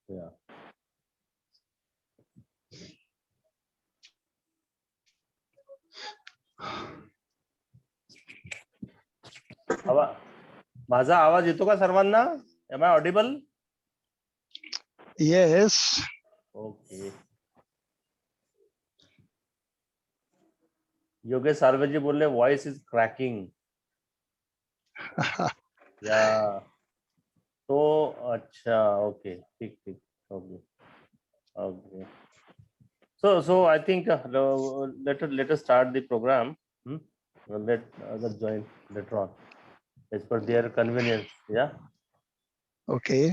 Yeah. माझा आवाज येतो का सर्वांना? Am I audible? Yes. Okay. Yogesh Sarve जी बोल रहे वॉइस इज क्रैकिंग. या तो अच्छा, ओके, ठीक ठीक, okay okay. So I think let us start the program. Let others join later on as per their convenience. Yeah. Okay.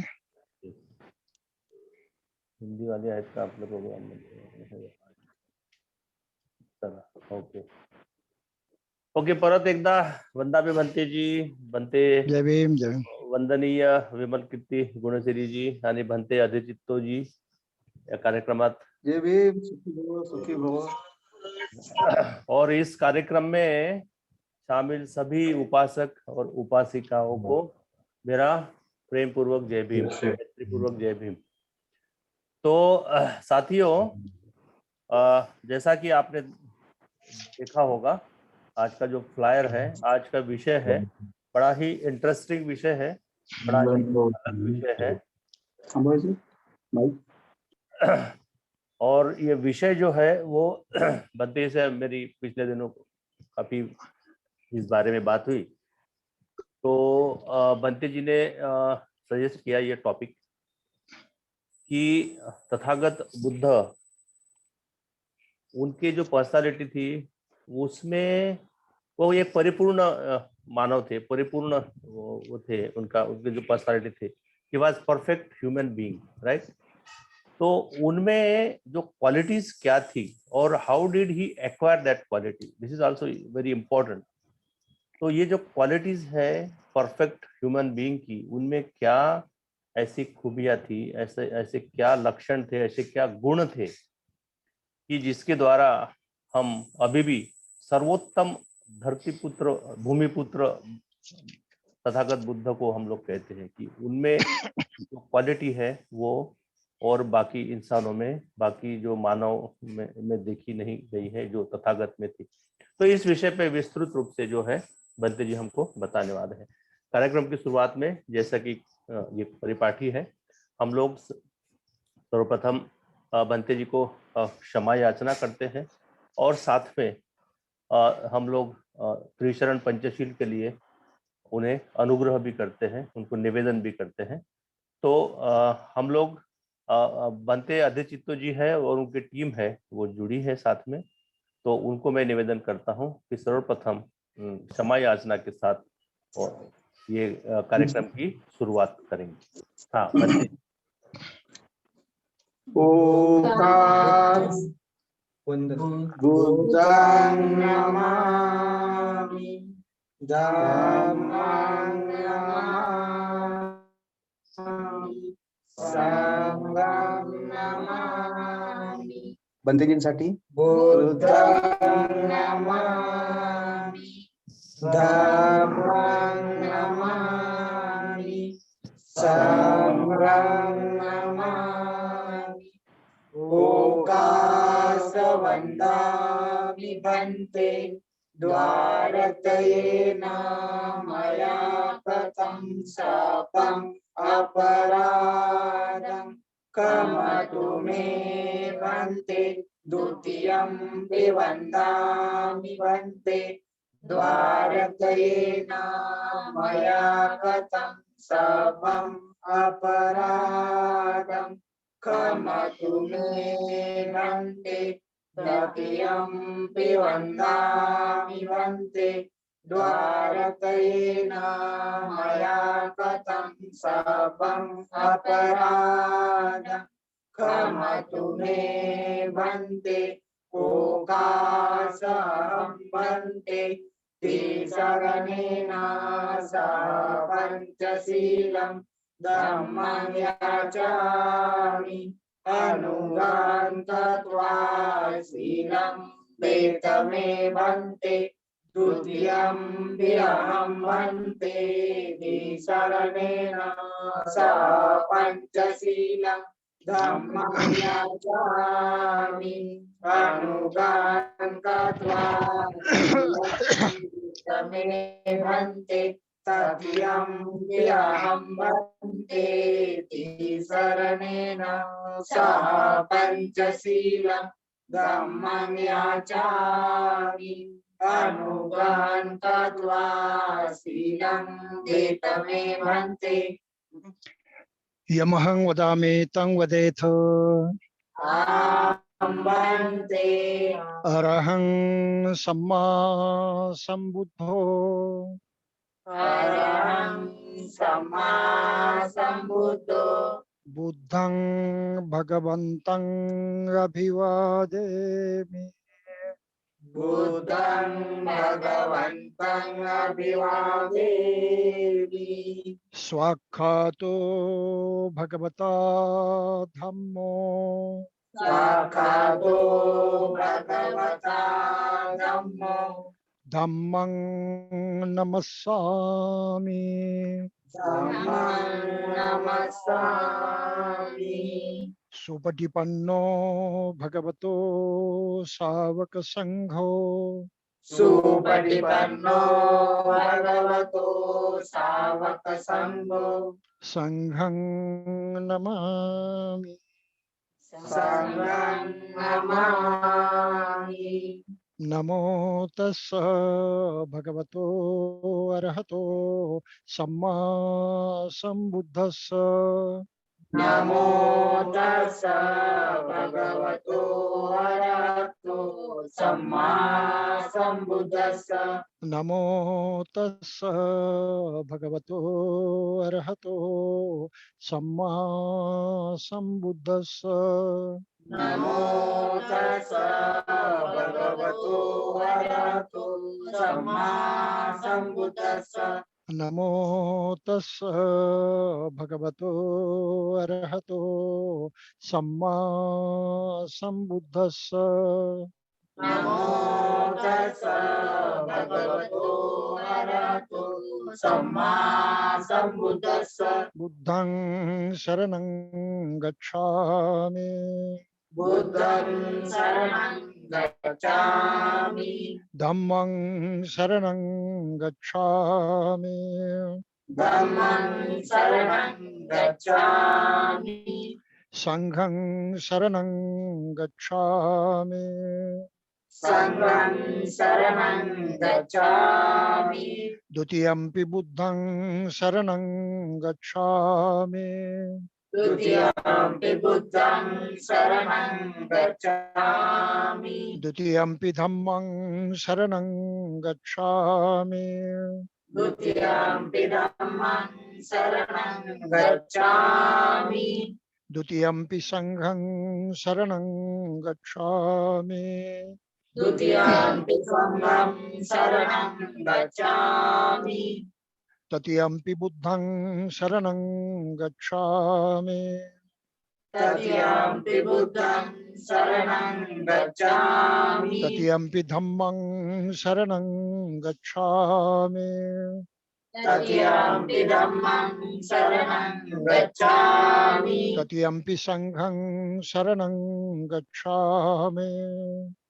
Hindi वाले आहेत का आपल्या प्रोग्राम मध्ये? चला, ओके ओके. परत एकदा वंदाबे बनते जी, बनते जय भीम, जय भीम. वंदनीय विमल कीर्ती गुणश्री जी आणि बनते अधिचित्तो जी या कार्यक्रमात. जय भीम, सुखी भव, सुखी भव. और इस कार्यक्रम में शामिल सभी उपासक और उपासिकाओं को मेरा प्रेम पूर्वक जय भीम, मैत्री पूर्वक जय भीम. तो साथियों, जैसा कि आपने देखा होगा, आज का जो फ्लायर है, आज का विषय है, बड़ा ही इंटरेस्टिंग विषय है, बड़ा ही अलग विषय है. और ये विषय जो है वो बंते से मेरी पिछले दिनों काफी इस बारे में बात हुई. तो बंते जी ने सजेस्ट किया ये टॉपिक कि तथागत बुद्ध, उनके जो पर्सनालिटी थी उसमें वो एक परिपूर्ण मानव थे, परिपूर्ण वो थे. उनके जो पर्सनालिटी थे, he was perfect human being, right. तो उनमें जो क्वालिटीज क्या थी और how did he acquire that quality, this is also very important. तो ये जो क्वालिटीज है परफेक्ट ह्यूमन बीइंग की, उनमें क्या ऐसी खूबियां थी, ऐसे ऐसे क्या लक्षण थे, ऐसे क्या गुण थे कि जिसके द्वारा हम अभी भी सर्वोत्तम धरतीपुत्र, भूमिपुत्र तथागत बुद्ध को हम लोग कहते हैं कि उनमें जो क्वालिटी है वो और बाकी इंसानों में, बाकी जो मानव में देखी नहीं गई है जो तथागत में थी. तो इस विषय पे विस्तृत रूप से जो है बंते जी हमको बताने वाले हैं. कार्यक्रम की शुरुआत में जैसा कि ये परिपाठी है, हम लोग सर्वप्रथम बंते जी को क्षमा याचना करते हैं और साथ में हम लोग त्रिशरण पंचशील के लिए उन्हें अनुग्रह भी करते हैं, उनको निवेदन भी करते हैं. तो हम लोग बनते अधिचित्तो जी है और उनकी टीम है वो जुड़ी है साथ में. तो उनको मैं निवेदन करता हूं कि सर्वप्रथम क्षमा याचना के साथ और ये कार्यक्रम की शुरुआत करेंगे. हाँ बनते. ओंकार बुद्धं नमामि, धम्मं नमामि, संघं नमामि. बंतेजींसाठी बुद्धं नमामि, धम्मं नमामि, संघं नमामि. ओंकारवन्दामि बन्ते द्वारतयेन मया कृतं शापम् अपराधं क्षमतु मे बन्ते. द्वितीयं वन्दामि बन्ते द्वारतयेन मया कृतं शापम् अपराधं क्षमतु मे बन्ते. तृतीयं वन्दामि बन्ते द्वारतयेन मया कृतं शापम् अपराधं क्षमतु मे बन्ते. ओंकारं बन्ते त्रिशरणेन सह पञ्चशीलं धम्मं याचामि, अनुगान् कृत्वा शीलं वेद मे बन्ते. द्वितीयम्प्यहं भन्ते तिसरणेन सह पञ्चशीलं धम्मं याचामि अनुगान् कृत्वा मे भन्ते तृतीयम्प्यहं भन्ते तिसरणेन सह पञ्चशीलं धम्मं याचामि अनुगान् कृत्वा शीलं देतमे भन्ते यमहं वदामि तं वदेथ आहं भन्ते अरहं सम्मा सम्बुद्धो अरहं सम्मा सम्बुद्धो बुद्धं भगवन्तं अभिवादेमि बुद्धं भगवन्तं अभिवादेमि स्वाक्षातो भगवता धम्मो साक्षातो भगवता धम्मो धम्मं नमस्सामि धम्मं नमस्सामि सुपटिपन्नो भगवतो सावक संघो सुपटिपन्नो भगवतो सावक संघो संघं नमामि संघं नमामि नमो तस्स भगवतो अरहतो सम्मा सम्बुद्धस्स नमो तस्स भगवतो अरहतो सम्मा सम्बुद्धस्स नमो तस्स भगवतो अरहतो सम्मा सम्बुद्धस्स नमो तस्स भगवतो अरहतो सम्मा सम्बुद्धस्स नमो तस्स भगवतो अरहतो सम्मा सम्बुद्धस्स नमो तस्स भगवतो अरहतो सम्मा सम्बुद्धस्स बुद्धं शरणं गच्छामि बुद्धं शरणं गच्छामि धम्मं शरणं गच्छामि धम्मं शरणं गच्छामि संघं शरणं गच्छामि संघं शरणं गच्छामि द्वितीयंपि बुद्धं शरणं गच्छामि द्वितीयम्पि बुद्धं शरणं गच्छामि द्वितीयंपि धम्मं शरणं गच्छामि द्वितीयम्पि धम्मं शरणं गच्छामि द्वितीयंपि संघं शरणं गच्छामि द्वितीयम्पि संघं शरणं गच्छामि तृतीयंपि बुद्धं शरणं गच्छामि तृतीयम्पि बुद्धं शरणं गच्छामि तृतीयंपि धम्मं शरणं गच्छामि तृतीयम्पि धम्मं शरणं गच्छामि तृतीयंपि संघं शरणं गच्छामि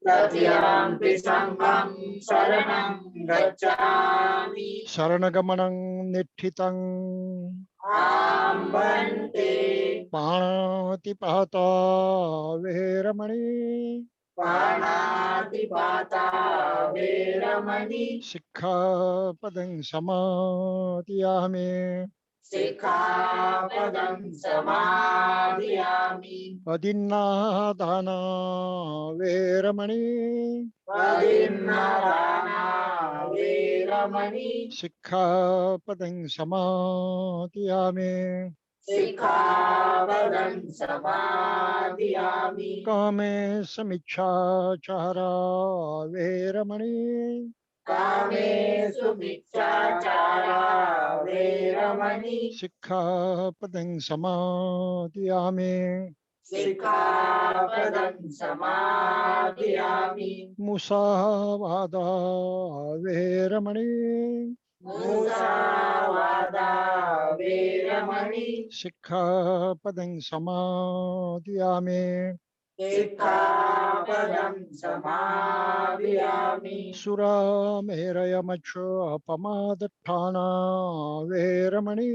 तृतीयम्पि संघं शरणं गच्छामि शरणगमनं निठितं आहं भन्ते पाणातिपाता वेरमणि पाणातिपाता वेरमणि सिक्खापदं समादियामि सिक्खापदं समादियामि अदिन्नादाना वेरमणि अदिन्नादाना वेरमणि सिक्खापदं समादियामि सिक्खापदं समादियामि कामे समिच्छाचारा वेरमणि कामेषु मिथ्याचारा वेरमणि सिक्खापदं समादियामि सिक्खापदं समादयामि मुसावादा वेरमणि मुसावादा वेरमणि सिक्खापदं समादयामि सिक्खापदं समादयामि सुरामेरयमच्योपमादठाना वेरमणि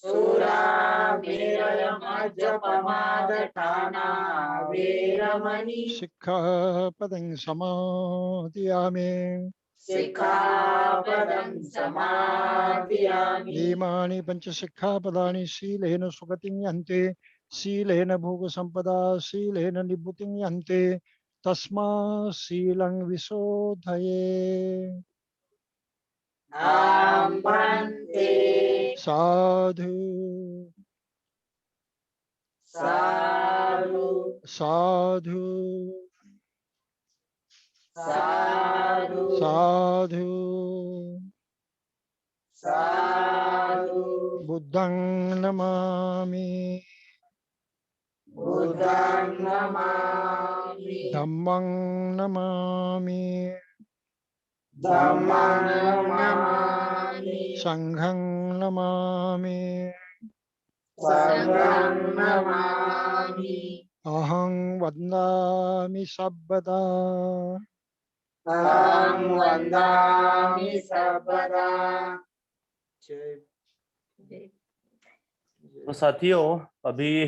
सुरामेरयमज्जपमादठाना वेरमणि सिक्खापदं समादयामि सिक्खापदं समादयामि इमानि पंचसिक्खापदानि शीलेन सुगतिं यन्ति शीलेन भोगसम्पदा शीलेन निभृतिं यन्ति तस्मात् शीलं विशोधये आम्बन्ते साधु साधु साधु साधु साधु साधु बुद्धं नमामि बुद्धं नमामि धम्मं नमामि धम्मं नमामि संघं नमामि संघं नमामि अहं वन्दामि सर्वदा अहं वन्दामि सर्वदा। तो साथियों, अभी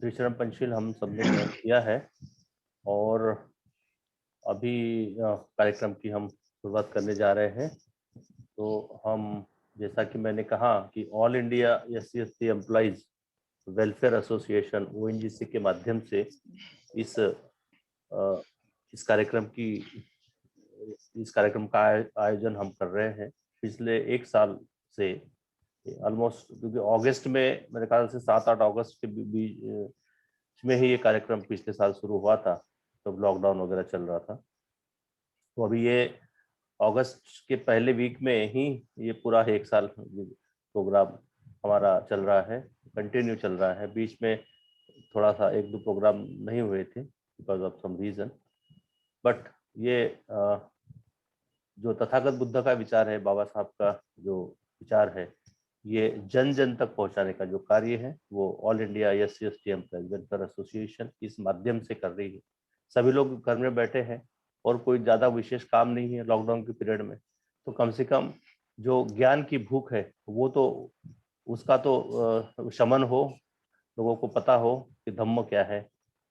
त्रिशरण पंचशील हम सबने किया है और अभी कार्यक्रम की हम शुरुआत करने जा रहे हैं। तो हम, जैसा कि मैंने कहा कि all India SC/ST employees welfare association ONGC के माध्यम से इस कार्यक्रम का आयोजन हम कर रहे हैं पिछले एक साल से ऑलमोस्ट, क्योंकि अगस्त में मेरे ख्याल से 7-8 अगस्त के बीच में ही ये कार्यक्रम पिछले साल शुरू हुआ था, तो लॉकडाउन वगैरह चल रहा था। तो अभी ये अगस्त के पहले वीक में ही ये पूरा एक साल प्रोग्राम हमारा चल रहा है, कंटिन्यू चल रहा है। बीच में थोड़ा सा 1-2 प्रोग्राम नहीं हुए थे because of some reason, but ये जो तथागत बुद्ध का विचार है, बाबा साहब का जो विचार है, ये जन जन तक पहुंचाने का जो कार्य है वो all India SC/ST employees welfare association इस माध्यम से कर रही है। सभी लोग घर में बैठे हैं और कोई ज़्यादा विशेष काम नहीं है लॉकडाउन के पीरियड में, तो कम से कम जो ज्ञान की भूख है वो तो उसका तो शमन हो, लोगों को पता हो कि धम्म क्या है,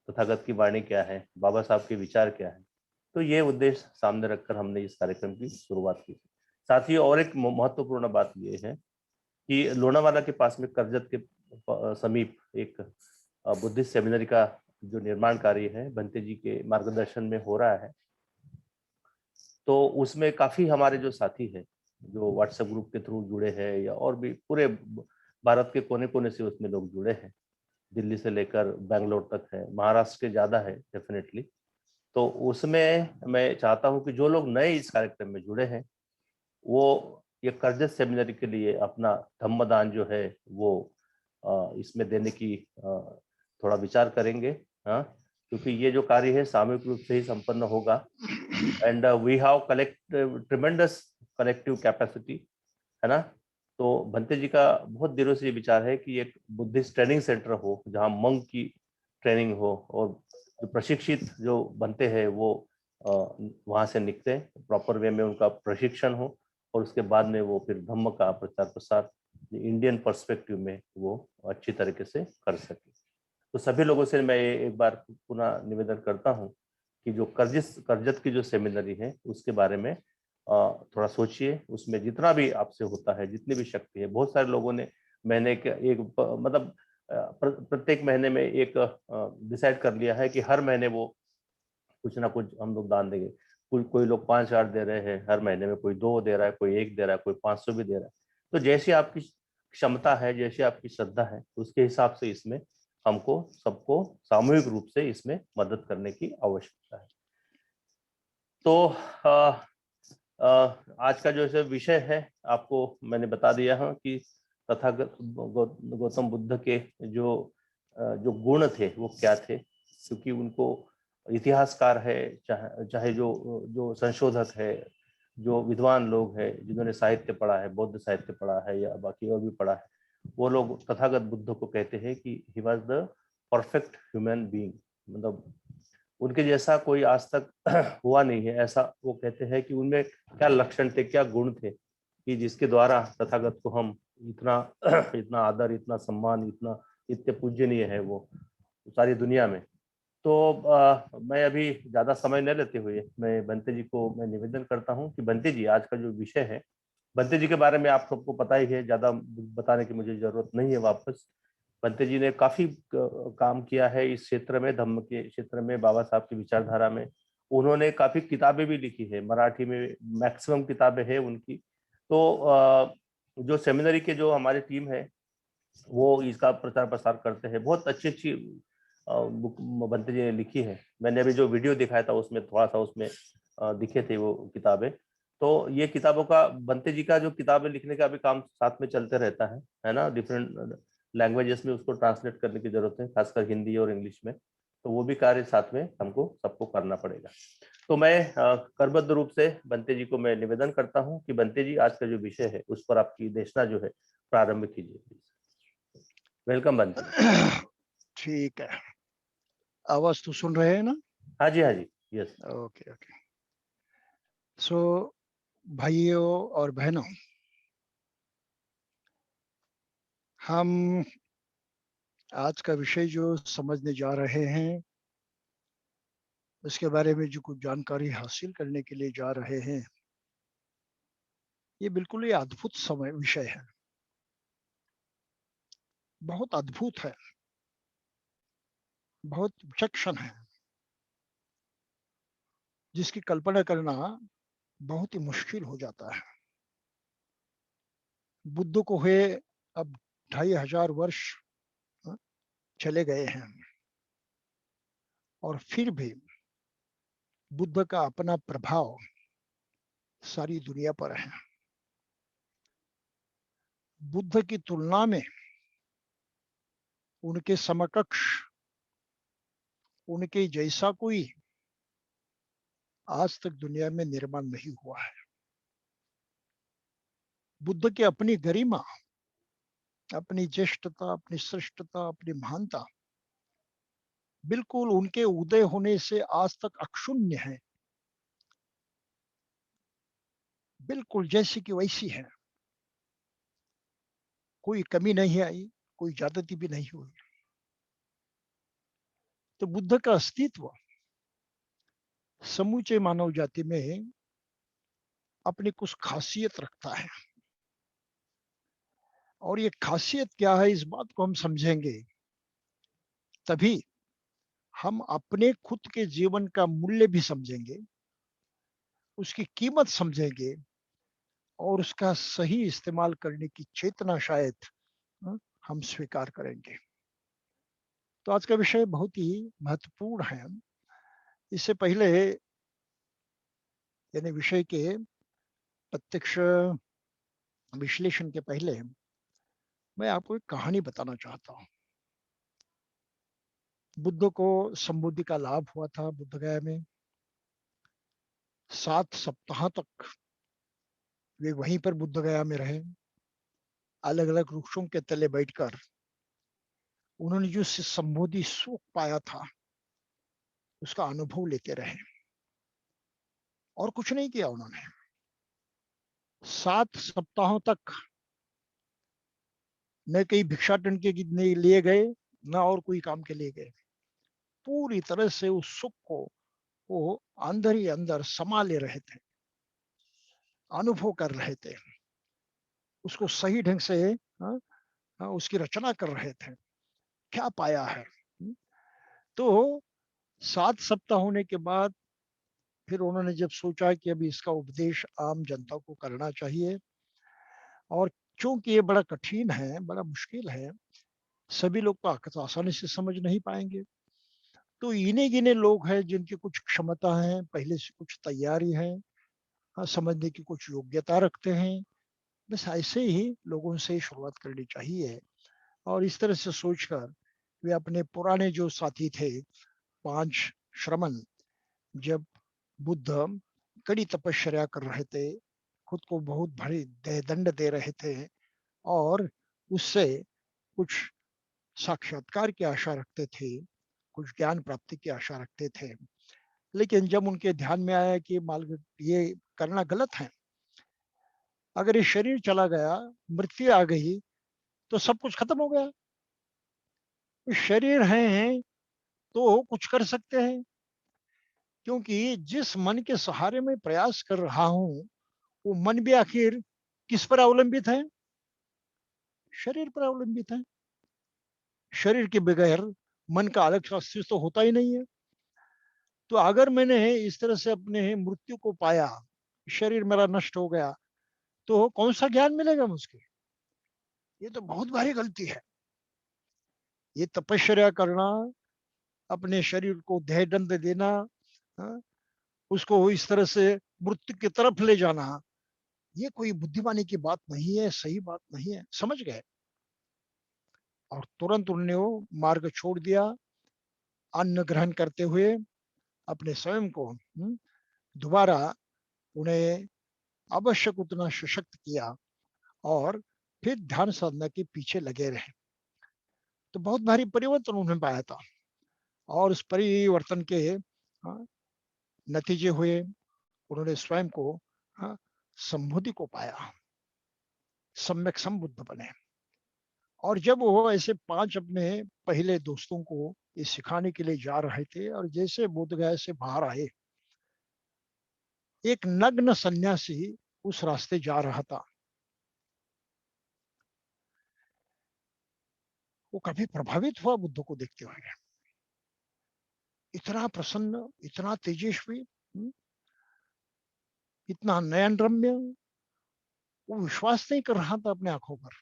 तथागत की वाणी क्या है, बाबा साहब के विचार क्या है। तो ये उद्देश्य सामने रखकर हमने इस कार्यक्रम की शुरुआत की। साथ ही और एक महत्वपूर्ण बात ये है कि लोनावाला के पास में करजत के समीप एक बुद्धिस्ट सेमिनरी का जो निर्माण कार्य है भंते जी के मार्गदर्शन में हो रहा है। तो उसमें काफी हमारे जो साथी हैं जो व्हाट्सएप ग्रुप के थ्रू जुड़े हैं या और भी पूरे भारत के कोने कोने से उसमें लोग जुड़े हैं, दिल्ली से लेकर बेंगलोर तक है, महाराष्ट्र के ज्यादा है डेफिनेटली। तो उसमें मैं चाहता हूं कि जो लोग नए इस कार्यक्रम में जुड़े हैं वो ये करजत सेमिनरी के लिए अपना धम्मदान जो है वो इसमें देने की थोड़ा विचार करेंगे। हाँ, क्योंकि ये जो कार्य है सामूहिक रूप से ही संपन्न होगा and we have tremendous collective capacity, है ना। तो भंते जी का बहुत दिनों से ये विचार है कि एक बुद्धिस्ट ट्रेनिंग सेंटर हो जहाँ मंक की ट्रेनिंग हो और जो प्रशिक्षित जो बनते हैं वो वहाँ से निकले, प्रॉपर वे में उनका प्रशिक्षण हो और उसके बाद में वो फिर धम्म का प्रचार प्रसार इंडियन पर्सपेक्टिव में वो अच्छी तरीके से कर सके। तो सभी लोगों से मैं एक बार पुनः निवेदन करता हूँ कि जो करजत की जो सेमिनरी है उसके बारे में थोड़ा सोचिए, उसमें जितना भी आपसे होता है, जितनी भी शक्ति है। बहुत सारे लोगों ने महीने के एक मतलब प्रत्येक महीने में एक डिसाइड कर लिया है कि हर महीने वो कुछ ना कुछ हम लोग दान देंगे। कोई लोग 5,000 दे रहे हैं हर महीने में, कोई 2 दे रहा है, कोई 1 दे रहा है, कोई 500 भी दे रहा है। तो जैसी आपकी क्षमता है, जैसी आपकी श्रद्धा है, उसके हिसाब से इसमें हमको सबको सामूहिक रूप से इसमें मदद करने की आवश्यकता है। तो आज का जो विषय है आपको मैंने बता दिया है कि तथागत गौतम बुद्ध के जो जो गुण थे वो क्या थे, क्योंकि उनको इतिहासकार है, चाहे चाहे जो जो संशोधक है, जो विद्वान लोग हैं जिन्होंने साहित्य पढ़ा है, बौद्ध साहित्य पढ़ा है या बाकी और भी पढ़ा है, वो लोग तथागत बुद्ध को कहते हैं कि he was the perfect human being. मतलब उनके जैसा कोई आज तक हुआ नहीं है, ऐसा वो कहते हैं कि उनमें क्या लक्षण थे, क्या गुण थे कि जिसके द्वारा तथागत को हम इतना इतना आदर, इतना सम्मान, इतना इतने पूजनीय है वो सारी दुनिया में। तो मैं अभी ज्यादा समय न लेते हुए मैं बंते जी को मैं निवेदन करता हूँ कि बंते जी, आज का जो विषय है, बंते जी के बारे में आप सबको पता ही है, ज्यादा बताने की मुझे जरूरत नहीं है वापस। बंते जी ने काफी काम किया है इस क्षेत्र में, धम्म के क्षेत्र में, बाबा साहब की विचारधारा में। उन्होंने काफी किताबें भी लिखी है, मराठी में मैक्सिमम किताबें हैं उनकी। तो जो सेमिनरी के जो हमारी टीम है वो इसका प्रचार प्रसार करते हैं, बहुत अच्छी अच्छी बुक बंते जी ने लिखी है। मैंने अभी जो वीडियो दिखाया था उसमें थोड़ा सा उसमें दिखे थे वो किताबें। तो ये किताबों का, बंते जी का जो किताबें लिखने का अभी काम साथ में चलते रहता है ना, डिफरेंट लैंग्वेजेस में उसको ट्रांसलेट करने की जरूरत है, खासकर हिंदी और इंग्लिश में। तो वो भी कार्य साथ में हमको सबको करना पड़ेगा। तो मैं करबद्ध रूप से बंते जी को मैं निवेदन करता हूँ कि बंते जी, आज का जो विषय है उस पर आपकी देशना जो है प्रारंभ कीजिए प्लीज। वेलकम बंते जी। ठीक है, आवाज तो सुन रहे हैं ना? हाँ जी, हाँ जी, यस। Okay okay. सो भाइयों और बहनों, हम आज का विषय जो समझने जा रहे हैं, उसके बारे में जो कुछ जानकारी हासिल करने के लिए जा रहे हैं, ये बिल्कुल ही अद्भुत समय विषय है, बहुत अद्भुत है, बहुत विचक्षण है, जिसकी कल्पना करना बहुत ही मुश्किल हो जाता है। बुद्ध को हुए अब 2500 वर्ष चले गए हैं, और फिर भी बुद्ध का अपना प्रभाव सारी दुनिया पर है। बुद्ध की तुलना में उनके समकक्ष, उनके जैसा कोई आज तक दुनिया में निर्माण नहीं हुआ है। बुद्ध की अपनी गरिमा, अपनी ज्येष्ठता, अपनी श्रेष्ठता, अपनी महानता बिल्कुल उनके उदय होने से आज तक अक्षुण्य है, बिल्कुल जैसी की वैसी है। कोई कमी नहीं आई, कोई ज्यादती भी नहीं हुई। तो बुद्ध का अस्तित्व समूचे मानव जाति में अपनी कुछ खासियत रखता है, और ये खासियत क्या है, इस बात को हम समझेंगे तभी हम अपने खुद के जीवन का मूल्य भी समझेंगे, उसकी कीमत समझेंगे, और उसका सही इस्तेमाल करने की चेतना शायद हम स्वीकार करेंगे। तो आज का विषय बहुत ही महत्वपूर्ण है। इससे पहले, यानी विषय के प्रत्यक्ष विश्लेषण के पहले, मैं आपको एक कहानी बताना चाहता हूँ। बुद्ध को संबुद्धि का लाभ हुआ था बुद्ध गया में। 7 सप्ताह तक वे वहीं पर बुद्ध गया में रहे। अलग अलग वृक्षों के तले बैठकर उन्होंने जो संबोधि सुख पाया था उसका अनुभव लेते रहे, और कुछ नहीं किया उन्होंने। 7 सप्ताहों तक न कहीं भिक्षाटन के लिए गए, न और कोई काम के लिए गए। पूरी तरह से उस सुख को वो अंदर ही अंदर समा ले रहे थे, अनुभव कर रहे थे, उसको सही ढंग से उसकी रचना कर रहे थे। क्या पाया है? तो 7 सप्ताह होने के बाद फिर उन्होंने जब सोचा कि अभी इसका उपदेश आम जनता को करना चाहिए, और चूंकि ये बड़ा कठिन है, बड़ा मुश्किल है, सभी लोग तो आसानी से समझ नहीं पाएंगे, तो इन्हीं गिने लोग हैं जिनकी कुछ क्षमता है, पहले से कुछ तैयारी है, समझने की कुछ योग्यता रखते हैं, बस ऐसे ही लोगों से शुरुआत करनी चाहिए। और इस तरह से सोचकर वे अपने पुराने जो साथी थे 5 श्रमण, जब बुद्ध कड़ी तपस्या कर रहे थे, खुद को बहुत भारी दंड दे रहे थे और उससे कुछ साक्षात्कार की आशा रखते थे, कुछ ज्ञान प्राप्ति की आशा रखते थे, लेकिन जब उनके ध्यान में आया कि मार्ग ये करना गलत है, अगर ये शरीर चला गया, मृत्यु आ गई, तो सब कुछ खत्म हो गया। शरीर है तो कुछ कर सकते हैं, क्योंकि जिस मन के सहारे में प्रयास कर रहा हूं, वो मन भी आखिर किस पर अवलंबित है? शरीर पर अवलंबित है। शरीर के बगैर मन का अलग सा अस्तित्व तो होता ही नहीं है। तो अगर मैंने इस तरह से अपने मृत्यु को पाया, शरीर मेरा नष्ट हो गया, तो कौन सा ज्ञान मिलेगा मुझको? ये तो बहुत भारी गलती है। ये तपस्या करना, अपने शरीर को देह दंड देना, हाँ, उसको इस तरह से मृत्यु की तरफ ले जाना, ये कोई बुद्धिमानी की बात नहीं है, सही बात नहीं है। समझ गए? और तुरंत उन्होंने वो मार्ग छोड़ दिया, अन्न ग्रहण करते हुए अपने स्वयं को दोबारा उन्हें आवश्यक उतना सशक्त किया और फिर ध्यान साधना के पीछे लगे रहे। तो बहुत भारी परिवर्तन उन्होंने पाया था और उस परिवर्तन के नतीजे हुए, उन्होंने स्वयं को संबुद्धि को पाया, सम्यक संबुद्ध बने। और जब वो ऐसे 5 अपने पहले दोस्तों को ये सिखाने के लिए जा रहे थे और जैसे बोधगया से बाहर आए, एक नग्न सन्यासी उस रास्ते जा रहा था। वो काफी प्रभावित हुआ बुद्ध को देखते हुए। इतना प्रसन्न, इतना तेजस्वी, इतना नयन रम्य, वो विश्वास नहीं कर रहा था अपने आंखों पर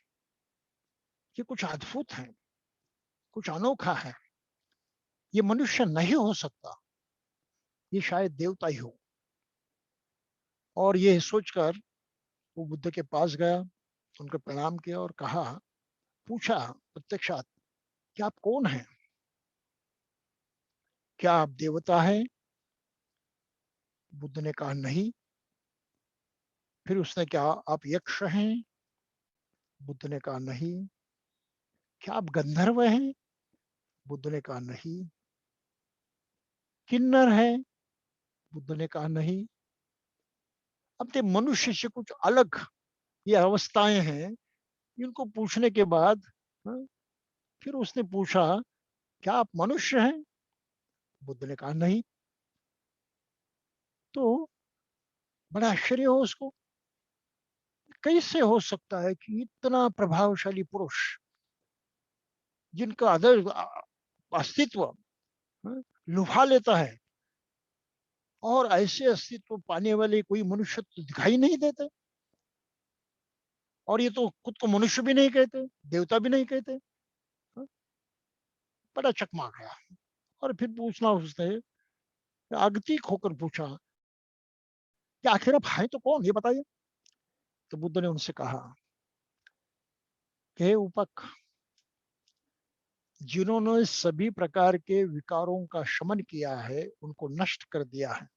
कि कुछ अद्भुत है, कुछ अनोखा है, ये मनुष्य नहीं हो सकता, ये शायद देवता ही हो। और ये सोचकर वो बुद्ध के पास गया, उनको प्रणाम किया और कहा, पूछा प्रत्यक्षात, क्या आप कौन हैं? क्या आप देवता हैं? बुद्ध ने कहा नहीं। फिर उसने, क्या आप यक्ष हैं? बुद्ध ने कहा नहीं। क्या आप गंधर्व हैं? बुद्ध ने कहा नहीं। किन्नर है? बुद्ध ने कहा नहीं। अब ते मनुष्य से कुछ अलग ये अवस्थाएं हैं। इनको पूछने के बाद फिर उसने पूछा, क्या आप मनुष्य हैं? बुद्ध ने कहा नहीं। तो बड़ा आश्चर्य हो उसको, कैसे हो सकता है कि इतना प्रभावशाली पुरुष, जिनका अस्तित्व लुभा लेता है, और ऐसे अस्तित्व पाने वाले कोई मनुष्य तो दिखाई नहीं देते, और ये तो खुद को मनुष्य भी नहीं कहते, देवता भी नहीं कहते। बड़ा चकमा गया। और फिर पूछना उसने, आगतिक होकर पूछा कि आखिर आप हैं तो कौन, ये बताइए। तो बुद्ध ने उनसे कहा कि उपक, जिन्होंने सभी प्रकार के विकारों का शमन किया है, उनको नष्ट कर दिया है,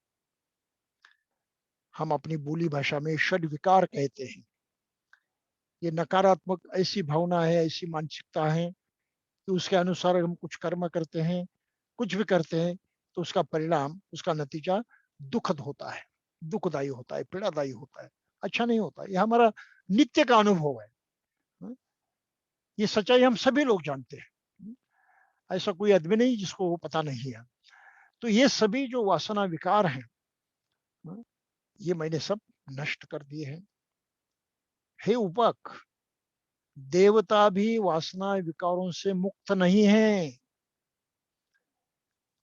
हम अपनी बोली भाषा में षड विकार कहते हैं। ये नकारात्मक ऐसी भावना है, ऐसी मानसिकता है कि उसके अनुसार हम कुछ कर्म करते हैं, कुछ भी करते हैं, तो उसका परिणाम, उसका नतीजा दुखद होता है, दुखदायी होता है, पीड़ादायी होता है, अच्छा नहीं होता। ये हमारा नित्य का अनुभव है। ये सच्चाई हम सभी लोग जानते हैं, ऐसा कोई आदमी नहीं जिसको वो पता नहीं है। तो ये सभी जो वासना विकार हैं, ये मैंने सब नष्ट कर दिए हैं। हे उपक, देवता भी वासना विकारों से मुक्त नहीं है।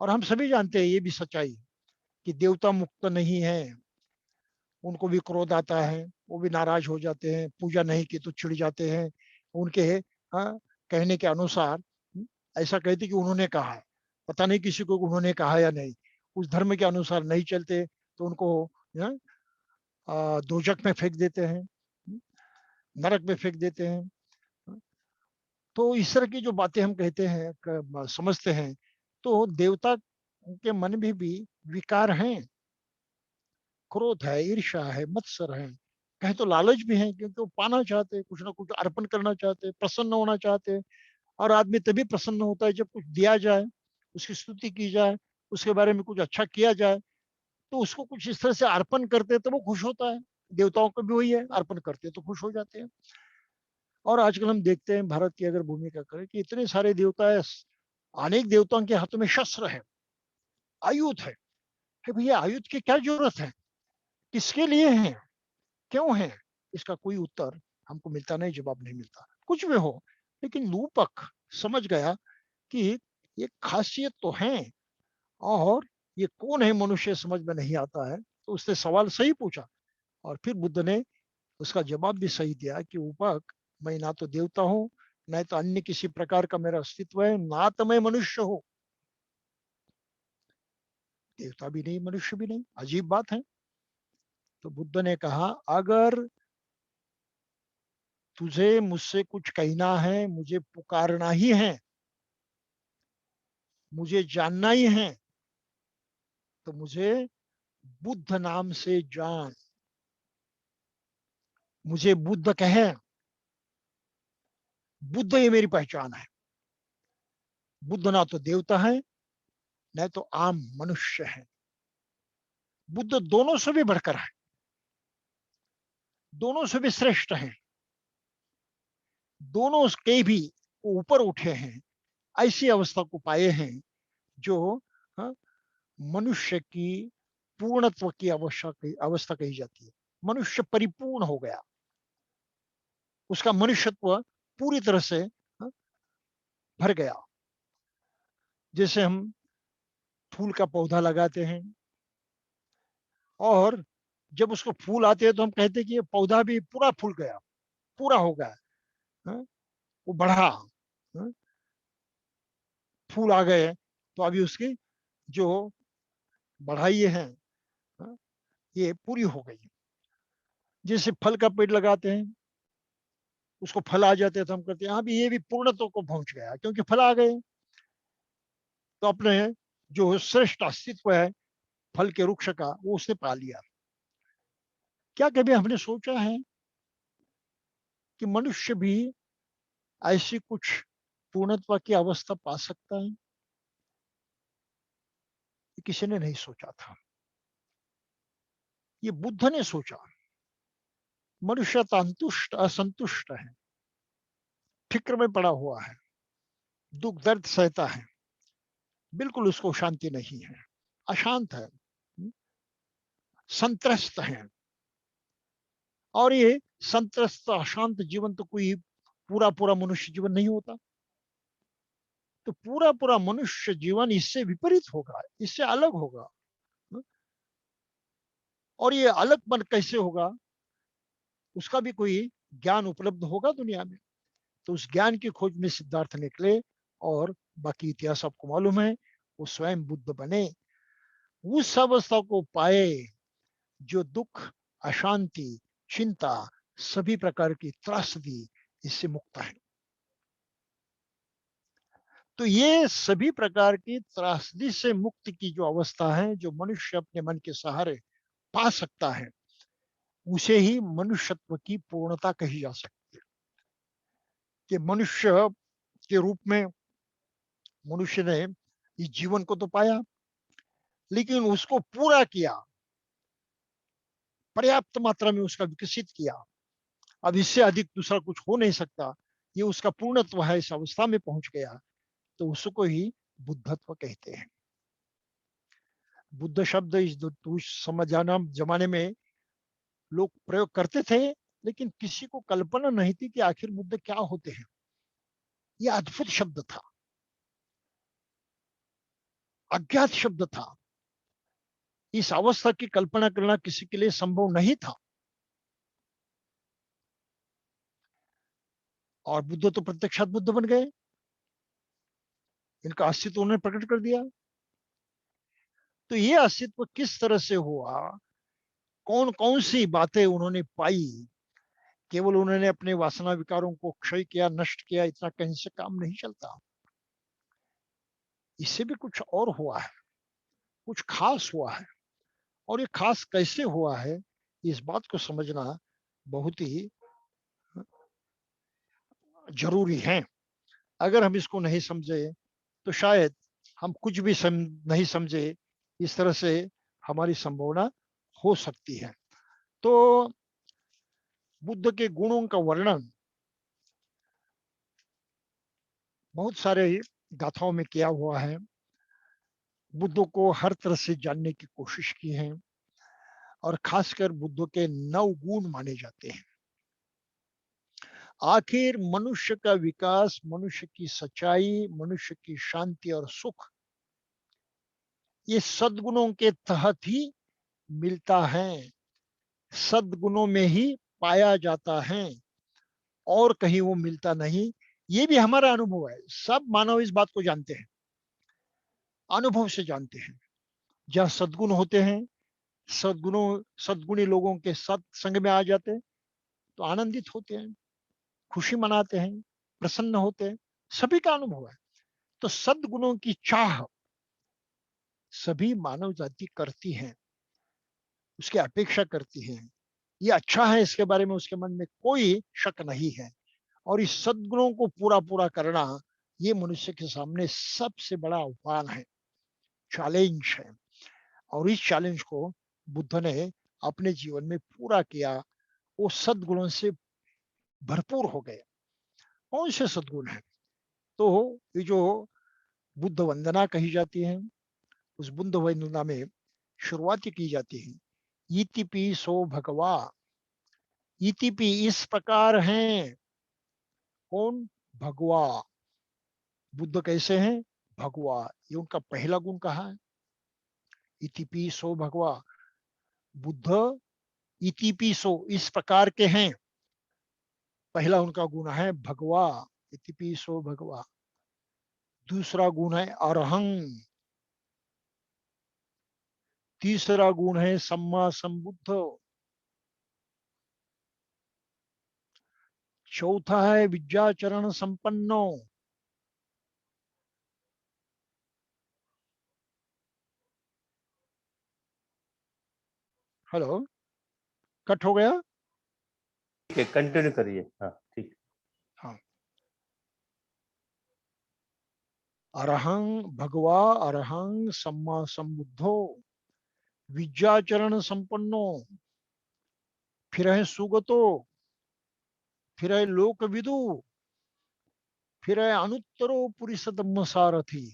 और हम सभी जानते हैं ये भी सच्चाई कि देवता मुक्त नहीं है। उनको भी क्रोध आता है, वो भी नाराज हो जाते हैं, पूजा नहीं की तो चिढ़ जाते हैं। उनके कहने के अनुसार ऐसा कहते कि उन्होंने कहा है, पता नहीं किसी को उन्होंने कहा या नहीं। उस धर्म के अनुसार नहीं चलते तो उनको दोजक में फेंक देते हैं, नरक में फेंक देते हैं। तो इस तरह की जो बातें हम कहते हैं समझते हैं, तो देवता के मन में भी विकार हैं, क्रोध है, ईर्ष्या है, मत्सर है, कहे तो लालच भी है, क्योंकि वो पाना चाहते हैं, कुछ ना कुछ अर्पण करना चाहते हैं, प्रसन्न होना चाहते हैं। और आदमी तभी प्रसन्न होता है जब कुछ दिया जाए, उसकी स्तुति की जाए, उसके बारे में कुछ अच्छा किया जाए, तो उसको कुछ इस तरह से अर्पण करते हैं तो वो खुश होता है। देवताओं को भी वही है, अर्पण करते हैं तो खुश हो जाते हैं। और आजकल हम देखते हैं, भारत की अगर भूमिका करें, कि इतने सारे देवता है, अनेक देवताओं के हाथों में शस्त्र है, आयुध है। भैया आयुध की क्या जरूरत है, किसके लिए है, क्यों है? इसका कोई उत्तर हमको मिलता नहीं, जवाब नहीं मिलता। कुछ भी हो, लेकिन लूपक समझ गया कि ये खासियत तो है, और ये कौन है मनुष्य समझ में नहीं आता है। तो उसने सवाल सही पूछा, और फिर बुद्ध ने उसका जवाब भी सही दिया कि उपक, मैं ना तो देवता हूं, न तो अन्य किसी प्रकार का मेरा अस्तित्व है, ना तो मैं मनुष्य हूं। देवता भी नहीं, मनुष्य भी नहीं, अजीब बात है। तो बुद्ध ने कहा, अगर तुझे मुझसे कुछ कहना है, मुझे पुकारना ही है, मुझे जानना ही है, तो मुझे बुद्ध नाम से जान, मुझे बुद्ध कहे। बुद्ध ये मेरी पहचान है। बुद्ध ना तो देवता है, न तो आम मनुष्य है। बुद्ध दोनों से भी बढ़कर है, दोनों से भी श्रेष्ठ है, दोनों के भी ऊपर उठे हैं, ऐसी अवस्था को पाए हैं जो हाँ, मनुष्य की पूर्णत्व की अवस्था कही जाती है। मनुष्य परिपूर्ण हो गया, उसका मनुष्यत्व पूरी तरह से हाँ, भर गया। जैसे हम फूल का पौधा लगाते हैं, और जब उसको फूल आते हैं तो हम कहते हैं कि ये पौधा भी पूरा फूल गया, पूरा हो गया, हाँ, वो बढ़ा, हाँ, फूल आ गए, तो अभी उसकी जो बढ़ाई है, हाँ, ये पूरी हो गई। जैसे फल का पेड़ लगाते हैं, उसको फल आ जाते हैं तो हम कहते हैं हाँ भी ये भी पूर्णत्व को पहुंच गया, क्योंकि फल आ गए। तो अपने जो श्रेष्ठ अस्तित्व है फल के वृक्ष का, वो उसने पा लिया। क्या कभी हमने सोचा है कि मनुष्य भी ऐसी कुछ पूर्णत्व की अवस्था पा सकता है? किसी ने नहीं सोचा था, ये बुद्ध ने सोचा। मनुष्य संतुष्ट असंतुष्ट है, फिक्र में पड़ा हुआ है, दुख दर्द सहता है, बिल्कुल उसको शांति नहीं है, अशांत है, संत्रस्त है। और ये संत्रस्त अशांत जीवन तो कोई पूरा पूरा मनुष्य जीवन नहीं होता। तो पूरा पूरा मनुष्य जीवन इससे विपरीत होगा, इससे अलग होगा। और ये अलगपन कैसे होगा, उसका भी कोई ज्ञान उपलब्ध होगा दुनिया में। तो उस ज्ञान की खोज में सिद्धार्थ निकले, और बाकी इतिहास आपको मालूम है, वो स्वयं बुद्ध बने। उस अवस्था को पाए जो दुख, अशांति, चिंता, सभी प्रकार की त्रासदी इससे मुक्त है। तो ये सभी प्रकार की त्रासदी से मुक्ति की जो अवस्था है, जो मनुष्य अपने मन के सहारे पा सकता है, उसे ही मनुष्यत्व की पूर्णता कही जा सकती है। कि मनुष्य के रूप में मनुष्य ने इस जीवन को तो पाया, लेकिन उसको पूरा किया, पर्याप्त मात्रा में उसका विकसित किया। अब इससे अधिक दूसरा कुछ हो नहीं सकता, ये उसका पूर्णत्व है, इस अवस्था में पहुंच गया, तो उसको ही बुद्धत्व कहते हैं। बुद्ध शब्द इस समझाना जमाने में लोग प्रयोग करते थे, लेकिन किसी को कल्पना नहीं थी कि आखिर बुद्ध क्या होते हैं। यह अद्भुत शब्द था, अज्ञात शब्द था। इस अवस्था की कल्पना करना किसी के लिए संभव नहीं था। और बुद्ध तो प्रत्यक्षात बुद्ध बन गए, इनका अस्तित्व उन्होंने प्रकट कर दिया। तो ये अस्तित्व किस तरह से हुआ, कौन कौन सी बातें उन्होंने पाई केवल उन्होंने अपने वासना विकारों को क्षय किया, नष्ट किया, इतना कहीं से काम नहीं चलता। इससे भी कुछ और हुआ है, कुछ खास हुआ है। और ये खास कैसे हुआ है, इस बात को समझना बहुत ही जरूरी है। अगर हम इसको नहीं समझे तो शायद हम कुछ भी नहीं समझे, इस तरह से हमारी संभावना हो सकती है। तो बुद्ध के गुणों का वर्णन बहुत सारे गाथाओं में किया हुआ है। बुद्ध को हर तरह से जानने की कोशिश की है, और खासकर बुद्ध के 9 गुण माने जाते हैं। आखिर मनुष्य का विकास, मनुष्य की सच्चाई, मनुष्य की शांति और सुख, ये सद्गुणों के तहत ही मिलता है, सद्गुणों में ही पाया जाता है, और कहीं वो मिलता नहीं। ये भी हमारा अनुभव है। सब मानव इस बात को जानते हैं, अनुभव से जानते हैं। जहाँ सद्गुण होते हैं, सद्गुणी लोगों के सत्संग में आ जाते हैं, तो आनंदित होते हैं, खुशी मनाते हैं, प्रसन्न होते हैं। सभी का अनुभव है। तो सद्गुणों की चाह सभी मानव जाति करती है, उसकी अपेक्षा करती है। ये अच्छा है, इसके बारे में उसके मन में कोई शक नहीं है। और इस सद्गुणों को पूरा पूरा करना, ये मनुष्य के सामने सबसे बड़ा आह्वान है, चैलेंज है। और इस चैलेंज को बुद्ध ने अपने जीवन में पूरा किया। वो सद्गुणों से भरपूर हो गए। कौन से सद्गुण है? तो ये जो बुद्ध वंदना कही जाती है, उस बुद्ध वंदना में शुरुआत की जाती है, इतिपि सो भगवा। इतिपि इस प्रकार हैं। कौन? भगवा। बुद्ध कैसे हैं? भगवा। ये उनका पहला गुण कहा है, इतिपि सो भगवा। बुद्ध इतिपि सो इस प्रकार के हैं। पहला उनका गुण है भगवा, इतिपि सो भगवा। दूसरा गुण है अरहं। तीसरा गुण है सम्मा संबुद्ध। चौथा है विद्याचरण संपन्नो। हेलो, कट हो गया? ठीक है, कंटिन्यू करिए। हाँ ठीक। हाँ, अरहं भगवा, अरहं सम्मा संबुद्धो, विद्याचरण संपन्नो, फिर है सुगतो, फिर है लोकविदु, फिर है अनुत्तरो पुरुष धम्म सारथी,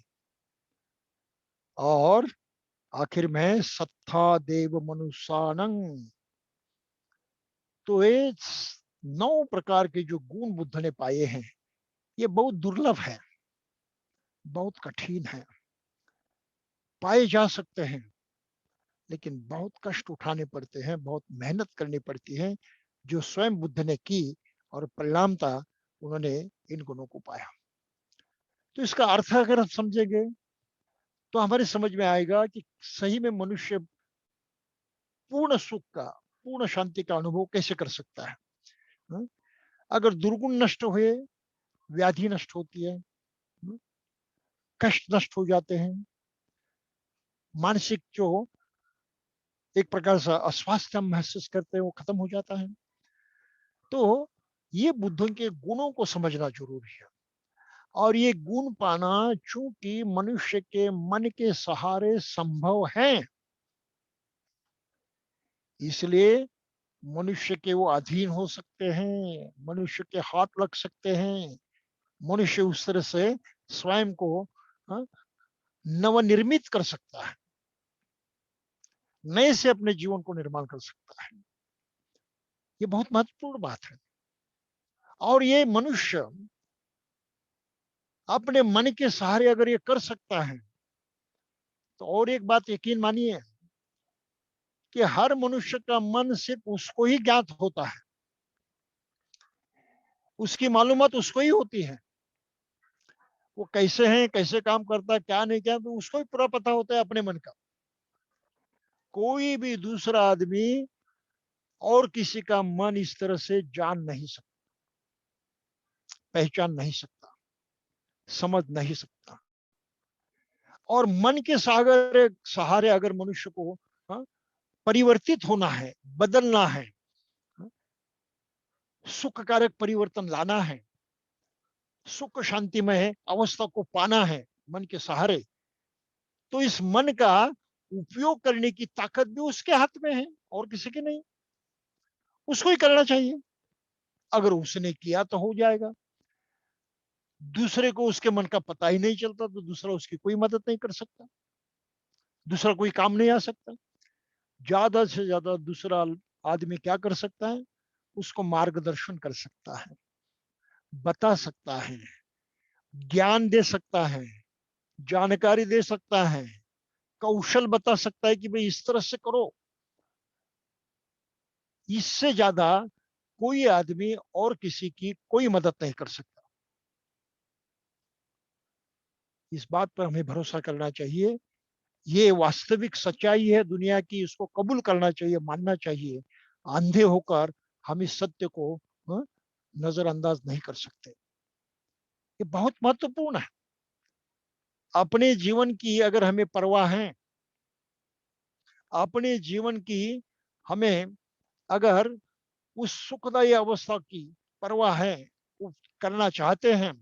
और आखिर में सत्ता देव मनुष्यानंग। तो ये 9 प्रकार के जो गुण बुद्ध ने पाए हैं, ये बहुत दुर्लभ है, बहुत कठिन है। पाए जा सकते हैं, लेकिन बहुत कष्ट उठाने पड़ते हैं, बहुत मेहनत करनी पड़ती है, जो स्वयं बुद्ध ने की, और परिणामता उन्होंने इन गुणों को पाया। तो इसका अर्थ अगर हम समझेंगे, तो हमारे समझ में आएगा कि सही में मनुष्य पूर्ण सुख का, पूर्ण शांति का अनुभव कैसे कर सकता है। हाँ? अगर दुर्गुण नष्ट हुए, व्याधि नष्ट होती है, कष्ट नष्ट हो जाते हैं, मानसिक जो एक प्रकार से अस्वास्थ्य हम महसूस करते हैं, वो खत्म हो जाता है। तो ये बुद्धों के गुणों को समझना जरूरी है। और ये गुण पाना चूंकि मनुष्य के मन के सहारे संभव है, इसलिए मनुष्य के वो अधीन हो सकते हैं, मनुष्य के हाथ लग सकते हैं। मनुष्य उस तरह से स्वयं को हाँ, नवनिर्मित कर सकता है, नए से अपने जीवन को निर्माण कर सकता है। ये बहुत महत्वपूर्ण बात है। और ये मनुष्य अपने मन के सहारे अगर ये कर सकता है, तो और एक बात यकीन मानिए कि हर मनुष्य का मन सिर्फ उसको ही ज्ञात होता है, उसकी मालूमात उसको ही होती है। वो कैसे है, कैसे काम करता है, क्या नहीं क्या, तो उसको ही पूरा पता होता है अपने मन का। कोई भी दूसरा आदमी और किसी का मन इस तरह से जान नहीं सकता, पहचान नहीं सकता, समझ नहीं सकता। और मन के सहारे अगर मनुष्य को हाँ, परिवर्तित होना है, बदलना है, हाँ, सुखकारक परिवर्तन लाना है, सुख शांतिमय अवस्था को पाना है मन के सहारे, तो इस मन का उपयोग करने की ताकत भी उसके हाथ में है और किसी की नहीं। उसको ही करना चाहिए। अगर उसने किया तो हो जाएगा। दूसरे को उसके मन का पता ही नहीं चलता तो दूसरा उसकी कोई मदद नहीं कर सकता, दूसरा कोई काम नहीं आ सकता। ज्यादा से ज्यादा दूसरा आदमी क्या कर सकता है? उसको मार्गदर्शन कर सकता है, बता सकता है, ज्ञान दे सकता है, जानकारी दे सकता है, कौशल बता सकता है कि भाई इस तरह से करो। इससे ज्यादा कोई आदमी और किसी की कोई मदद नहीं कर सकता। इस बात पर हमें भरोसा करना चाहिए। ये वास्तविक सच्चाई है दुनिया की, इसको कबूल करना चाहिए, मानना चाहिए। अंधे होकर हम इस सत्य को हाँ, नजरअंदाज नहीं कर सकते। ये बहुत महत्वपूर्ण है। अपने जीवन की अगर हमें परवाह है, अपने जीवन की हमें अगर उस सुखदायी अवस्था की परवाह है, वो करना चाहते हैं,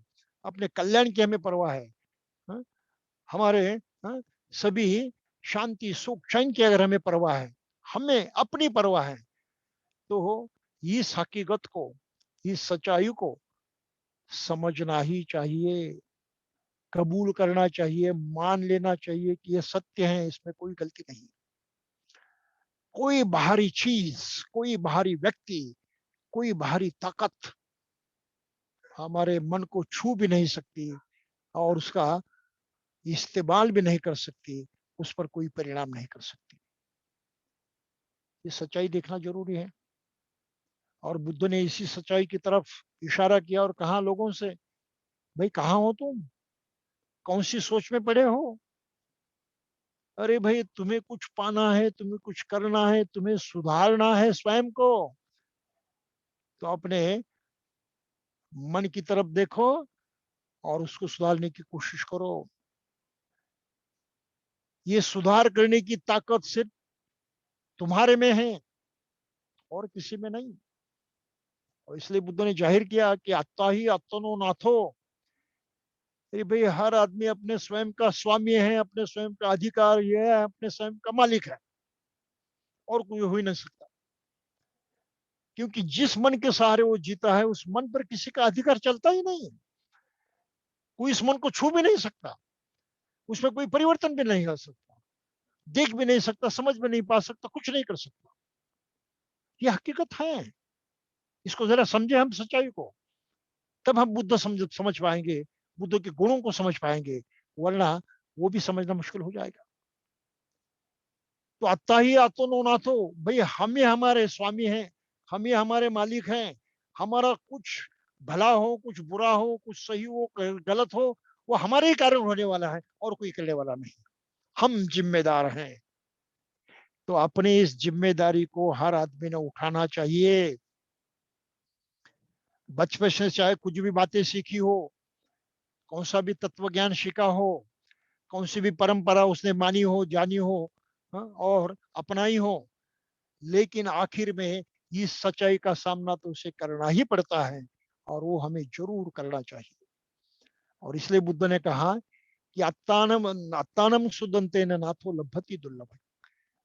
अपने कल्याण की हमें परवाह है, हाँ, हमारे हाँ, सभी शांति सुख चैन की अगर हमें परवाह है, हमें अपनी परवाह है, तो इस हकीकत को, इस सच्चाई को समझना ही चाहिए, कबूल करना चाहिए, मान लेना चाहिए कि ये सत्य है, इसमें कोई गलती नहीं। कोई बाहरी चीज, कोई बाहरी व्यक्ति, कोई बाहरी ताकत हमारे मन को छू भी नहीं सकती और उसका इस्तेमाल भी नहीं कर सकती, उस पर कोई परिणाम नहीं कर सकती। ये सच्चाई देखना जरूरी है। और बुद्ध ने इसी सच्चाई की तरफ इशारा किया और कहा लोगों से, भाई कहाँ हो तुम, कौन सी सोच में पड़े हो? अरे भाई तुम्हें कुछ पाना है, तुम्हें कुछ करना है, तुम्हें सुधारना है स्वयं को, तो अपने मन की तरफ देखो और उसको सुधारने की कोशिश करो। ये सुधार करने की ताकत सिर्फ तुम्हारे में है और किसी में नहीं। और इसलिए बुद्ध ने जाहिर किया कि आत्ता ही आत्मनो नाथो। अरे भाई हर आदमी अपने स्वयं का स्वामी है, अपने स्वयं का अधिकार ये है, अपने स्वयं का मालिक है और कोई हो ही नहीं सकता। क्योंकि जिस मन के सहारे वो जीता है उस मन पर किसी का अधिकार चलता ही नहीं। कोई इस मन को छू भी नहीं सकता, उसमें कोई परिवर्तन भी नहीं कर सकता, देख भी नहीं सकता, समझ भी नहीं पा सकता, कुछ नहीं कर सकता। ये हकीकत है। इसको जरा समझे हम सच्चाई को, तब हम बुद्ध समझ पाएंगे, बुद्ध के गुणों को समझ पाएंगे, वरना वो भी समझना मुश्किल हो जाएगा। तो अत्ता ही आत्मनो नाथो, भाई हम ही हमारे स्वामी हैं, हम ही हमारे मालिक हैं। हमारा कुछ भला हो, कुछ बुरा हो, कुछ सही हो, गलत हो, वो हमारे ही कारण होने वाला है और कोई करने वाला नहीं। हम जिम्मेदार हैं। तो अपनी इस जिम्मेदारी को हर आदमी ने उठाना चाहिए। बचपन से चाहे कुछ भी बातें सीखी हो, कौन सा भी तत्व ज्ञान सीखा हो, कौन सी भी परंपरा उसने मानी हो, जानी हो, हाँ, और अपनाई हो, लेकिन आखिर में इस सच्चाई का सामना तो उसे करना ही पड़ता है और वो हमें जरूर करना चाहिए। और इसलिए बुद्ध ने कहा कि अत्तानम अत्तानम सुदंते न नाथो लभति दुर्लभ।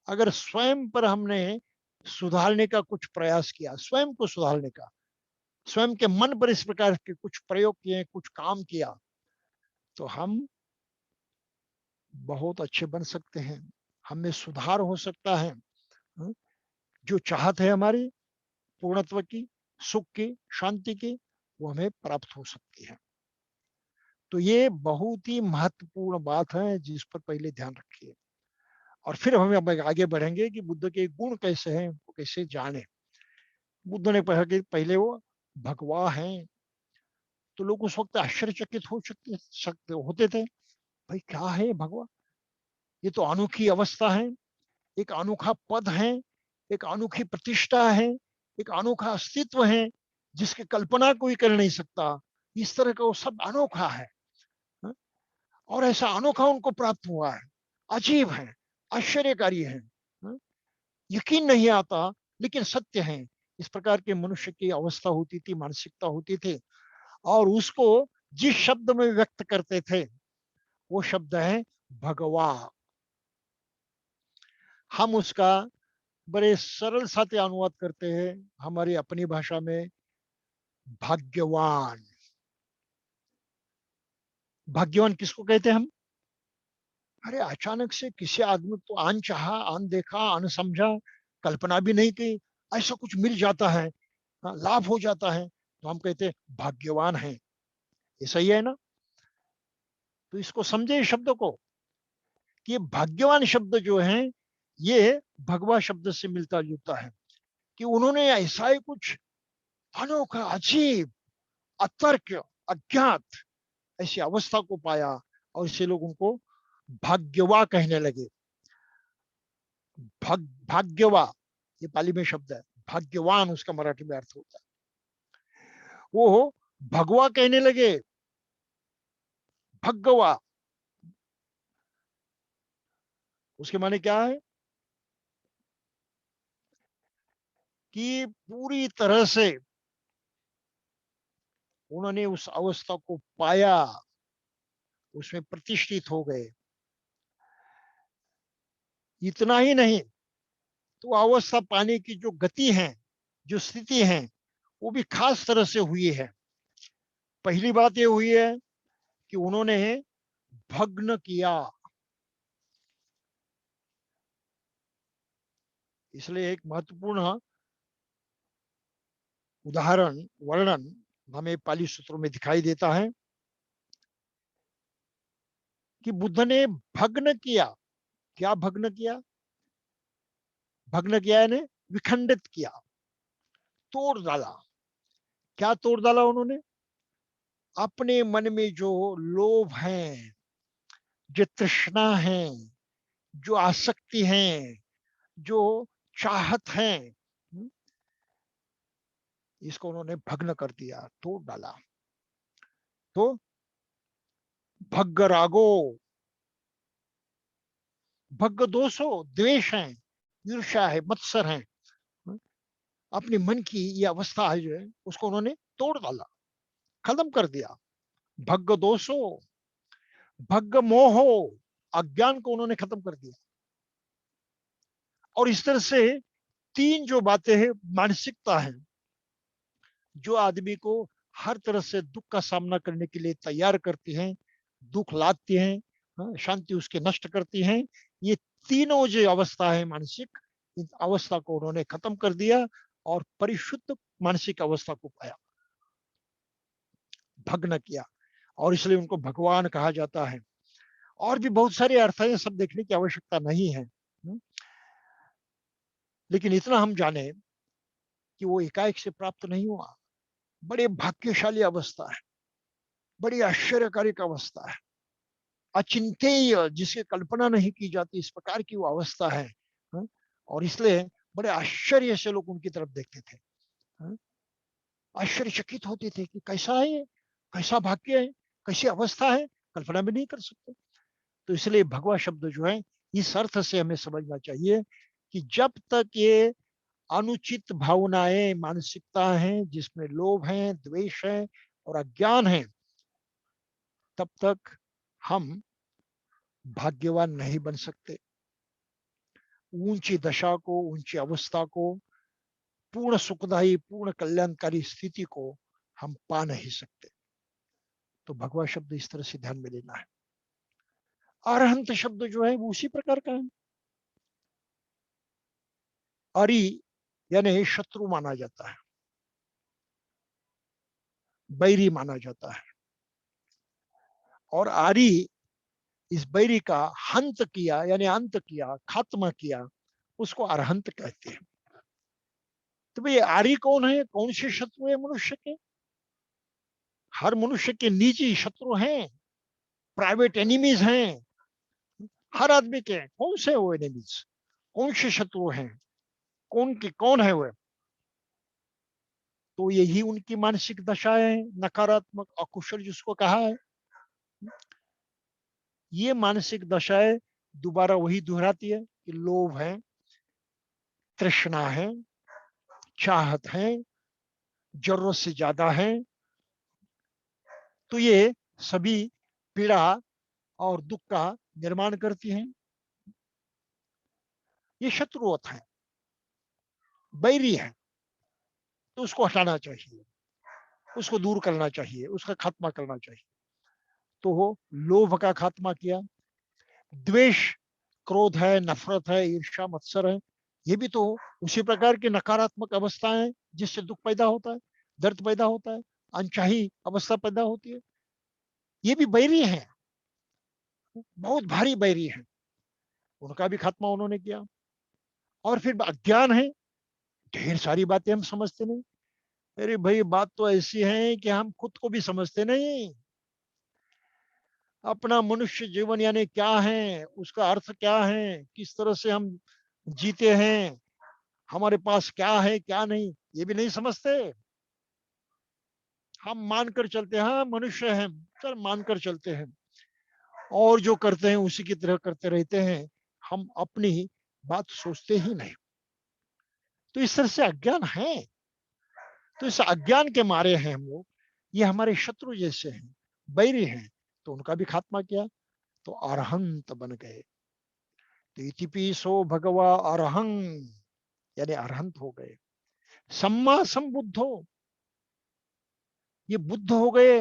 अगर स्वयं पर हमने सुधारने का कुछ प्रयास किया, स्वयं को सुधारने का, स्वयं के मन पर इस प्रकार के कुछ प्रयोग किए, कुछ काम किया, तो हम बहुत अच्छे बन सकते हैं, हमें सुधार हो सकता है। जो चाहत है हमारी पूर्णत्व की, सुख की, शांति की, वो हमें प्राप्त हो सकती है। तो ये बहुत ही महत्वपूर्ण बात है जिस पर पहले ध्यान रखिए। और फिर हम आगे बढ़ेंगे कि बुद्ध के गुण कैसे हैं, उनको कैसे जाने। बुद्ध ने कहा कि पहले वो भगवा हैं, तो लोग उस वक्त आश्चर्यचकित हो सकते होते थे, भाई क्या है भगवा? ये तो अनोखी अवस्था है, एक अनोखा पद है, एक अनोखी प्रतिष्ठा है, एक अनोखा अस्तित्व है जिसकी कल्पना कोई कर नहीं सकता। इस तरह का वो सब अनोखा है। और ऐसा अनोखा उनको प्राप्त हुआ है, अजीब है, आश्चर्यकारी है, यकीन नहीं आता लेकिन सत्य है। इस प्रकार के मनुष्य की अवस्था होती थी, मानसिकता होती थी, और उसको जिस शब्द में व्यक्त करते थे वो शब्द है भगवा। हम उसका बड़े सरल साथ अनुवाद करते हैं हमारी अपनी भाषा में, भाग्यवान। भाग्यवान किसको कहते हैं हम? अरे अचानक से किसी आदमी को अनचाहा, अनदेखा, अनसमझा, कल्पना भी नहीं की, ऐसा कुछ मिल जाता है, लाभ हो जाता है, तो हम कहते हैं भाग्यवान है। ये सही है ना? तो इसको समझे इस शब्द को, कि ये भाग्यवान शब्द जो है ये भगवा शब्द से मिलता जुलता है, कि उन्होंने ऐसा ही कुछ अनोखा, अजीब, अतर्क, अज्ञात ऐसी अवस्था को पाया, और इससे लोग उनको भाग्यवा कहने लगे। भाग्यवा ये पाली में शब्द है, भाग्यवान उसका मराठी में अर्थ होता है। वो भगवा कहने लगे, भगवा, उसके माने क्या है? कि पूरी तरह से उन्होंने उस अवस्था को पाया, उसमें प्रतिष्ठित हो गए। इतना ही नहीं, तो अवस्था पाने की जो गति है, जो स्थिति है, वो भी खास तरह से हुई है। पहली बात ये हुई है कि उन्होंने भग्न किया। इसलिए एक महत्वपूर्ण उदाहरण, वर्णन हमें पाली सूत्रों में दिखाई देता है कि बुद्ध ने भग्न किया। क्या भग्न किया? भग्न किया यानी विखंडित किया, तोड़ डाला। क्या तोड़ डाला उन्होंने? अपने मन में जो लोभ है, जो तृष्णा है, जो आसक्ति है, जो चाहत है, इसको उन्होंने भग्न कर दिया, तोड़ डाला। तो भग्ग रागो, भग्ग दोषो, द्वेष है, ईर्ष्या है, मत्सर है, अपने मन की ये अवस्था है जो है उसको उन्होंने तोड़ डाला, खत्म कर दिया। भग्ग दोषो, भग्ग मोहो, अज्ञान को उन्होंने खत्म कर दिया। और इस तरह से तीन जो बातें हैं, मानसिकता है, जो आदमी को हर तरह से दुख का सामना करने के लिए तैयार करती हैं, दुख लाती हैं, शांति उसके नष्ट करती हैं। ये तीनों जो अवस्था है मानसिक, इस अवस्था को उन्होंने खत्म कर दिया और परिशुद्ध मानसिक अवस्था को पाया, भग्न किया। और इसलिए उनको भगवान कहा जाता है। और भी बहुत सारे अर्थ हैं, सब देखने की आवश्यकता नहीं है, लेकिन इतना हम जाने कि वो एकाएक से प्राप्त नहीं हुआ। बड़े भाग्यशाली अवस्था है, बड़ी आश्चर्यकारी अवस्था है, अचिंतेय, जिसकी कल्पना नहीं की जाती, इस प्रकार की वो अवस्था है। और इसलिए बड़े आश्चर्य से लोग उनकी तरफ देखते थे, आश्चर्यचकित होते थे कि कैसा है ये, कैसा भाग्य है, कैसी अवस्था है, कल्पना भी नहीं कर सकते। तो इसलिए भगवा शब्द जो है इस अर्थ से हमें समझना चाहिए कि जब तक ये अनुचित भावनाएं, मानसिकता है जिसमें लोभ है, द्वेष है और अज्ञान है, तब तक हम भाग्यवान नहीं बन सकते। ऊंची दशा को, ऊंची अवस्था को, पूर्ण सुखदायी, पूर्ण कल्याणकारी स्थिति को हम पा नहीं सकते। तो भगवा शब्द इस तरह से ध्यान में लेना है। अरहंत शब्द जो है वो उसी प्रकार का है। अरि यानी शत्रु माना जाता है, बैरी माना जाता है। और आरी इस बैरी का हंत किया यानी अंत किया, खात्मा किया, उसको अरहंत कहते हैं। तो भाई आरी कौन है? कौन से शत्रु है मनुष्य के? हर मनुष्य के निजी शत्रु हैं, प्राइवेट एनिमीज हैं, हर आदमी के। कौन से वो एनिमीज, कौन से शत्रु हैं? कौन है वह? तो यही उनकी मानसिक दशा है, नकारात्मक अकुशल जिसको कहा है। ये मानसिक दशाएं दोबारा वही दोहराती है कि लोभ है, तृष्णा है, चाहत है, जरूरत से ज्यादा है। तो ये सभी पीड़ा और दुख का निर्माण करती हैं। ये शत्रुवत है, बैरी है। तो उसको हटाना चाहिए, उसको दूर करना चाहिए, उसका खात्मा करना चाहिए। तो वो लोभ का खात्मा किया। द्वेष, क्रोध है, नफरत है, ईर्ष्या, मत्सर है, ये भी तो उसी प्रकार की नकारात्मक अवस्थाएं हैं जिससे दुख पैदा होता है, दर्द पैदा होता है, अनचाही अवस्था पैदा होती है। ये भी बैरी हैं, बहुत भारी बैरी हैं। उनका भी खात्मा उन्होंने किया। और फिर अज्ञान है, ढेर सारी बातें हम समझते नहीं। अरे भाई, बात तो ऐसी है कि हम खुद को भी समझते नहीं। अपना मनुष्य जीवन यानी क्या है, उसका अर्थ क्या है, किस तरह से हम जीते हैं, हमारे पास क्या है क्या नहीं, ये भी नहीं समझते। हम मानकर चलते हैं, हाँ मनुष्य हैं, चल मानकर चलते हैं, और जो करते हैं उसी की तरह करते रहते हैं। हम अपनी बात सोचते ही नहीं। तो इस तरह से अज्ञान है। तो इस अज्ञान के मारे हैं हम लोग। ये हमारे शत्रु जैसे हैं, बैरी हैं। तो उनका भी खात्मा किया, तो अरहंत बन गए। तो इतिपिसो भगवा अरहं, यानी अरहंत हो गए। सम्मा संबुद्धो, ये बुद्ध हो गए।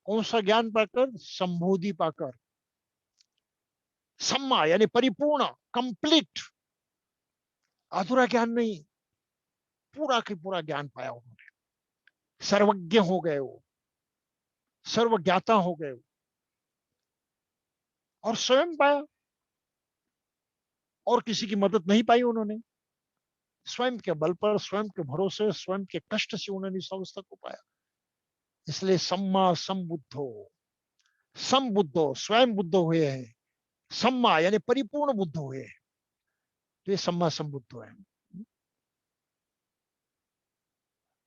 कौन सा ज्ञान पाकर? संबोधि पाकर। सम्मा यानी परिपूर्ण, कंप्लीट, अधूरा ज्ञान नहीं, पूरा की पूरा ज्ञान पाया उन्होंने। सर्वज्ञ हो गए वो, सर्वज्ञाता हो गए वो, और स्वयं पाया। और किसी की मदद नहीं पाई उन्होंने। स्वयं के बल पर, स्वयं के भरोसे, स्वयं के कष्ट से उन्होंने इस अवस्था को पाया। इसलिए सम्मा संबुद्धो, संबुद्धो स्वयं बुद्ध हुए हैं, सम्मा यानी परिपूर्ण बुद्ध हुए हैं। तो ये सम्मा संबुद्ध है।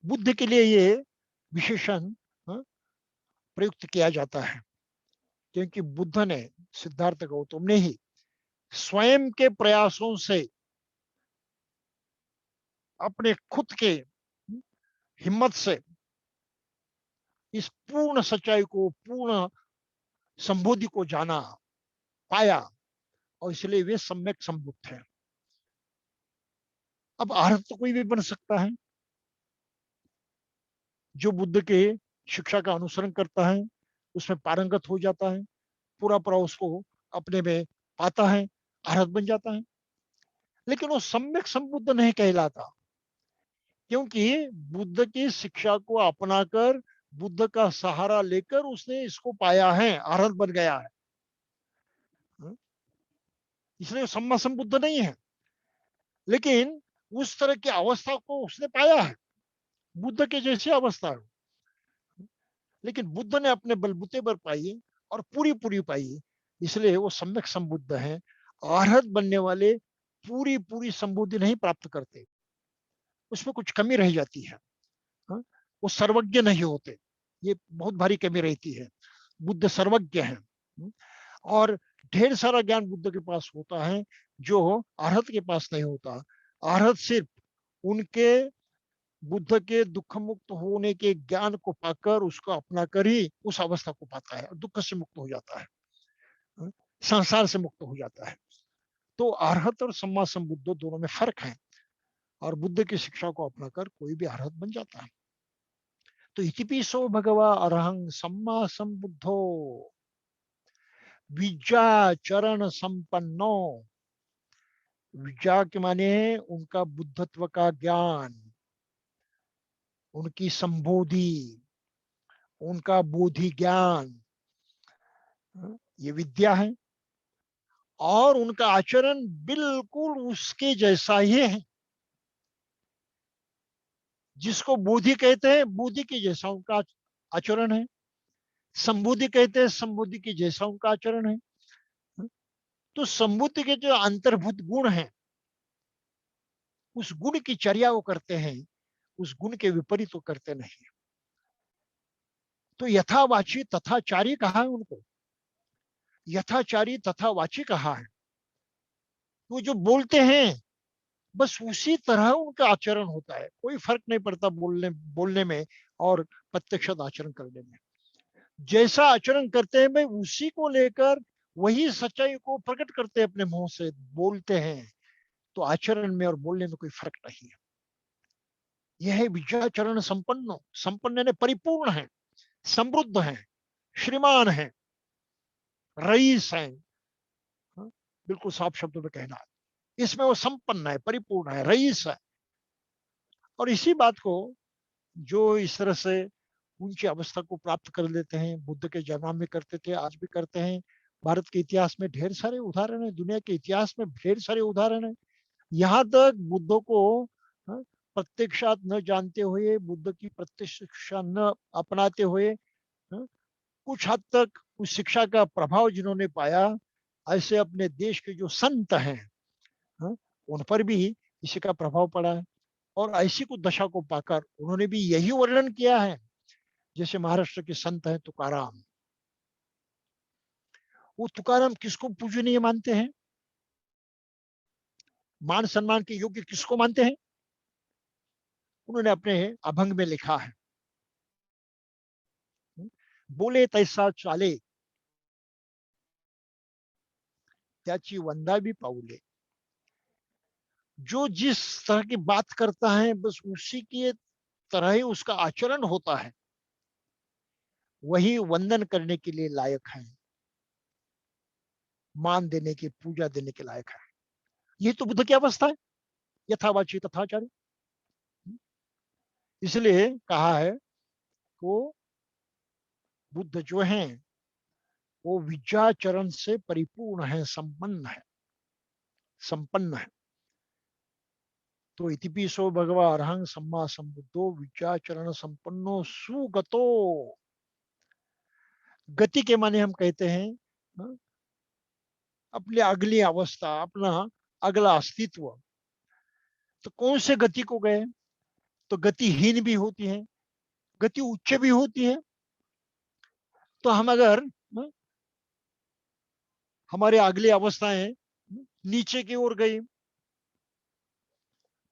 बुद्ध के लिए ये विशेषण प्रयुक्त किया जाता है, क्योंकि बुद्ध ने, सिद्धार्थ गौतम ने ही स्वयं के प्रयासों से, अपने खुद के हिम्मत से इस पूर्ण सच्चाई को, पूर्ण संबोधि को जाना, पाया, और इसलिए वे सम्यक संबुद्ध है। अब आर्थ तो कोई भी बन सकता है, जो बुद्ध के शिक्षा का अनुसरण करता है, उसमें पारंगत हो जाता है, पूरा पूरा उसको अपने में पाता है, आर्थ बन जाता है। लेकिन वो सम्यक संबुद्ध नहीं कहलाता, क्योंकि बुद्ध की शिक्षा को अपनाकर, बुद्ध का सहारा लेकर उसने इसको पाया है, आर्थ बन गया है। इसलिए सम्मा संबुद्ध नहीं है, लेकिन उस तरह की अवस्था को उसने पाया है, बुद्ध के जैसी अवस्था है। लेकिन बुद्ध ने अपने बलबूते पर पाई, और पूरी पूरी पाई, इसलिए वो सम्यक संबुद्ध है। अरहत बनने वाले पूरी पूरी संबुद्धि नहीं प्राप्त करते, उसमें कुछ कमी रह जाती है। हाँ? वो सर्वज्ञ नहीं होते, ये बहुत भारी कमी रहती है। बुद्ध सर्वज्ञ है, और ढेर सारा ज्ञान बुद्ध के पास होता है, जो अरहत के पास नहीं होता। अरहत सिर्फ उनके, बुद्ध के दुख मुक्त होने के ज्ञान को पाकर, उसको अपना कर ही उस अवस्था को पाता है, दुख से मुक्त हो जाता है, संसार से मुक्त हो जाता है। तो अरहत और सम्मा संबुद्ध दोनों में फर्क है, और बुद्ध की शिक्षा को अपनाकर कोई भी अरहत बन जाता है। तो इतिपिसो भगवा अरहं सम्मा संबुद्धो विज्जा चरण संपन्नो। विज्जा के माने उनका बुद्धत्व का ज्ञान, उनकी संबोधि, उनका बोधि ज्ञान, ये विद्या है। और उनका आचरण बिल्कुल उसके जैसा ही है, जिसको बोधि कहते हैं, बोधि के जैसा उनका आचरण है। संबोधि कहते हैं, संबोधि के जैसा उनका आचरण है। तो संबुद्धि के जो अंतर्भूत गुण हैं, उस गुण की चर्या वो करते हैं, उस गुण के विपरीत वो करते नहीं। तो यथावाची तथाचारी कहा है उनको, यथाचारी तथावाची कहा है। वो जो बोलते हैं बस उसी तरह उनका आचरण होता है, कोई फर्क नहीं पड़ता बोलने में और प्रत्यक्षत आचरण करने में। जैसा आचरण करते हैं भाई उसी को लेकर वही सच्चाई को प्रकट करते हैं, अपने मुंह से बोलते हैं, तो आचरण में और बोलने में कोई फर्क नहीं है। यह है विद्याचरण संपन्न, संपन्न ने परिपूर्ण है, समृद्ध है, श्रीमान है, रईस है। हाँ, बिल्कुल साफ शब्दों में कहना है, इसमें वो संपन्न है, परिपूर्ण है, रईस है। और इसी बात को जो इस तरह से ऊंची अवस्था को प्राप्त कर लेते हैं, बुद्ध के जन्म में करते थे, आज भी करते हैं। भारत के इतिहास में ढेर सारे उदाहरण है, दुनिया के इतिहास में ढेर सारे उदाहरण है। यहाँ तक बुद्ध को हाँ, प्रत्यक्षात न जानते हुए, बुद्ध की प्रत्यक्षा न अपनाते हुए, हाँ, कुछ हद तक उस शिक्षा का प्रभाव जिन्होंने पाया, ऐसे अपने देश के जो संत हैं, हाँ, उन पर भी इसी का प्रभाव पड़ा है। और ऐसी कुछ दशा को पाकर उन्होंने भी यही वर्णन किया है। जैसे महाराष्ट्र के संत हैं तुकाराम, वो तुकाराम किसको पूजनीय मानते हैं, मान सम्मान के योग्य किसको मानते हैं? उन्होंने अपने अभंग में लिखा है, बोले तैसा चाले त्याची वंदा भी पाऊले। जो जिस तरह की बात करता है बस उसी की तरह ही उसका आचरण होता है, वही वंदन करने के लिए लायक है, मान देने की, पूजा देने के लायक है। ये तो बुद्ध की अवस्था है, यथावाची तथाचारी। इसलिए कहा है वो बुद्ध जो हैं वो विद्याचरण से परिपूर्ण है, संपन्न है, संपन्न है। तो इतिपिसो भगवा अरहं सम्मा संबुद्धो विद्याचरण संपन्नो सुगतो। गति के माने हम कहते हैं हाँ, अपनी अगली अवस्था, अपना अगला अस्तित्व। तो कौन से गति को गए? तो गतिहीन भी होती है, गति उच्च भी होती है। तो हम अगर हमारे अगली अवस्थाएं नीचे की ओर गई,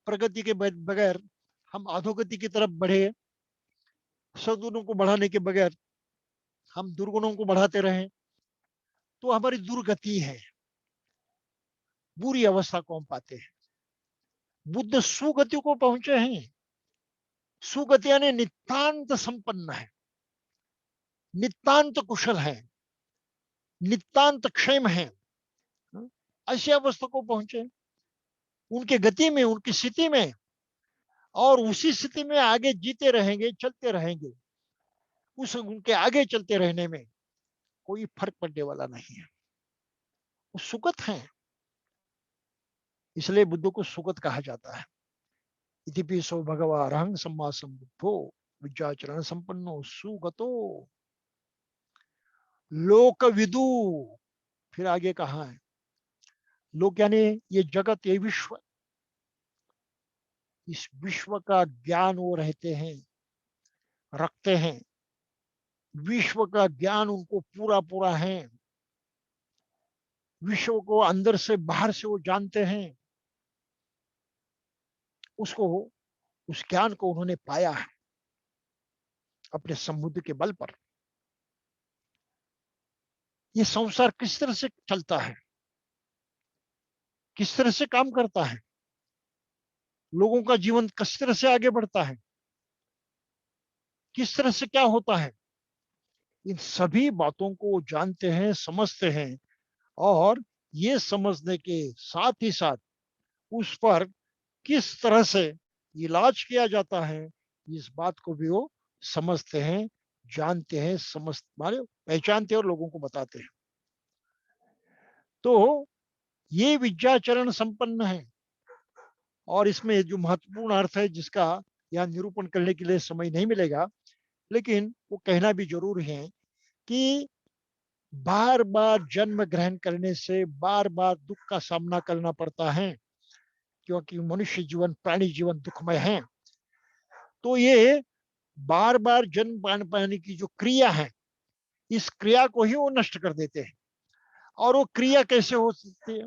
प्रगति के बगैर हम अधोगति की तरफ बढ़े, सद्गुणों को बढ़ाने के बगैर हम दुर्गुणों को बढ़ाते रहें, तो हमारी दुर्गति है, बुरी अवस्था को हम पाते हैं। बुद्ध सुगति को पहुंचे हैं। सुगति यानी नितांत संपन्न है, नितांत कुशल है, नितांत क्षेम है, ऐसी अवस्था को पहुंचे उनके गति में, उनकी स्थिति में। और उसी स्थिति में आगे जीते रहेंगे, चलते रहेंगे। उस उनके आगे चलते रहने में कोई फर्क पड़ने वाला नहीं है, वो सुगत है। इसलिए बुद्ध को सुगत कहा जाता है। इतिपिसो भगवा अरहं सम्मा संबुद्धो विद्याचरण संपन्नो सुगतो लोकविदु। फिर आगे कहा है, लोक यानी ये जगत, ये विश्व, इस विश्व का ज्ञान वो रहते हैं, रखते हैं। विश्व का ज्ञान उनको पूरा पूरा है, विश्व को अंदर से बाहर से वो जानते हैं। उसको, उस ज्ञान को उन्होंने पाया है अपने समुद्र के बल पर। ये संसार किस तरह से चलता है, किस तरह से काम करता है, लोगों का जीवन किस तरह से आगे बढ़ता है, किस तरह से क्या होता है, इन सभी बातों को जानते हैं, समझते हैं। और ये समझने के साथ ही साथ उस पर किस तरह से इलाज किया जाता है, इस बात को भी वो समझते हैं, जानते हैं, समझ माने पहचानते हैं और लोगों को बताते हैं। तो ये विद्याचरण संपन्न है। और इसमें जो महत्वपूर्ण अर्थ है जिसका यहाँ निरूपण करने के लिए समय नहीं मिलेगा, लेकिन वो कहना भी जरूरी है कि बार बार जन्म ग्रहण करने से बार बार दुख का सामना करना पड़ता है। क्योंकि मनुष्य जीवन, प्राणी जीवन दुखमय है। तो ये बार बार जन्म पाने की जो क्रिया है, इस क्रिया को ही वो नष्ट कर देते हैं। और वो क्रिया कैसे हो सकती है,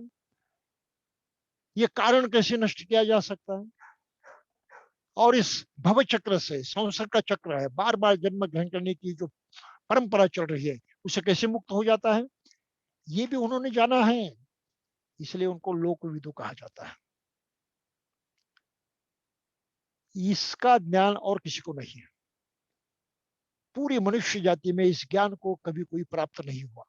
ये कारण कैसे नष्ट किया जा सकता है? और इस भव चक्र से, संसार का चक्र है, बार बार जन्म ग्रहण करने की जो परंपरा चल रही है, उसे कैसे मुक्त हो जाता है, ये भी उन्होंने जाना है। इसलिए उनको लोकविदु कहा जाता है। इसका ज्ञान और किसी को नहीं है। पूरी मनुष्य जाति में इस ज्ञान को कभी कोई प्राप्त नहीं हुआ।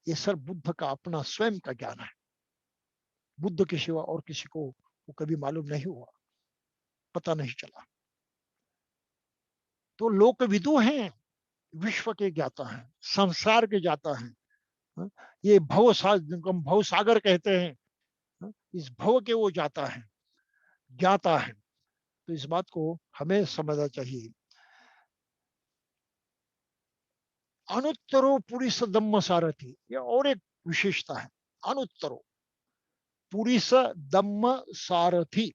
ये सर बुद्ध का अपना स्वयं का ज्ञान है। बुद्ध के सिवा और किसी को वो कभी मालूम नहीं हुआ, पता नहीं चला। तो लोकविदु हैं, विश्व के ज्ञाता हैं, संसार के ज्ञाता हैं। ये भव भव सागर कहते हैं, इस भव के वो जाता है, ज्ञाता है। तो इस बात को हमें समझना चाहिए। अनुत्तरो पुरुष दम्म सारथी, ये और एक विशेषता है। अनुत्तरो पुरुष दम्म सारथी।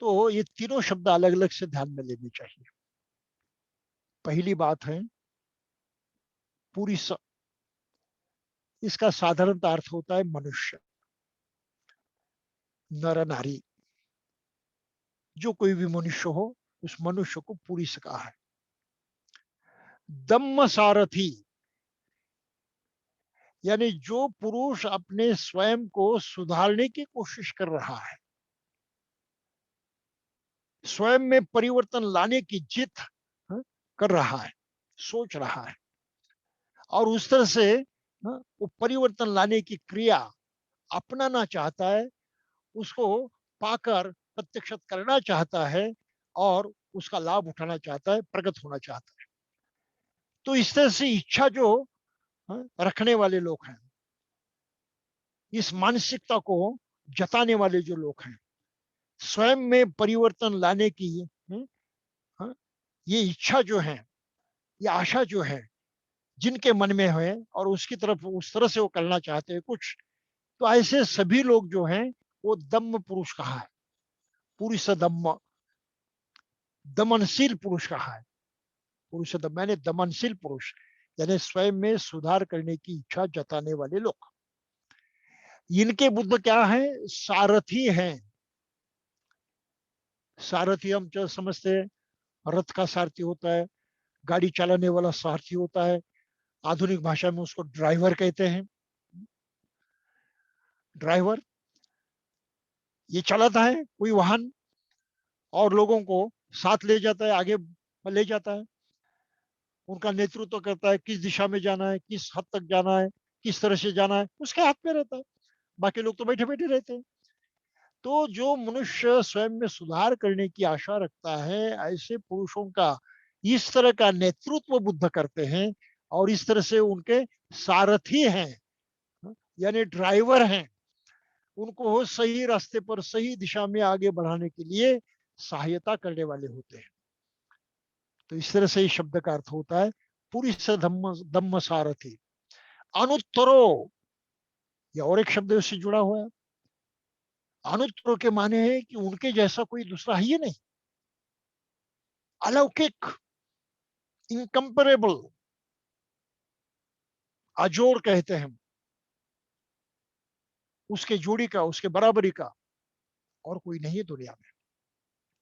तो ये तीनों शब्द अलग अलग से ध्यान में लेने चाहिए। पहली बात है पुरुष, इसका साधारण अर्थ होता है मनुष्य, नर नारी। जो कोई भी मनुष्य हो, उस मनुष्य को पुरुष कहा है। दम्म सारथी यानी जो पुरुष अपने स्वयं को सुधारने की कोशिश कर रहा है, स्वयं में परिवर्तन लाने की जिद कर रहा है, सोच रहा है, और उस तरह से वो परिवर्तन लाने की क्रिया अपनाना चाहता है, उसको पाकर प्रत्यक्षत करना चाहता है, और उसका लाभ उठाना चाहता है, प्रगत होना चाहता है। तो इस तरह से इच्छा जो रखने वाले लोग हैं, इस मानसिकता को जताने वाले जो लोग हैं, स्वयं में परिवर्तन लाने की ये इच्छा जो है, ये आशा जो है, जिनके मन में है और उसकी तरफ उस तरह से वो करना चाहते हैं कुछ, तो ऐसे सभी लोग जो हैं वो दम्म पुरुष कहा है। पुरुष दम्म, दमनशील पुरुष कहा है। पुरुष दम्म यानी दमनशील पुरुष, यानी स्वयं में सुधार करने की इच्छा जताने वाले लोग। इनके बुद्ध क्या है? सारथी हैं। सारथी हम जो समझते हैं, रथ का सारथी होता है, गाड़ी चलाने वाला सारथी होता है। आधुनिक भाषा में उसको ड्राइवर कहते हैं। ड्राइवर ये चलाता है कोई वाहन और लोगों को साथ ले जाता है, आगे ले जाता है, उनका नेतृत्व करता है, किस दिशा में जाना है, किस हद तक जाना है, किस तरह से जाना है, उसके हाथ में रहता है। बाकी लोग तो बैठे बैठे रहते हैं। तो जो मनुष्य स्वयं में सुधार करने की आशा रखता है, ऐसे पुरुषों का इस तरह का नेतृत्व बुद्ध करते हैं, और इस तरह से उनके सारथी हैं, यानी ड्राइवर हैं। उनको सही रास्ते पर, सही दिशा में आगे बढ़ाने के लिए सहायता करने वाले होते हैं। तो इस तरह से इस शब्द का अर्थ होता है पुरुष धम्म दम्म सारथी। अनुत्तरो, या और एक शब्द उससे जुड़ा हुआ है। अनुत्तरो के माने है कि उनके जैसा कोई दूसरा है ही नहीं, अलौकिक, इनकम्परेबल, अजोड़ कहते हैं, उसके जोड़ी का, उसके बराबरी का और कोई नहीं है दुनिया में,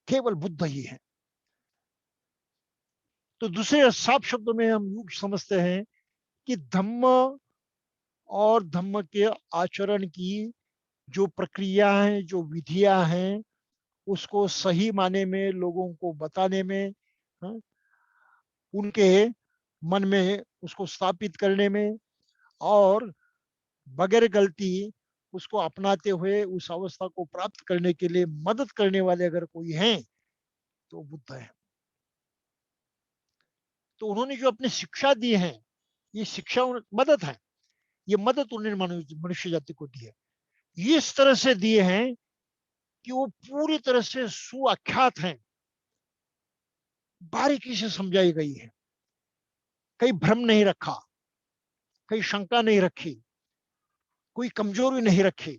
केवल बुद्ध ही है। तो दूसरे साफ शब्दों में हम यूं समझते हैं कि धम्म और धम्म के आचरण की जो प्रक्रिया है, जो विधियां हैं, उसको सही माने में लोगों को बताने में, हाँ, उनके मन में उसको स्थापित करने में, और बगैर गलती उसको अपनाते हुए उस अवस्था को प्राप्त करने के लिए मदद करने वाले अगर कोई हैं, तो बुद्ध है। तो उन्होंने जो अपनी शिक्षा दी है, ये शिक्षा मदद है। ये मदद उन्होंने मनुष्य जाति को दी है, इस तरह से दिए हैं कि वो पूरी तरह से सुआख्यात हैं, बारीकी से समझाई गई है, कहीं भ्रम नहीं रखा, कहीं शंका नहीं रखी, कोई कमजोरी नहीं रखी,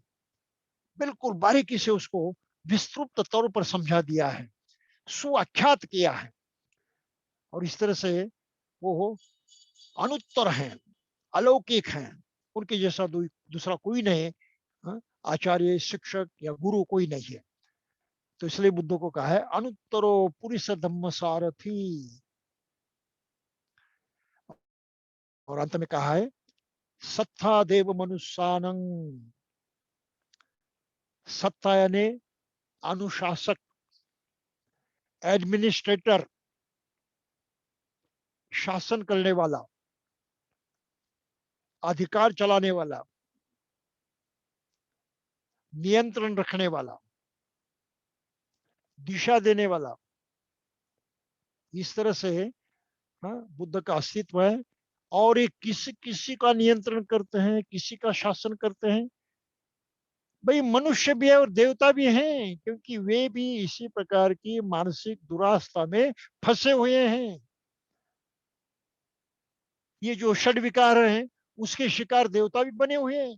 बिल्कुल बारीकी से उसको विस्तृत तौर पर समझा दिया है, सुआख्यात किया है। और इस तरह से वो अनुत्तर हैं, अलौकिक हैं, उनके जैसा दूसरा कोई नहीं, हाँ, आचार्य शिक्षक या गुरु कोई नहीं है। तो इसलिए बुद्ध को कहा है अनुत्तरो पुरुष धम्म सारथी। और अंत में कहा है सत्ता देव मनुष्यानं। सत्ता यानी अनुशासक, एडमिनिस्ट्रेटर, शासन करने वाला, अधिकार चलाने वाला, नियंत्रण रखने वाला, दिशा देने वाला। इस तरह से हाँ, बुद्ध का अस्तित्व है। और ये किसी किसी का नियंत्रण करते हैं, किसी का शासन करते हैं। भाई मनुष्य भी है और देवता भी हैं, क्योंकि वे भी इसी प्रकार की मानसिक दुरास्था में फंसे हुए हैं। ये जो षड विकार हैं उसके शिकार देवता भी बने हुए हैं।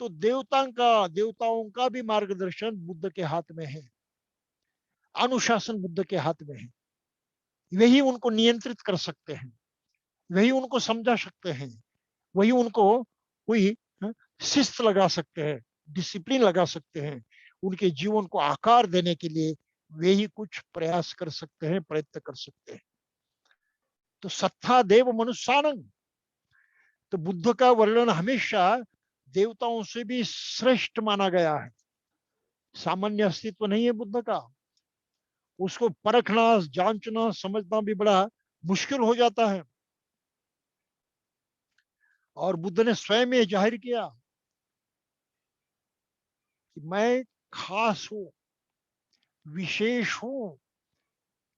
तो देवताओं का भी मार्गदर्शन बुद्ध के हाथ में है, अनुशासन बुद्ध के हाथ में है। वही उनको नियंत्रित कर सकते हैं, वही उनको समझा सकते हैं, वही उनको कोई शिस्त लगा सकते हैं, डिसिप्लिन लगा सकते हैं। उनके जीवन को आकार देने के लिए वे ही कुछ प्रयास कर सकते हैं, प्रयत्न कर सकते हैं। तो सत्ता देव मनुष्यानं। तो बुद्ध का वर्णन हमेशा देवताओं से भी श्रेष्ठ माना गया है। सामान्य अस्तित्व नहीं है बुद्ध का, उसको परखना, जांचना, समझना भी बड़ा मुश्किल हो जाता है। और बुद्ध ने स्वयं ये जाहिर किया कि मैं खास हूं, विशेष हूं,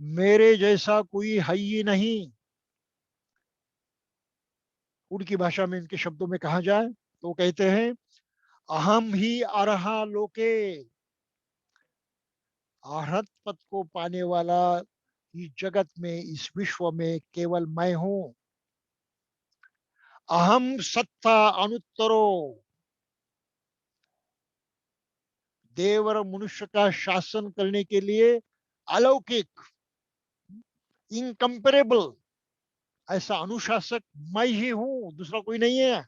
मेरे जैसा कोई है ही नहीं। उनकी भाषा में, इनके शब्दों में कहा जाए तो कहते हैं अहम ही अरहा लोके। अरहत पद को पाने वाला इस जगत में, इस विश्व में केवल मैं हूं। अहम सत्ता अनुत्तरो। देव और मनुष्य का शासन करने के लिए अलौकिक, इनकंपेरेबल ऐसा अनुशासक मैं ही हूं, दूसरा कोई नहीं है।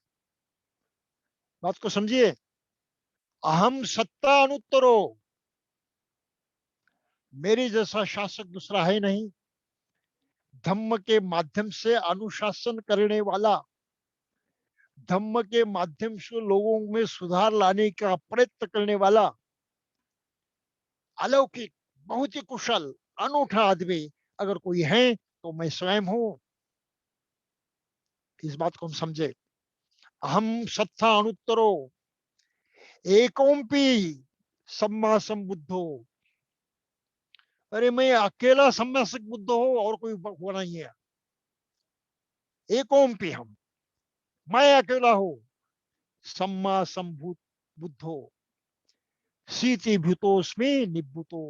बात को समझिए। अहम सत्ता अनुत्तरो, मेरे जैसा शासक दूसरा है नहीं। धम्म के माध्यम से अनुशासन करने वाला, धम्म के माध्यम से लोगों में सुधार लाने का प्रयत्न करने वाला, अलौकिक, बहुत ही कुशल, अनूठा आदमी अगर कोई है तो मैं स्वयं हूं। इस बात को हम समझे। अहम सत्ता अनुत्तरो एकोम्पी सम्मा संबुद्धो। अरे मैं अकेला सम्मासक बुद्ध हो और कोई हुआ नहीं है। एकोम्पी हम, मैं अकेला हूं। सम्मा संभूत बुद्धो सीति भूतोस्मि निभूतो।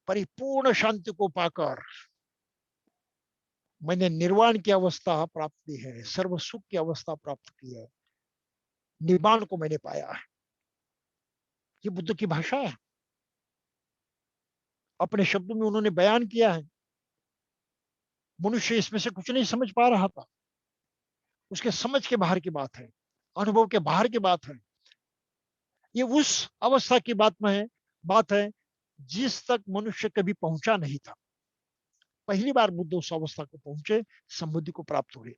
परिपूर्ण शांति को पाकर मैंने निर्वाण की अवस्था प्राप्त की है, सर्व सुख की अवस्था प्राप्त की है, निब्बाण को मैंने पाया है। ये बुद्ध की भाषा है, अपने शब्दों में उन्होंने बयान किया है। मनुष्य इसमें से कुछ नहीं समझ पा रहा था, उसके समझ के बाहर की बात है, अनुभव के बाहर की बात है। ये उस अवस्था की बात है जिस तक मनुष्य कभी पहुंचा नहीं था। पहली बार बुद्ध उस अवस्था को पहुंचे, समृद्धि को प्राप्त हुए।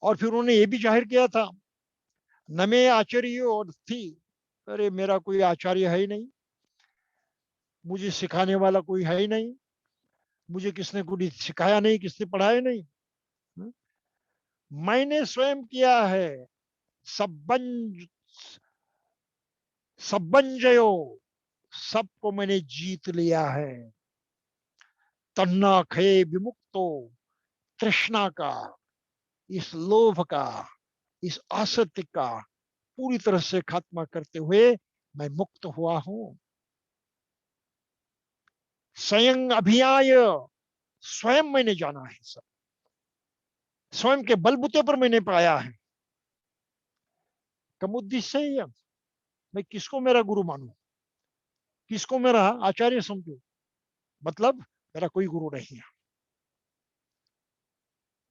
और फिर उन्होंने ये भी जाहिर किया था न में आचार्य और थी। अरे मेरा कोई आचार्य है ही नहीं, मुझे सिखाने वाला कोई है ही नहीं, मुझे किसने कुछ सिखाया नहीं, किसने पढ़ाया नहीं। मैंने स्वयं किया है। सबंज सबंजयो, सबको मैंने जीत लिया है। तन्ना खये विमुक्तो, तृष्णा का, इस लोभ का, इस आसक्ति का पूरी तरह से खात्मा करते हुए मैं मुक्त हुआ हूं। स्वयं अभियाय, स्वयं मैंने जाना है सब, स्वयं के बलबूते पर मैंने पाया है। कम उद्देश्य है यह। मैं किसको मेरा गुरु मानूं, किसको मेरा आचार्य समझूं? मतलब मेरा कोई गुरु नहीं है,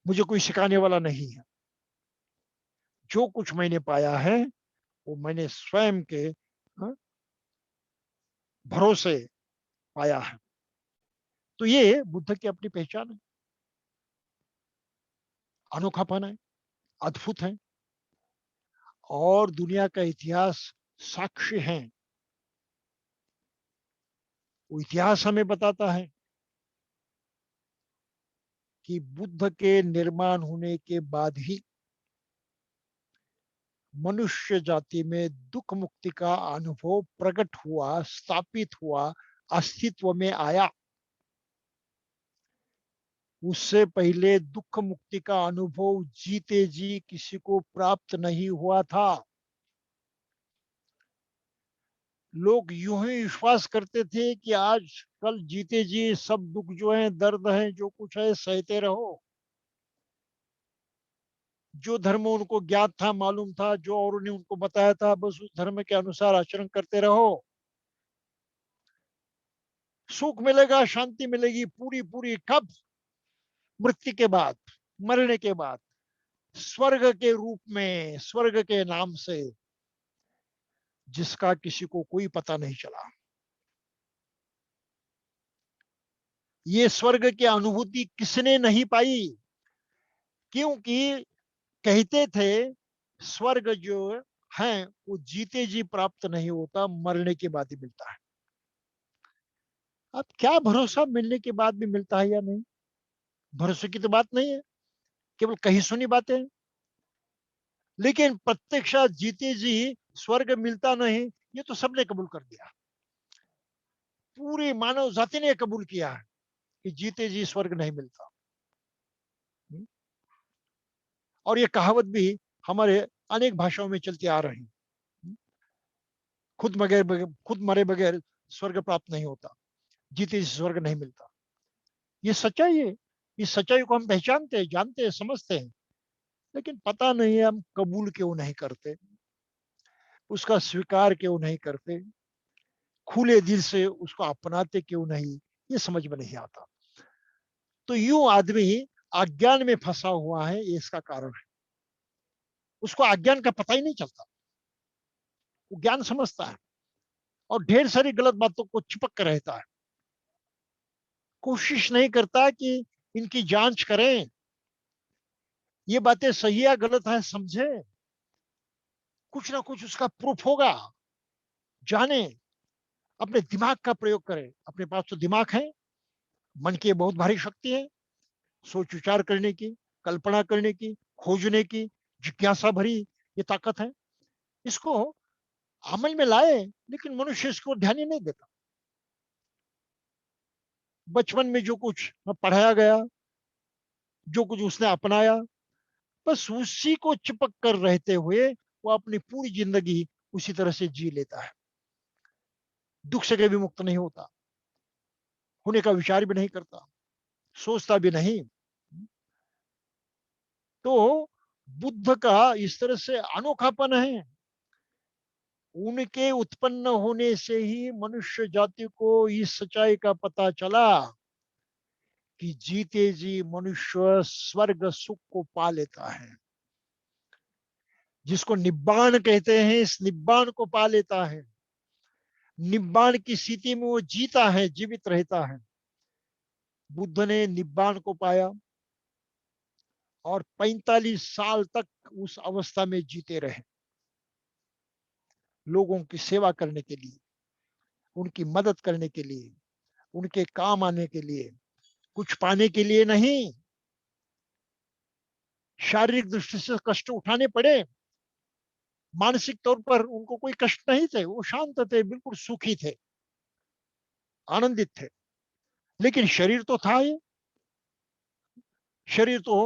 मुझे कोई सिखाने वाला नहीं है। जो कुछ मैंने पाया है वो मैंने स्वयं के हाँ, भरोसे पाया है। तो ये बुद्ध की अपनी पहचान है, अनोखापन है, अद्भुत है। और दुनिया का इतिहास साक्ष्य है। वो इतिहास हमें बताता है कि बुद्ध के निर्माण होने के बाद ही मनुष्य जाति में दुख मुक्ति का अनुभव प्रकट हुआ, स्थापित हुआ, अस्तित्व में आया। उससे पहले दुख मुक्ति का अनुभव जीते जी किसी को प्राप्त नहीं हुआ था। लोग यूं ही विश्वास करते थे कि आज कल जीते जी सब दुख जो है, दर्द है, जो कुछ है सहते रहो। जो धर्म उनको ज्ञात था, मालूम था, जो औरों ने उनको बताया था, बस उस धर्म के अनुसार आचरण करते रहो। सुख मिलेगा, शांति मिलेगी पूरी पूरी। कब? मृत्यु के बाद, मरने के बाद, स्वर्ग के रूप में, स्वर्ग के नाम से, जिसका किसी को कोई पता नहीं चला। ये स्वर्ग की अनुभूति किसने नहीं पाई? क्योंकि कहते थे स्वर्ग जो है वो जीते जी प्राप्त नहीं होता, मरने के बाद ही मिलता है। अब क्या भरोसा मिलने के बाद भी मिलता है या नहीं? भरोसे की तो बात नहीं है, केवल कही सुनी बातें। लेकिन प्रत्यक्षात जीते जी स्वर्ग मिलता नहीं, ये तो सबने कबूल कर दिया। पूरी मानव जाति ने कबूल किया है कि जीते जी स्वर्ग नहीं मिलता। और ये कहावत भी हमारे अनेक भाषाओं में चलती आ रही। खुद मरे बगैर स्वर्ग प्राप्त नहीं होता, जीते जी स्वर्ग नहीं मिलता। ये सच्चाई है। इस सच्चाई को हम पहचानते हैं, जानते हैं, समझते हैं। लेकिन पता नहीं है हम कबूल क्यों नहीं करते, उसका स्वीकार क्यों नहीं करते, खुले दिल से उसको अपनाते क्यों नहीं, ये समझ में नहीं आता। तो यूं आदमी अज्ञान में फंसा हुआ है, ये इसका कारण है। उसको अज्ञान का पता ही नहीं चलता। वो ज्ञान समझता है और ढेर सारी गलत बातों को चिपक कर रहता है। कोशिश नहीं करता कि इनकी जांच करें, ये बातें सही या गलत है समझे। कुछ ना कुछ उसका प्रूफ होगा, जाने। अपने दिमाग का प्रयोग करें। अपने पास तो दिमाग है, मन की बहुत भारी शक्ति है, सोच विचार करने की, कल्पना करने की, खोजने की, जिज्ञासा भरी ये ताकत है। इसको अमल में लाए, लेकिन मनुष्य इसको ध्यान ही नहीं देता। बचपन में जो कुछ पढ़ाया गया, जो कुछ उसने अपनाया, बस उसी को चिपक कर रहते हुए वो अपनी पूरी जिंदगी उसी तरह से जी लेता है। दुख से कभी मुक्त नहीं होता, होने का विचार भी नहीं करता, सोचता भी नहीं। तो बुद्ध का इस तरह से अनोखापन है। उनके उत्पन्न होने से ही मनुष्य जाति को इस सच्चाई का पता चला कि जीते जी मनुष्य स्वर्ग सुख को पा लेता है, जिसको निब्बाण कहते हैं। इस निब्बाण को पा लेता है। निब्बाण की स्थिति में वो जीता है, जीवित रहता है। बुद्ध ने निब्बाण को पाया और 45 साल तक उस अवस्था में जीते रहे, लोगों की सेवा करने के लिए, उनकी मदद करने के लिए, उनके काम आने के लिए, कुछ पाने के लिए नहीं। शारीरिक दृष्टि से कष्ट उठाने पड़े, मानसिक तौर पर उनको कोई कष्ट नहीं थे, वो शांत थे, बिल्कुल सुखी थे, आनंदित थे। लेकिन शरीर तो था ही। शरीर तो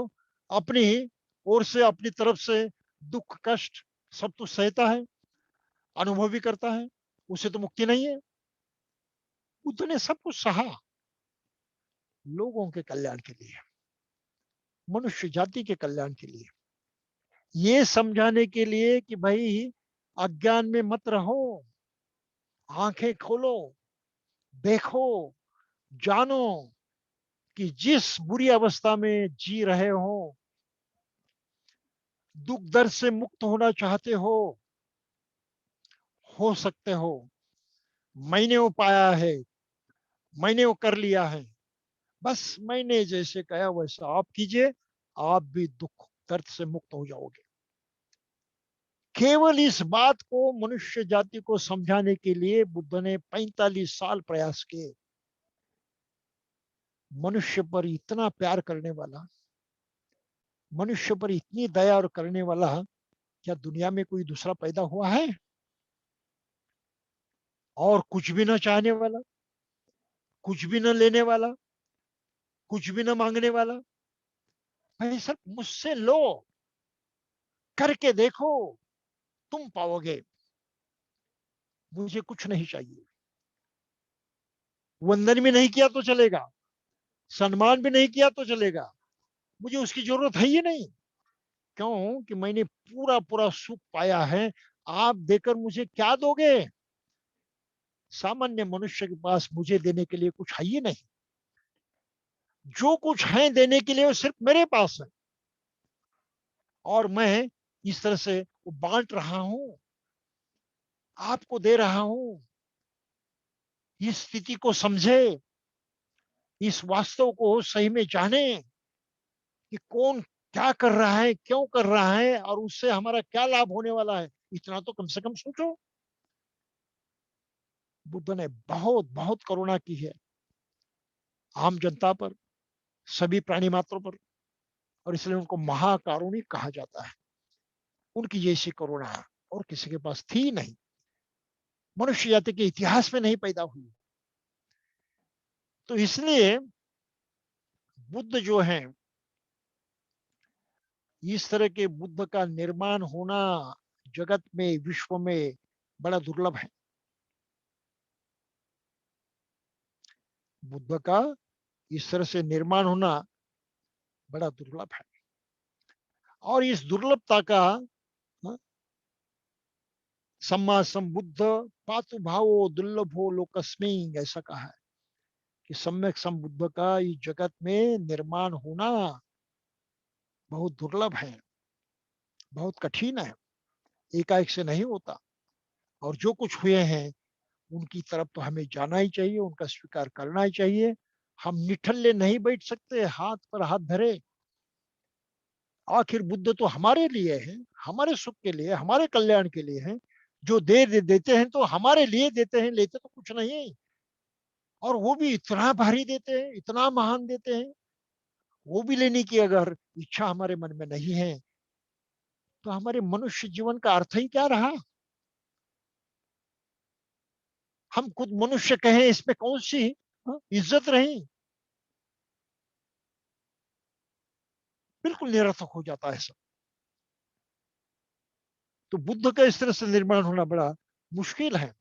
अपनी ओर से, अपनी तरफ से दुख कष्ट सब तो सहता है, अनुभव भी करता है। उसे तो मुक्ति नहीं है। बुद्ध ने सब कुछ सहा, लोगों के कल्याण के लिए, मनुष्य जाति के कल्याण के लिए। ये समझाने के लिए कि भाई अज्ञान में मत रहो, आंखें खोलो, देखो, जानो कि जिस बुरी अवस्था में जी रहे हो, दुख दर्द से मुक्त होना चाहते हो सकते हो। मैंने वो पाया है, मैंने वो कर लिया है, बस मैंने जैसे कहा वैसा आप कीजिए, आप भी दुख दर्द से मुक्त हो जाओगे। केवल इस बात को मनुष्य जाति को समझाने के लिए बुद्ध ने 45 साल प्रयास किए। मनुष्य पर इतना प्यार करने वाला, मनुष्य पर इतनी दया और करने वाला क्या दुनिया में कोई दूसरा पैदा हुआ है? और कुछ भी न चाहने वाला, कुछ भी न लेने वाला, कुछ भी न मांगने वाला। भाई सब मुझसे लो, करके देखो, तुम पाओगे। मुझे कुछ नहीं चाहिए, वंदन भी नहीं किया तो चलेगा, सम्मान भी नहीं किया तो चलेगा, मुझे उसकी जरूरत है ही नहीं। क्यों? कि मैंने पूरा पूरा सुख पाया है। आप देकर मुझे क्या दोगे? सामान्य मनुष्य के पास मुझे देने के लिए कुछ है ही नहीं। जो कुछ है देने के लिए वो सिर्फ मेरे पास है, और मैं इस तरह से वो बांट रहा हूं, आपको दे रहा हूं। इस स्थिति को समझे, इस वास्तव को सही में जाने कि कौन क्या कर रहा है, क्यों कर रहा है, और उससे हमारा क्या लाभ होने वाला है। इतना तो कम से कम सोचो। बुद्ध ने बहुत बहुत करुणा की है आम जनता पर, सभी प्राणी मात्रों पर, और इसलिए उनको महाकारुणिक कहा जाता है। उनकी जैसी करुणा और किसी के पास थी नहीं, मनुष्य जाति के इतिहास में नहीं पैदा हुई। तो इसलिए बुद्ध जो है, इस तरह के बुद्ध का निर्माण होना जगत में, विश्व में बड़ा दुर्लभ है। बुद्ध का इस तरह से निर्माण होना बड़ा दुर्लभ है। और इस दुर्लभता का हाँ, सम्मा संबुद्ध पातु भावो दुर्लभो लोकस्मिं, ऐसा कहा है कि सम्यक संबुद्ध का इस जगत में निर्माण होना बहुत दुर्लभ है, बहुत कठिन है, एकाएक से नहीं होता। और जो कुछ हुए हैं उनकी तरफ तो हमें जाना ही चाहिए, उनका स्वीकार करना ही चाहिए। हम निठल्ले नहीं बैठ सकते हाथ पर हाथ धरे। आखिर बुद्ध तो हमारे लिए है, हमारे सुख के लिए, हमारे कल्याण के लिए है। जो देते हैं तो हमारे लिए देते हैं, लेते तो कुछ नहीं। और वो भी इतना भारी देते हैं, इतना महान देते हैं। वो भी लेने की अगर इच्छा हमारे मन में नहीं है तो हमारे मनुष्य जीवन का अर्थ ही क्या रहा? हम खुद मनुष्य कहें, इसमें कौन सी इज्जत रही? बिल्कुल निरर्थक हो जाता है सब। तो बुद्ध का इस तरह से निर्माण होना बड़ा मुश्किल है।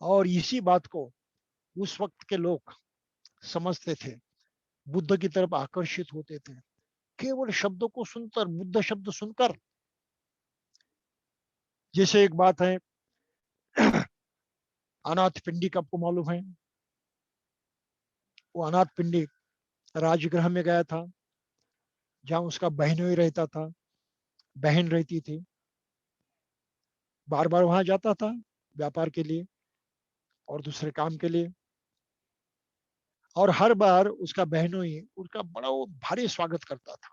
और इसी बात को उस वक्त के लोग समझते थे, बुद्ध की तरफ आकर्षित होते थे। केवल शब्दों को सुनकर, बुद्ध शब्द सुनकर। जैसे एक बात है, अनाथ पिंडी का आपको मालूम है? वो अनाथ पिंडी राजगृह में गया था, जहां उसका बहनोई रहता था, बहन रहती थी। बार बार वहां जाता था व्यापार के लिए और दूसरे काम के लिए। और हर बार उसका बहनोई उनका बड़ा वो भारी स्वागत करता था।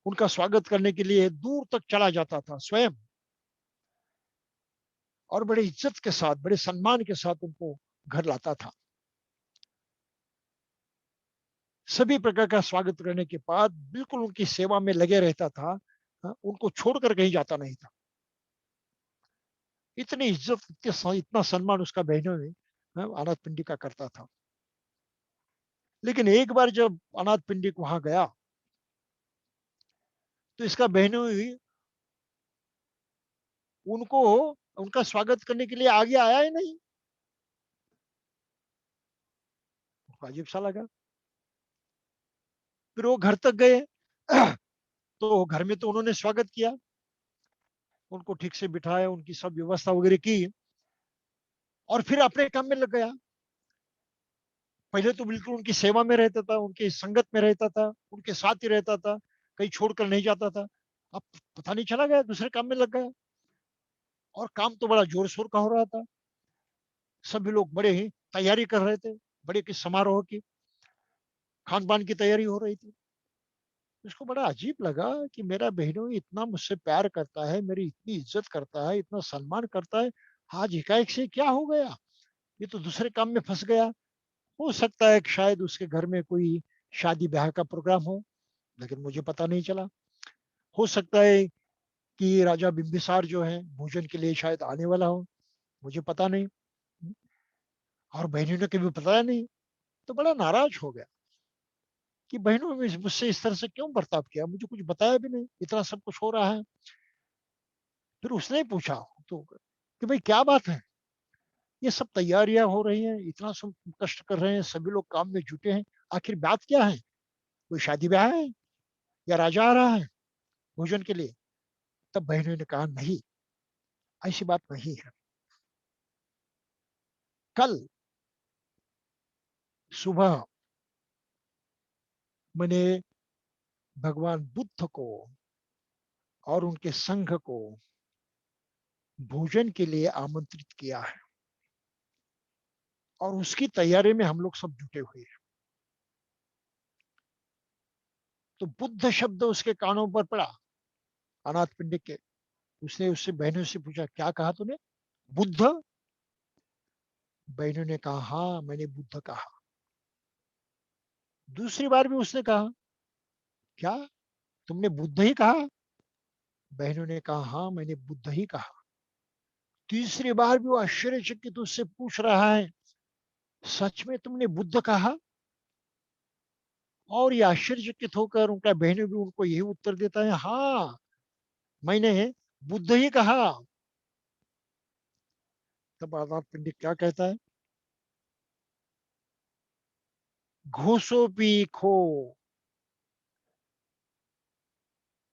उनका स्वागत करने के लिए दूर तक चला जाता था स्वयं, और बड़े इज्जत के साथ, बड़े सम्मान के साथ उनको घर लाता था। सभी प्रकार का स्वागत करने के बाद बिल्कुल उनकी सेवा में लगे रहता था। उनको छोड़कर कहीं जाता नहीं था। इतनी इज्जत, इतना सम्मान उसका बहनों में अनाथ पिंडी का करता था। लेकिन एक बार जब अनाथ पिंडी वहां गया तो इसका बहनोई उनको, उनका स्वागत करने के लिए आगे आया ही नहीं। अजीब सा लगा। फिर वो घर तक गए। तो घर में तो उन्होंने स्वागत किया, उनको ठीक से बिठाया, उनकी सब व्यवस्था वगैरह की और फिर अपने काम में लग गया। पहले तो बिल्कुल उनकी सेवा में रहता था, उनकी संगत में रहता था, उनके साथ ही रहता था, कहीं छोड़कर नहीं जाता था। अब पता नहीं चला गया, दूसरे काम में लग गया और काम तो बड़ा जोर शोर का हो रहा था। सभी लोग बड़े ही तैयारी कर रहे थे, बड़े किस समारोह की, खान पान की तैयारी हो रही थी। उसको बड़ा अजीब लगा कि मेरा बहनों इतना मुझसे प्यार करता है, मेरी इतनी इज्जत करता है, इतना सम्मान करता है, आज एकाएक से क्या हो गया, ये तो दूसरे काम में फंस गया। हो सकता है कि शायद उसके घर में कोई शादी ब्याह का प्रोग्राम हो, लेकिन मुझे पता नहीं चला। हो सकता है कि राजा बिंबिसार जो है भोजन के लिए शायद आने वाला हो, मुझे पता नहीं। और बहनों ने कभी बताया नहीं, तो बड़ा नाराज हो गया कि बहनों ने मुझसे इस तरह से क्यों बर्ताव किया, मुझे कुछ बताया भी नहीं, इतना सब कुछ हो रहा है। फिर उसने पूछा तो कि भाई क्या बात है, ये सब तैयारियां हो रही हैं, इतना सब कष्ट कर रहे हैं, सभी लोग काम में जुटे हैं, आखिर बात क्या है, कोई शादी ब्याह है या राजा आ रहा है भोजन के लिए? तब बहनों ने कहा नहीं, ऐसी बात नहीं है। कल सुबह मैंने भगवान बुद्ध को और उनके संघ को भोजन के लिए आमंत्रित किया है और उसकी तैयारी में हम लोग सब जुटे हुए हैं। तो बुद्ध शब्द उसके कानों पर पड़ा, अनाथ पिंडिक के। उसने उससे बहनों से पूछा क्या कहा तूने, बुद्ध? बहनों ने कहा हाँ मैंने बुद्ध कहा। दूसरी बार भी उसने कहा क्या तुमने बुद्ध ही कहा? बहनों ने कहा हाँ मैंने बुद्ध ही कहा। तीसरी बार भी वो आश्चर्यचकित उससे पूछ रहा है सच में तुमने बुद्ध कहा? और ये आश्चर्यचकित होकर उनका बहनों भी उनको यही उत्तर देता है हाँ मैंने बुद्ध ही कहा। तब आजाद पंडित क्या कहता है, घोषोपी खो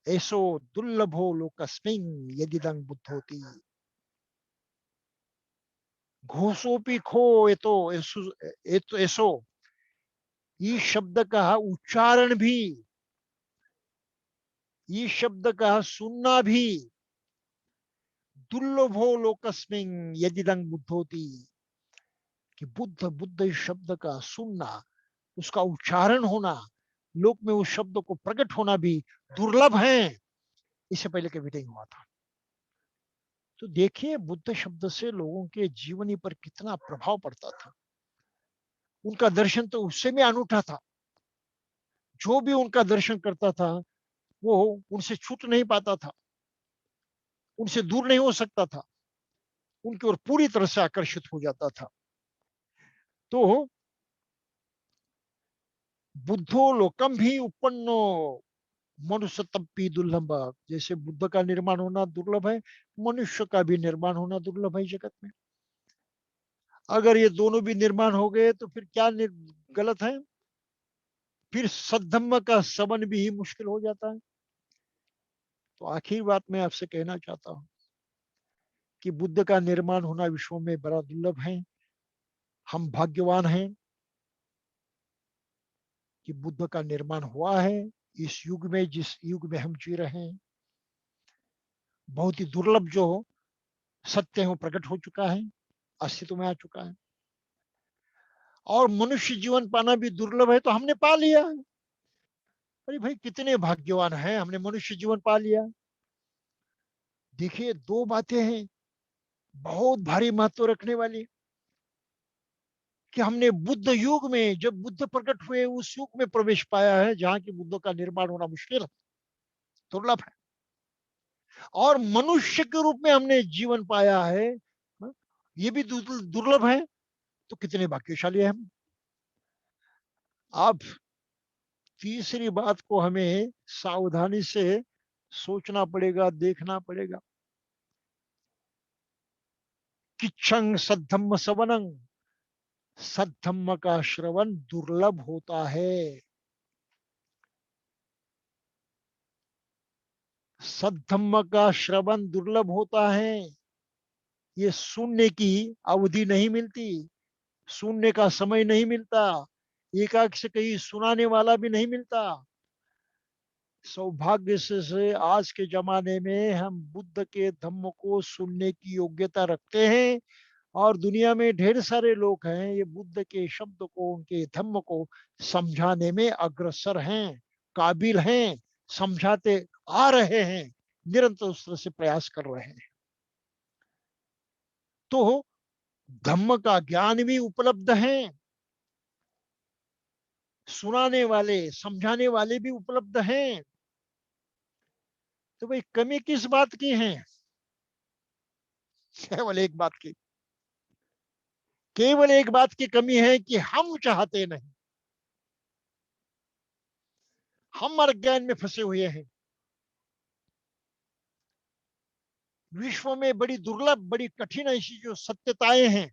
ऐसो दुर्लभो लोकस्मिन् यदिदं बुद्धोति। घोषोपी खो ये तो ऐसो, इस शब्द का उच्चारण भी, इस शब्द का सुनना भी, दुर्लभो लोकस्मिन् यदिदं बुद्धोति, कि बुद्ध बुद्ध इस शब्द का सुनना, उसका उच्चारण होना, लोक में उस शब्द को प्रकट होना भी दुर्लभ है। इससे पहले कभी नहीं हुआ था। तो देखिए बुद्ध शब्द से लोगों के जीवनी पर कितना प्रभाव पड़ता था। उनका दर्शन तो उससे भी अनूठा था, जो भी उनका दर्शन करता था वो उनसे छूट नहीं पाता था, उनसे दूर नहीं हो सकता था, उनकी ओर पूरी तरह से आकर्षित हो जाता था। तो बुद्धो लोकम भी उपन्नो मनुष्य तप्पी दुर्लभ, जैसे बुद्ध का निर्माण होना दुर्लभ है, मनुष्य का भी निर्माण होना दुर्लभ है जगत में। अगर ये दोनों भी निर्माण हो गए तो फिर क्या गलत है, फिर सद्धम्म का सबन भी ही मुश्किल हो जाता है। तो आखिरी बात मैं आपसे कहना चाहता हूं कि बुद्ध का निर्माण होना विश्व में बड़ा दुर्लभ है। हम भाग्यवान हैं कि बुद्ध का निर्माण हुआ है इस युग में, जिस युग में हम जी रहे हैं। बहुत ही दुर्लभ जो सत्य है वो प्रकट हो चुका है, अस्तित्व में आ चुका है। और मनुष्य जीवन पाना भी दुर्लभ है, तो हमने पा लिया। अरे भाई कितने भाग्यवान हैं, हमने मनुष्य जीवन पा लिया। देखिए दो बातें हैं बहुत भारी महत्व रखने वाली, कि हमने बुद्ध युग में, जब बुद्ध प्रकट हुए उस युग में प्रवेश पाया है जहां की बुद्ध का निर्माण होना मुश्किल है, दुर्लभ है। और मनुष्य के रूप में हमने जीवन पाया है, ये भी दुर्लभ है। तो कितने भाग्यशाली है हम। अब तीसरी बात को हमें सावधानी से सोचना पड़ेगा, देखना पड़ेगा। किच्छंग सद्धम्म सवनंग, सद्धम्म का श्रवण दुर्लभ होता है। सद्धम्म का श्रवण दुर्लभ होता है। ये सुनने की अवधि नहीं मिलती, सुनने का समय नहीं मिलता, एकाक से कहीं सुनाने वाला भी नहीं मिलता। सौभाग्य से आज के जमाने में हम बुद्ध के धम्म को सुनने की योग्यता रखते हैं, और दुनिया में ढेर सारे लोग हैं ये बुद्ध के शब्द को, उनके धम्म को समझाने में अग्रसर हैं, काबिल हैं, समझाते आ रहे हैं, निरंतर उस तरह से प्रयास कर रहे हैं। तो धम्म का ज्ञान भी उपलब्ध है, सुनाने वाले समझाने वाले भी उपलब्ध हैं। तो भाई कमी किस बात की है? केवल एक बात की, केवल एक बात की कमी है कि हम चाहते नहीं, हम अज्ञान में फंसे हुए हैं। विश्व में बड़ी दुर्लभ, बड़ी कठिन ऐसी जो सत्यताएं हैं,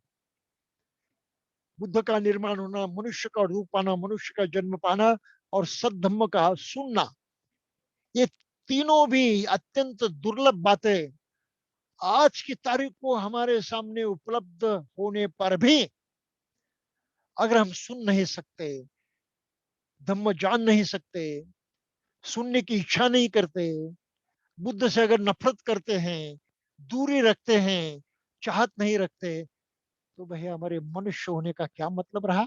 बुद्ध का निर्माण होना, मनुष्य का रूप पाना, मनुष्य का जन्म पाना और सद्धम्म का सुनना, ये तीनों भी अत्यंत दुर्लभ बातें आज की तारीख को हमारे सामने उपलब्ध होने पर भी अगर हम सुन नहीं सकते, धम्म जान नहीं सकते, सुनने की इच्छा नहीं करते, बुद्ध से अगर नफरत करते हैं, दूरी रखते हैं, चाहत नहीं रखते, तो भैया हमारे मनुष्य होने का क्या मतलब रहा?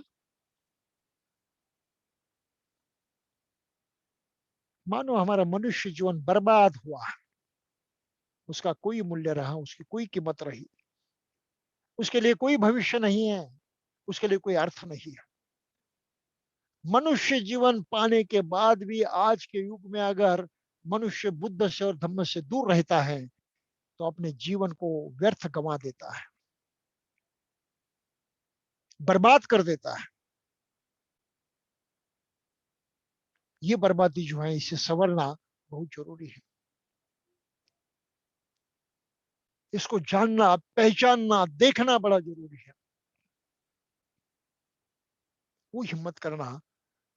मानो हमारा मनुष्य जीवन बर्बाद हुआ, उसका कोई मूल्य रहा, उसकी कोई कीमत रही, उसके लिए कोई भविष्य नहीं है, उसके लिए कोई अर्थ नहीं है। मनुष्य जीवन पाने के बाद भी आज के युग में अगर मनुष्य बुद्ध से और धम्म से दूर रहता है तो अपने जीवन को व्यर्थ गंवा देता है, बर्बाद कर देता है। ये बर्बादी जो है इसे संवरना बहुत जरूरी है। इसको जानना, पहचानना, देखना बड़ा जरूरी है। वो हिम्मत करना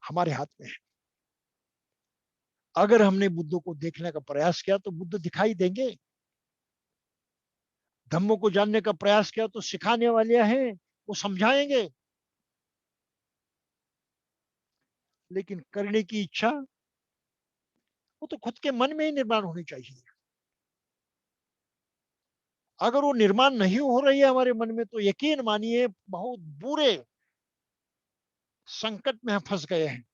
हमारे हाथ में है। अगर हमने बुद्ध को देखने का प्रयास किया तो बुद्ध दिखाई देंगे, धम्मों को जानने का प्रयास किया तो सिखाने वाले हैं, वो समझाएंगे। लेकिन करने की इच्छा वो तो खुद के मन में ही निर्माण होनी चाहिए। अगर वो निर्माण नहीं हो रही है हमारे मन में तो यकीन मानिए बहुत बुरे संकट में हम फंस गए हैं,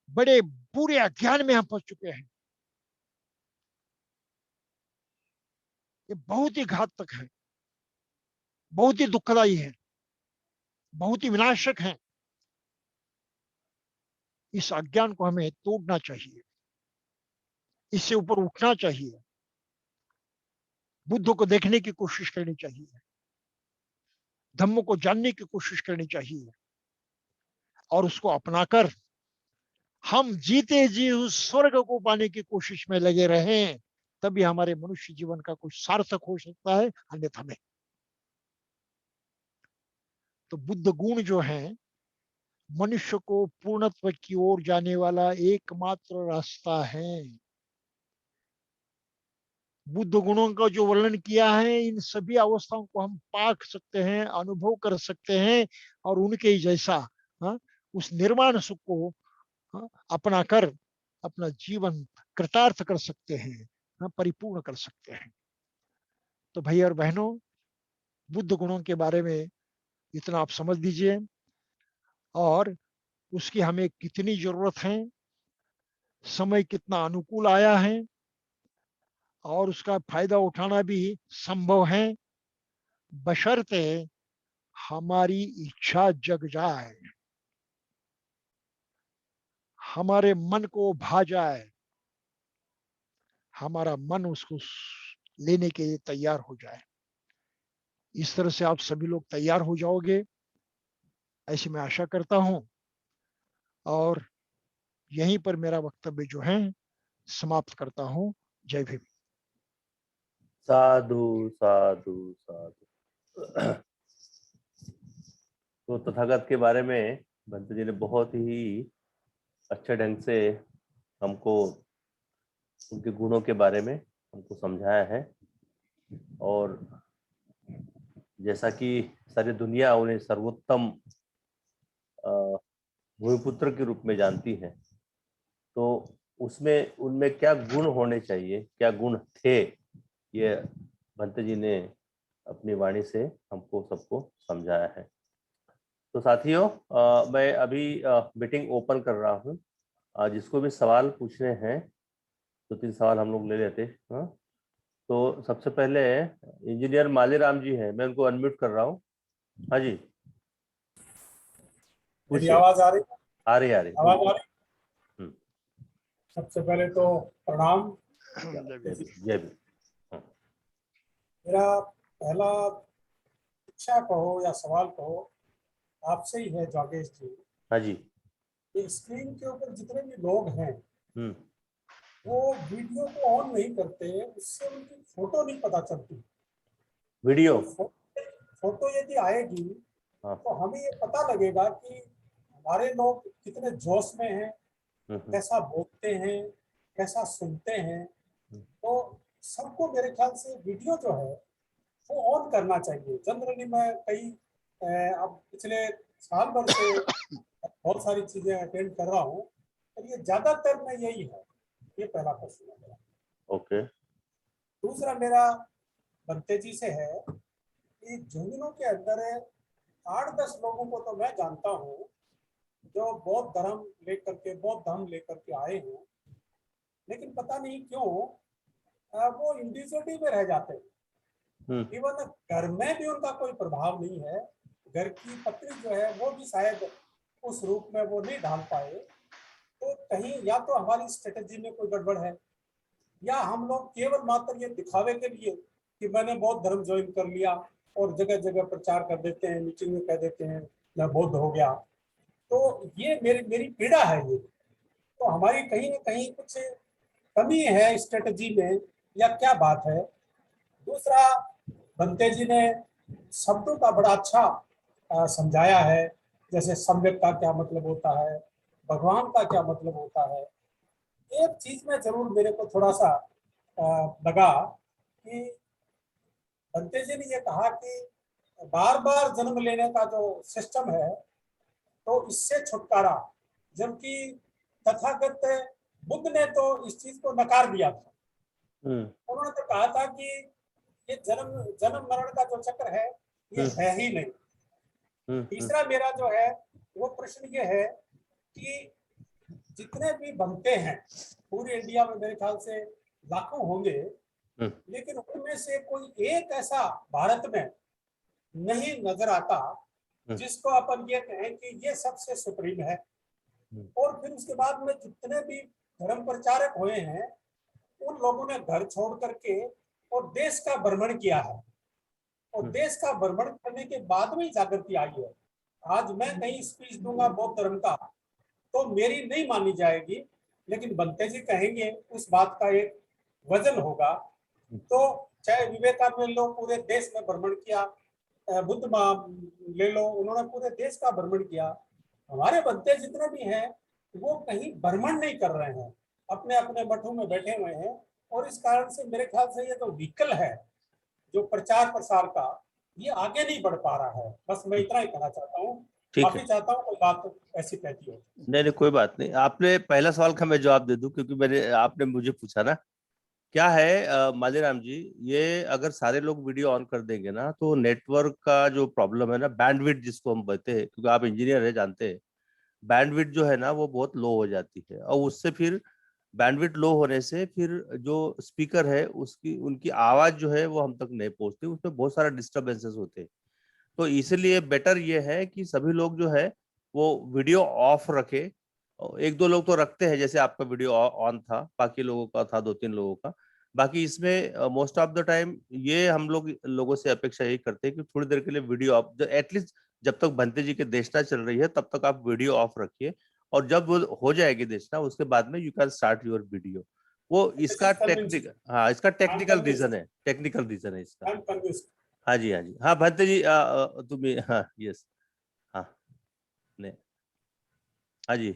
बड़े बुरे अज्ञान में हम फंस चुके हैं। ये बहुत ही घातक है, बहुत ही दुखदाई है, बहुत ही विनाशक है। इस अज्ञान को हमें तोड़ना चाहिए, इससे ऊपर उठना चाहिए, बुद्ध को देखने की कोशिश करनी चाहिए, धम्म को जानने की कोशिश करनी चाहिए, और उसको अपनाकर हम जीते जी उस स्वर्ग को पाने की कोशिश में लगे रहें, तभी हमारे मनुष्य जीवन का कुछ सार्थक हो सकता है, अन्यथा नहीं। तो बुद्ध गुण जो है मनुष्य को पूर्णत्व की ओर जाने वाला एकमात्र रास्ता है। बुद्ध गुणों का जो वर्णन किया है, इन सभी अवस्थाओं को हम पाक सकते हैं, अनुभव कर सकते हैं, और उनके ही जैसा हाँ, उस निर्वाण सुख को हाँ, अपना कर अपना जीवन कृतार्थ कर सकते हैं, हाँ, परिपूर्ण कर सकते हैं। तो भाई और बहनों, बुद्ध गुणों के बारे में इतना आप समझ लीजिए, और उसकी हमें कितनी जरूरत है, समय कितना अनुकूल आया है, और उसका फायदा उठाना भी संभव है, बशर्ते हमारी इच्छा जग जाए, हमारे मन को भा जाए, हमारा मन उसको लेने के लिए तैयार हो जाए। इस तरह से आप सभी लोग तैयार हो जाओगे, ऐसी मैं आशा करता हूं। और यहीं पर मेरा वक्तव्य जो है समाप्त करता हूं। जय भीम। साधु साधु साधु। तो तथागत के बारे में भंते जी ने बहुत ही अच्छे ढंग से हमको उनके गुणों के बारे में हमको समझाया है। और जैसा कि सारी दुनिया उन्हें सर्वोत्तम भूमिपुत्र के रूप में जानती है, तो उसमें उनमें क्या गुण होने चाहिए, क्या गुण थे, ये भंते जी ने अपनी वाणी से हमको सबको समझाया है। तो साथियों, मैं अभी मीटिंग ओपन कर रहा हूँ। जिसको भी सवाल पूछने हैं, 2-3 सवाल हम लोग ले लेते हैं। हाँ, तो सबसे पहले इंजीनियर मालीराम जी हैं, मैं उनको अनम्यूट कर रहा हूँ। हाँ जी, मेरी पूछिए। आवाज आ रही है? आ रही आवाज आ रही? हम्म। सबसे पहले तो प्रणाम। जय भी। मेरा पहला इच्छा कहो या सवाल कहो आपसे ही है जोगेश जी। हाँ जी। ये स्क्रीन के ऊपर जितने भी लोग हैं हम्म। वो वीडियो को ऑन नहीं करते, उससे उनकी फोटो नहीं पता चलती। वीडियो। तो फोटो यदि आएगी हाँ। तो हमें ये पता लगेगा कि हमारे लोग कितने जोश में हैं, कैसा बोलते हैं, कैसा सुनते हैं। तो सबको मेरे ख्याल से वीडियो जो है वो ऑन करना चाहिए। जनरली मैं कई अब पिछले साल भर से बहुत सारी चीजें अटेंड कर रहा हूँ, और ये ज्यादातर में यही है। ये पहला क्वेश्चन है मेरा। ओके। दूसरा मेरा बंते जी से है कि झुंझुनू के अंदर 8-10 लोगों को तो मैं जानता हूँ जो बौद्ध धर्म लेकर के आए हैं, लेकिन पता नहीं क्यों वो इंडिविजुअलिटी में रह जाते हैं। इवन घर में भी उनका कोई प्रभाव नहीं है। घर की पत्नी जो है वो भी शायद उस रूप में वो नहीं ढाल पाए। तो कहीं या तो हमारी स्ट्रेटेजी में कोई गड़बड़ है, या हम लोग केवल मात्र ये दिखावे के लिए कि मैंने बौद्ध धर्म ज्वाइन कर लिया और जगह जगह प्रचार कर देते हैं, मीटिंग में कह देते हैं मैं बौद्ध हो गया। तो ये मेरी पीड़ा है ये। तो हमारी कहीं ना कहीं कुछ कमी है स्ट्रेटेजी में, या क्या बात है। दूसरा, बंते जी ने शब्दों का बड़ा अच्छा समझाया है, जैसे सम्यक का क्या मतलब होता है, भगवान का क्या मतलब होता है। एक चीज में जरूर मेरे को थोड़ा सा लगा कि बंते जी ने ये कहा कि बार बार जन्म लेने का जो सिस्टम है तो इससे छुटकारा, जबकि तथागत बुद्ध ने तो इस चीज को नकार दिया था। उन्होंने तो कहा था कि ये जन्म मरण का जो चक्र है ये है ही नहीं। तीसरा मेरा जो है वो प्रश्न ये है कि जितने भी बनते हैं पूरे इंडिया में मेरे ख्याल से लाखों होंगे, लेकिन उनमें से कोई एक ऐसा भारत में नहीं नजर आता जिसको अपन ये कहें कि ये सबसे सुप्रीम है। और फिर उसके बाद में जितने भी धर्म प्रचारक हुए हैं उन लोगों ने घर छोड़ करके और देश का भ्रमण किया है, और देश का भ्रमण करने के बाद में जागृति आई है। आज मैं कहीं स्पीच दूंगा बौद्ध धर्म का तो मेरी नहीं मानी जाएगी, लेकिन बंते जी कहेंगे उस बात का एक वजन होगा। तो चाहे विवेकानंद लो, पूरे देश में भ्रमण किया, बुद्ध ले लो, उन्होंने पूरे देश का भ्रमण किया। हमारे बंते जितने भी हैं वो कहीं भ्रमण नहीं कर रहे हैं, अपने अपने मठों में बैठे हुए हैं। और इस कारण से मेरे ख्याल से ये तो व्हीकल है जो प्रचार प्रसार का, ये आगे नहीं बढ़ पा रहा है। बस मैं इतना ही कहना चाहता हूँ। माफी चाहता हूँ कोई बात ऐसी कहती हो। नहीं, कोई बात नहीं। आपने पहला सवाल का मैं जवाब दे दूं, क्योंकि आपने मुझे पूछा ना। क्या है मालीराम जी, ये अगर सारे लोग वीडियो ऑन कर देंगे ना तो नेटवर्क का जो प्रॉब्लम है ना, बैंडविड्थ जिसको हम कहते हैं, क्योंकि आप इंजीनियर है जानते हैं, बैंडविड्थ जो है ना वो बहुत लो हो जाती है। और उससे फिर बैंडविड्थ लो होने से फिर जो स्पीकर है उसकी उनकी आवाज जो है वो हम तक नहीं पहुंचती, उसमें बहुत सारा डिस्टर्बेंसेस होते हैं। तो इसलिए बेटर ये है कि सभी लोग जो है वो वीडियो ऑफ रखे। एक दो लोग तो रखते हैं, जैसे आपका वीडियो ऑन था, बाकी लोगों का था, 2-3 लोगों का। बाकी इसमें मोस्ट ऑफ द टाइम ये हम लोगों से अपेक्षा यही करते हैं कि थोड़ी देर के लिए वीडियो ऑफ, एटलीस्ट जब तक भंते जी की देशना चल रही है तब तक आप वीडियो ऑफ रखिए। और जब वो हो जाएगी देशना उसके बाद में you can start your video. वो इसका टेक्निकल, हाँ इसका टेक्निकल रीजन है, इसका। हाँ जी, हाँ जी, हाँ भंते जी, तुम्हें, हाँ यस, हाँ नहीं, हाँ जी।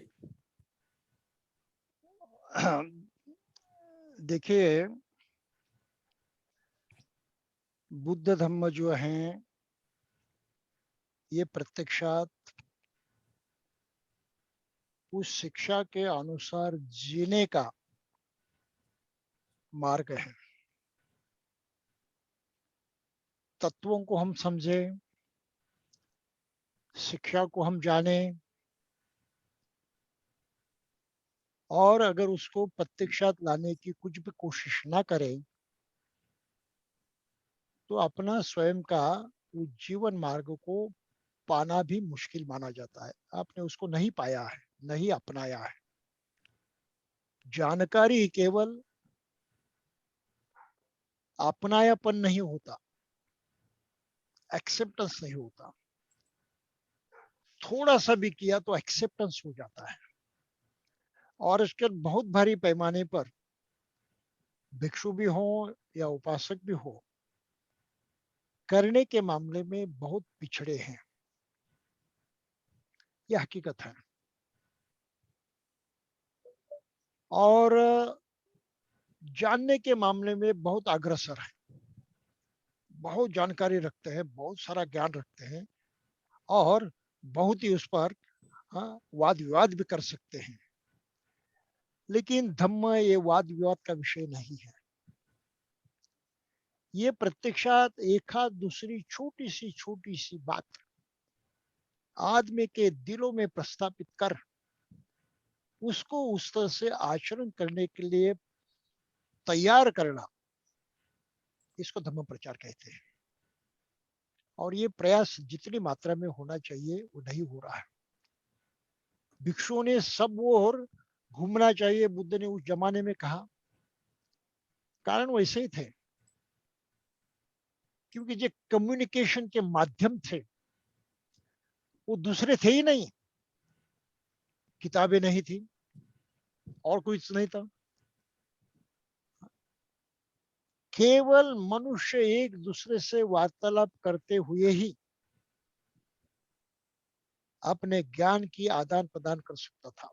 देखिए, बुद्ध धम्म जो हैं ये प्रत्यक्षात उस शिक्षा के अनुसार जीने का मार्ग है। तत्वों को हम समझे, शिक्षा को हम जाने, और अगर उसको प्रत्यक्षात लाने की कुछ भी कोशिश ना करें तो अपना स्वयं का उस जीवन मार्ग को पाना भी मुश्किल माना जाता है। आपने उसको नहीं पाया है, नहीं अपनाया है। जानकारी केवल अपनायापन नहीं होता, एक्सेप्टेंस नहीं होता। थोड़ा सा भी किया तो एक्सेप्टेंस हो जाता है। और इसके बहुत भारी पैमाने पर भिक्षु भी हो या उपासक भी हो, करने के मामले में बहुत पिछड़े हैं। यह हकीकत है। और जानने के मामले में बहुत अग्रसर है, बहुत जानकारी रखते हैं, बहुत सारा ज्ञान रखते हैं, और बहुत ही उस पर वाद विवाद भी कर सकते हैं। लेकिन धम्म ये वाद विवाद का विषय नहीं है। ये प्रत्यक्षात एक दूसरी छोटी सी बात आदमी के दिलों में प्रस्थापित कर उसको उस तरह से आचरण करने के लिए तैयार करना, इसको धम्म प्रचार कहते हैं। और ये प्रयास जितनी मात्रा में होना चाहिए वो नहीं हो रहा है। भिक्षुओं ने सब ओर घूमना चाहिए, बुद्ध ने उस जमाने में कहा। कारण वैसे ही थे, क्योंकि जो कम्युनिकेशन के माध्यम थे वो दूसरे थे ही नहीं। किताबें नहीं थी और कुछ नहीं था। केवल मनुष्य एक दूसरे से वार्तालाप करते हुए ही अपने ज्ञान की आदान प्रदान कर सकता था।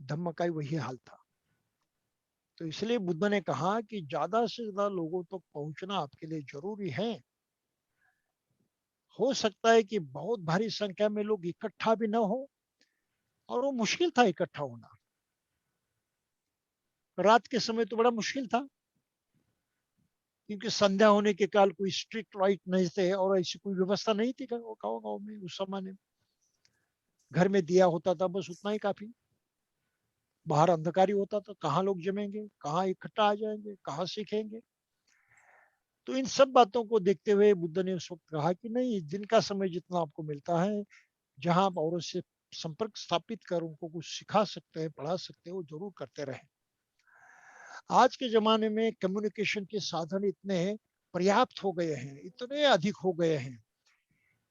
धम्म का वही हाल था। तो इसलिए बुद्ध ने कहा कि ज्यादा से ज्यादा लोगों तक पहुंचना आपके लिए जरूरी है। हो सकता है कि बहुत भारी संख्या में लोग इकट्ठा भी ना हो, और वो मुश्किल था इकट्ठा होना। रात के समय तो बड़ा मुश्किल था, क्योंकि संध्या होने के काल कोई स्ट्रीट लाइट नहीं थे और ऐसी कोई व्यवस्था नहीं थी गाँव में उस जमाने में। घर में दिया होता था, बस उतना ही काफी। बाहर अंधकारी होता था, कहाँ लोग जमेंगे, कहाँ इकट्ठा आ जाएंगे, कहाँ सीखेंगे। तो इन सब बातों को देखते हुए बुद्ध ने उस वक्त कहा कि नहीं, दिन का समय जितना आपको मिलता है, जहां आप औरों से संपर्क स्थापित कर उनको कुछ सिखा सकते हैं, पढ़ा सकते हैं, वो जरूर करते रहे। आज के जमाने में कम्युनिकेशन के साधन इतने पर्याप्त हो गए हैं, इतने अधिक हो गए हैं,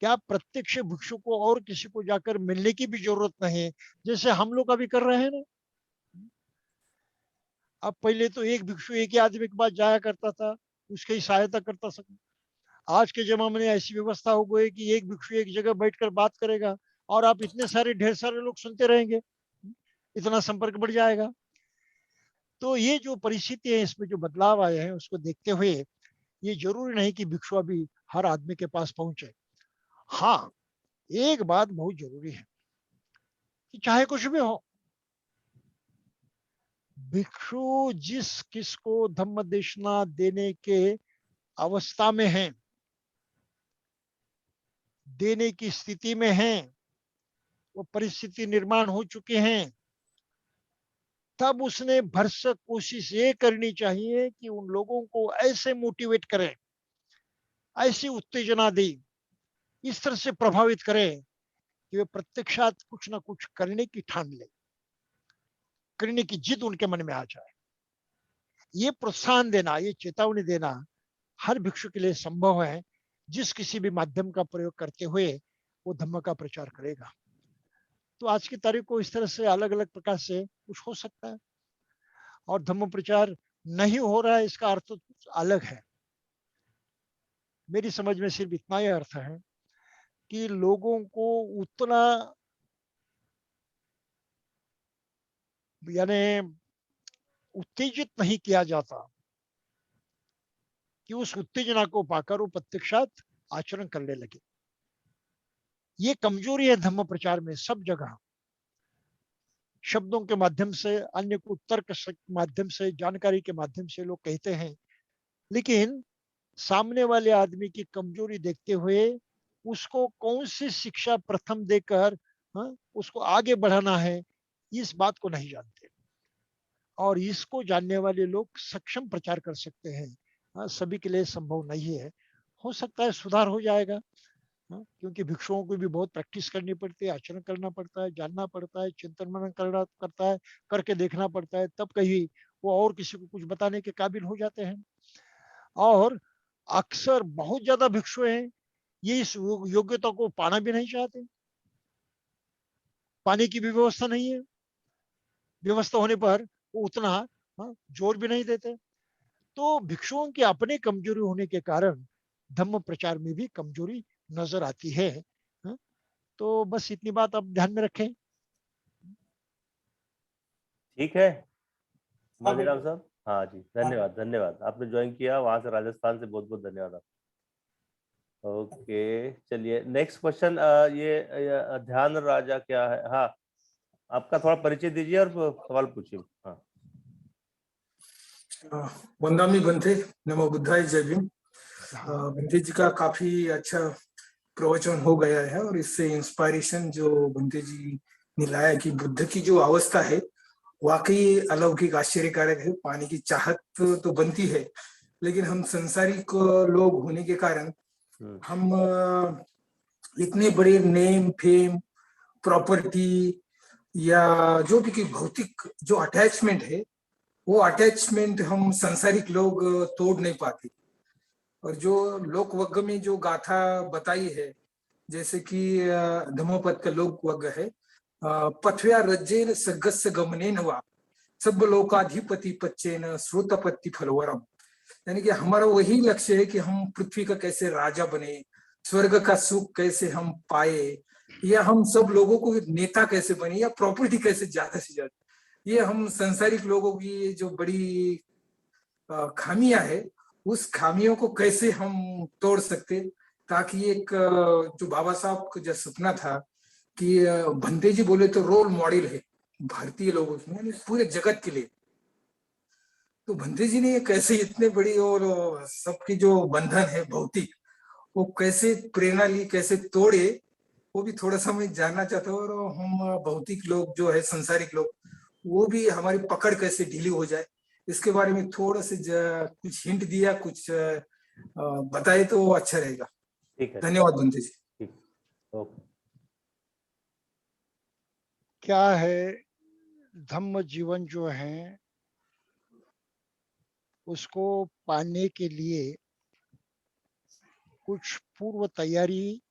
क्या प्रत्यक्ष भिक्षु को और किसी को जाकर मिलने की भी जरूरत नहीं है, जैसे हम लोग अभी कर रहे हैं ना। अब पहले तो एक भिक्षु एक ही आदमी के पास जाया करता था, उसकी सहायता करता था। आज के जमाने में ऐसी व्यवस्था हो गई कि एक भिक्षु एक जगह बैठकर बात करेगा और आप इतने सारे ढेर सारे लोग सुनते रहेंगे, इतना संपर्क बढ़ जाएगा। तो ये जो परिस्थिति है, इसमें जो बदलाव आए हैं उसको देखते हुए ये जरूरी नहीं कि भिक्षु अभी हर आदमी के पास पहुंचे। हाँ, एक बात बहुत जरूरी है कि चाहे कुछ भी हो, भिक्षु जिस किसको धम्म देशना देने के अवस्था में है, देने की स्थिति में है, वो परिस्थिति निर्माण हो चुके हैं, तब उसने भरसक कोशिश ये करनी चाहिए कि उन लोगों को ऐसे मोटिवेट करें, ऐसी उत्तेजना दे, इस तरह से प्रभावित करें कि वे प्रत्यक्षात कुछ ना कुछ करने की ठान ले, करने की जिद उनके मन में आ जाए। ये प्रोत्साहन देना, ये चेतावनी देना हर भिक्षु के लिए संभव है, जिस किसी भी माध्यम का प्रयोग करते हुए वो धम्म का प्रचार करेगा। तो आज की तारीख को इस तरह से अलग अलग प्रकार से कुछ हो सकता है, और धम्म प्रचार नहीं हो रहा है इसका अर्थ कुछ अलग है। मेरी समझ में सिर्फ इतना ही अर्थ है कि लोगों को उतना, यानी उत्तेजित नहीं किया जाता कि उस उत्तेजना को पाकर वो प्रत्यक्षात आचरण करने लगे। ये कमजोरी है धम्म प्रचार में सब जगह। शब्दों के माध्यम से, अन्य को तर्क के माध्यम से, जानकारी के माध्यम से लोग कहते हैं, लेकिन सामने वाले आदमी की कमजोरी देखते हुए उसको कौन सी शिक्षा प्रथम देकर उसको आगे बढ़ाना है, इस बात को नहीं जानते। और इसको जानने वाले लोग सक्षम प्रचार कर सकते हैं। सभी के लिए संभव नहीं है। हो सकता है सुधार हो जाएगा, क्योंकि भिक्षुओं को भी बहुत प्रैक्टिस करनी पड़ती है, आचरण करना पड़ता है, जानना पड़ता है, चिंतन मनन करना करता है, करके देखना पड़ता है, तब कहीं वो और किसी को कुछ बताने के काबिल हो जाते हैं। और अक्सर बहुत ज्यादा भिक्षु हैं, ये इस योग्यता को पाना भी नहीं चाहते। पाने की भी व्यवस्था नहीं है, व्यवस्था होने पर वो उतना जोर भी नहीं देते। तो भिक्षुओं की अपने कमजोरी होने के कारण धम्म प्रचार में भी कमजोरी नजर आती है। तो बस इतनी बात आप ध्यान में रखें। ठीक है हाँ माधीराम बिल्कुल। साहब। हाँ जी, धन्यवाद धन्यवाद, आपने ज्वाइन किया वहां से राजस्थान से, बहुत बहुत धन्यवाद। ओके चलिए नेक्स्ट क्वेश्चन। ये ध्यान राजा क्या है? हाँ, आपका थोड़ा परिचय दीजिए और सवाल पूछिए। हाँ वंदामी बंथे, नमो बुद्धाय, जय भीम। हाँ, बंथे जी का काफी अच्छा प्रवचन हो गया है और इससे इंस्पायरेशन जो बंथे जी ने लाया कि बुद्ध की जो अवस्था है वाकई अलौकिक आश्चर्यकारक है। पाने की चाहत तो बनती है, लेकिन हम संसारिक लोग होने के कारण हम इतने बड़े नेम फेम प्रॉपर्टी या जो भी भौतिक जो अटैचमेंट है, वो अटैचमेंट हम संसारिक लोग तोड़ नहीं पाते। और जो लोकवग्ग में जो गाथा बताई है, जैसे कि धम्मपद का लोकवग्ग है, पथव्या रज्जेन सगस्य गमनेन वा सब लोकाधिपति पच्चेन श्रोतपत्ति फलवरम। यानी कि हमारा वही लक्ष्य है कि हम पृथ्वी का कैसे राजा बने, स्वर्ग का सुख कैसे हम पाए, या हम सब लोगों को नेता कैसे बने, या प्रॉपर्टी कैसे ज्यादा से ज्यादा। ये हम संसारिक लोगों की जो बड़ी खामियां है, उस खामियों को कैसे हम तोड़ सकते, ताकि एक जो बाबा साहब का जो सपना था कि भंते जी बोले तो रोल मॉडल है भारतीय लोगों में, पूरे जगत के लिए। तो भंते जी ने कैसे इतने बड़ी और सबकी जो बंधन है भौतिक, वो कैसे प्रेरणा ली, कैसे तोड़े, वो भी थोड़ा सा मैं जानना चाहता हूँ। और हम भौतिक लोग जो है, संसारिक लोग, वो भी हमारी पकड़ कैसे ढीली हो जाए, इसके बारे में थोड़ा से कुछ हिंट दिया, कुछ बताए तो अच्छा रहेगा। ठीक है, धन्यवाद बंते जी। ठीक, ओके। क्या है, धम्म जीवन जो है उसको पाने के लिए कुछ पूर्व तैयारी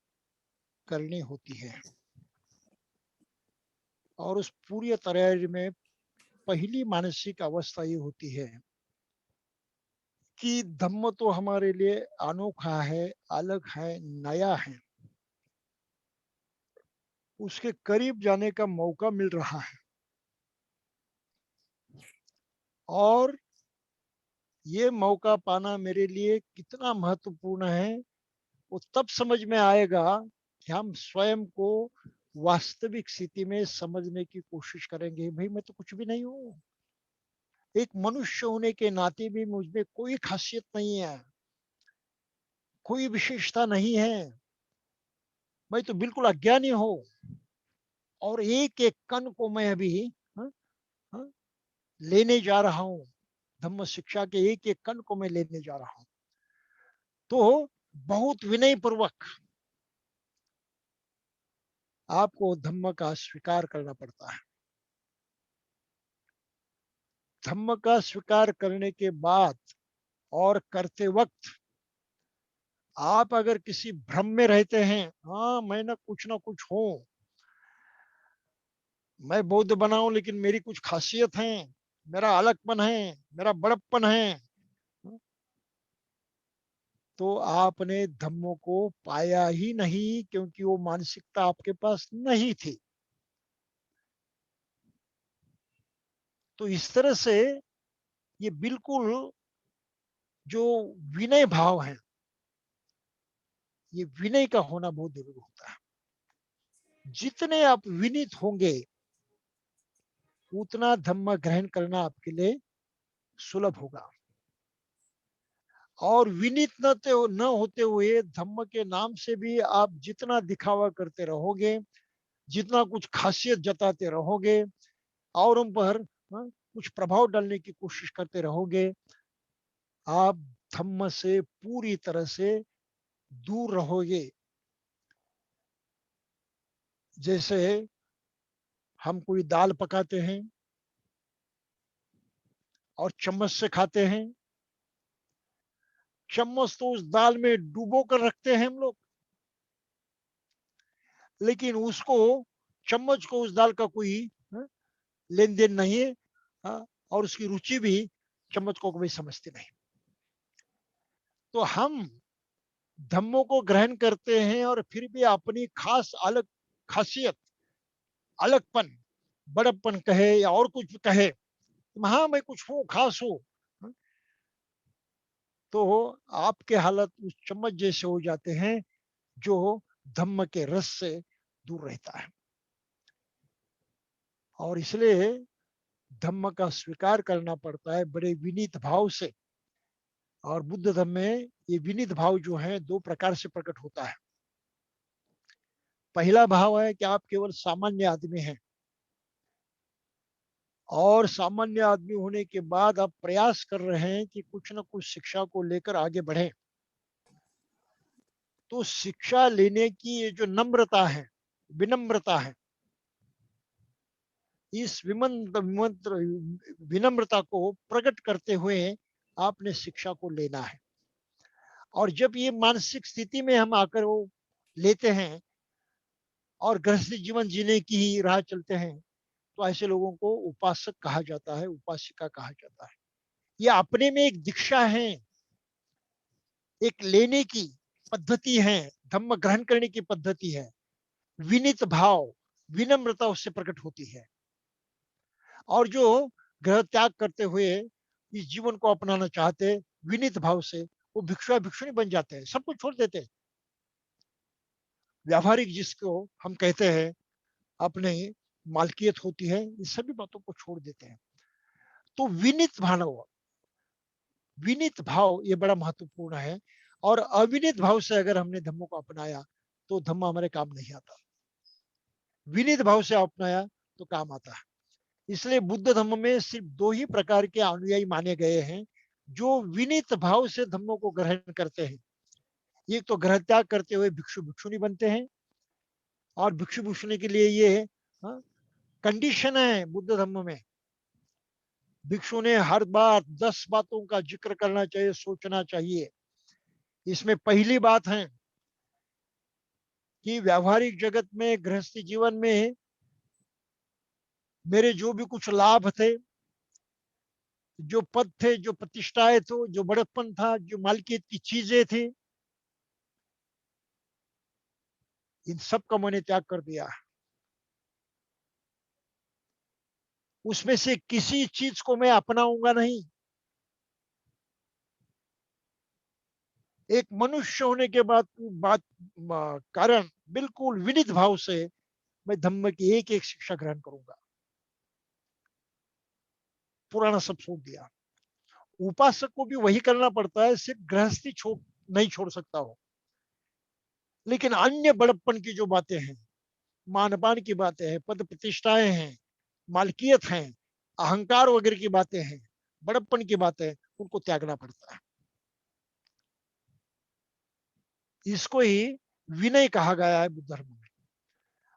करनी होती है। और उस पूरी तैयारी में पहली मानसिक अवस्था ये होती है कि धम्म तो हमारे लिए अनोखा है, अलग है, नया है, उसके करीब जाने का मौका मिल रहा है। और ये मौका पाना मेरे लिए कितना महत्वपूर्ण है, वो तब समझ में आएगा कि हम स्वयं को वास्तविक स्थिति में समझने की कोशिश करेंगे। भाई मैं तो कुछ भी नहीं हूँ, एक मनुष्य होने के नाते भी मुझ में कोई खासियत नहीं है, कोई विशेषता नहीं है, मैं तो बिल्कुल अज्ञानी हूँ। और एक एक कण को मैं अभी हा? हा? लेने जा रहा हूँ, धम्म शिक्षा के एक एक कण को मैं लेने जा रहा हूँ। तो बहुत विनय पूर्वक आपको धम्म का स्वीकार करना पड़ता है। धम्म का स्वीकार करने के बाद और करते वक्त आप अगर किसी भ्रम में रहते हैं, हाँ मैं ना कुछ हूं, मैं बौद्ध बनाऊं लेकिन मेरी कुछ खासियत है, मेरा अलगपन है, मेरा बड़प्पन है, तो आपने धम्मों को पाया ही नहीं, क्योंकि वो मानसिकता आपके पास नहीं थी। तो इस तरह से ये बिल्कुल जो विनय भाव है, ये विनय का होना बहुत जरूरी होता है। जितने आप विनीत होंगे उतना धम्म ग्रहण करना आपके लिए सुलभ होगा। और विनीत न होते हुए धम्म के नाम से भी आप जितना दिखावा करते रहोगे, जितना कुछ खासियत जताते रहोगे और उन पर कुछ प्रभाव डालने की कोशिश करते रहोगे, आप धम्म से पूरी तरह से दूर रहोगे। जैसे हम कोई दाल पकाते हैं और चम्मच से खाते हैं, चम्मच तो उस दाल में डुबो कर रखते हैं हम लोग, लेकिन उसको, चम्मच को उस दाल का कोई लेन देन नहीं है, और उसकी रुचि भी चम्मच को कभी समझते नहीं। तो हम धम्मों को ग्रहण करते हैं और फिर भी अपनी खास अलग खासियत, अलगपन, बड़प्पन कहे या और कुछ कहे, हाँ मैं कुछ हूँ, खास हूँ, तो आपके हालत उस चम्मच जैसे हो जाते हैं जो धम्म के रस से दूर रहता है। और इसलिए धम्म का स्वीकार करना पड़ता है बड़े विनीत भाव से। और बुद्ध धर्म में ये विनीत भाव जो है दो प्रकार से प्रकट होता है। पहला भाव है कि आप केवल सामान्य आदमी हैं और सामान्य आदमी होने के बाद आप प्रयास कर रहे हैं कि कुछ न कुछ शिक्षा को लेकर आगे बढ़ें। तो शिक्षा लेने की ये जो नम्रता है, विनम्रता है, इस विनम्रता को प्रकट करते हुए आपने शिक्षा को लेना है। और जब ये मानसिक स्थिति में हम आकर वो लेते हैं और गृहस्थी जीवन जीने की ही राह चलते हैं, तो ऐसे लोगों को उपासक कहा जाता है, उपासिका कहा जाता है। ये अपने में एक दीक्षा है, एक लेने की पद्धति है, धम्म ग्रहण करने की पद्धति है। विनित भाव, विनम्रता उससे प्रकट होती है। और जो ग्रह त्याग करते हुए इस जीवन को अपनाना चाहते विनित भाव से, वो भिक्षुआ भिक्षुणी बन जाते हैं, सब कुछ छोड़ देते हैं। व्यावहारिक जिसको हम कहते हैं अपने मालकियत होती है, इन सभी बातों को छोड़ देते हैं। तो विनित भाव ये बड़ा महत्वपूर्ण है। और अविनित भाव से अगर हमने धम्मों को अपनाया तो धम्म हमारे काम नहीं आता। विनित भाव से अपनाया तो काम आता है। इसलिए बुद्ध धम्म में सिर्फ दो ही प्रकार के अनुयायी माने गए हैं जो विनित भाव से धम्मों को ग्रहण करते हैं। ये तो ग्रह त्याग करते हुए भिक्षु भिक्षुणी बनते हैं, और भिक्षु भिक्षुणी के लिए ये कंडीशन है बुद्ध धर्म में। भिक्षु ने हर बात 10 बातों का जिक्र करना चाहिए, सोचना चाहिए। इसमें पहली बात है कि व्यावहारिक जगत में, गृहस्थी जीवन में मेरे जो भी कुछ लाभ थे, जो पद थे, जो प्रतिष्ठाएं थे, जो बड़प्पन था, जो मालकियत की चीजें थी, इन सब का मैंने त्याग कर दिया। उसमें से किसी चीज को मैं अपनाऊंगा नहीं। एक मनुष्य होने के बाद कारण बिल्कुल विनित भाव से मैं धम्म की एक एक शिक्षा ग्रहण करूंगा। पुराना सब छोड़ दिया। उपासक को भी वही करना पड़ता है, सिर्फ गृहस्थी नहीं छोड़ सकता हो, लेकिन अन्य बड़प्पन की जो बातें हैं, मानपान की बातें हैं, पद प्रतिष्ठाएं हैं, मालकियत हैं, अहंकार वगैरह की बातें हैं, बड़प्पन की बातें, उनको त्यागना पड़ता है। इसको ही विनय कहा गया है बुद्ध धर्म में।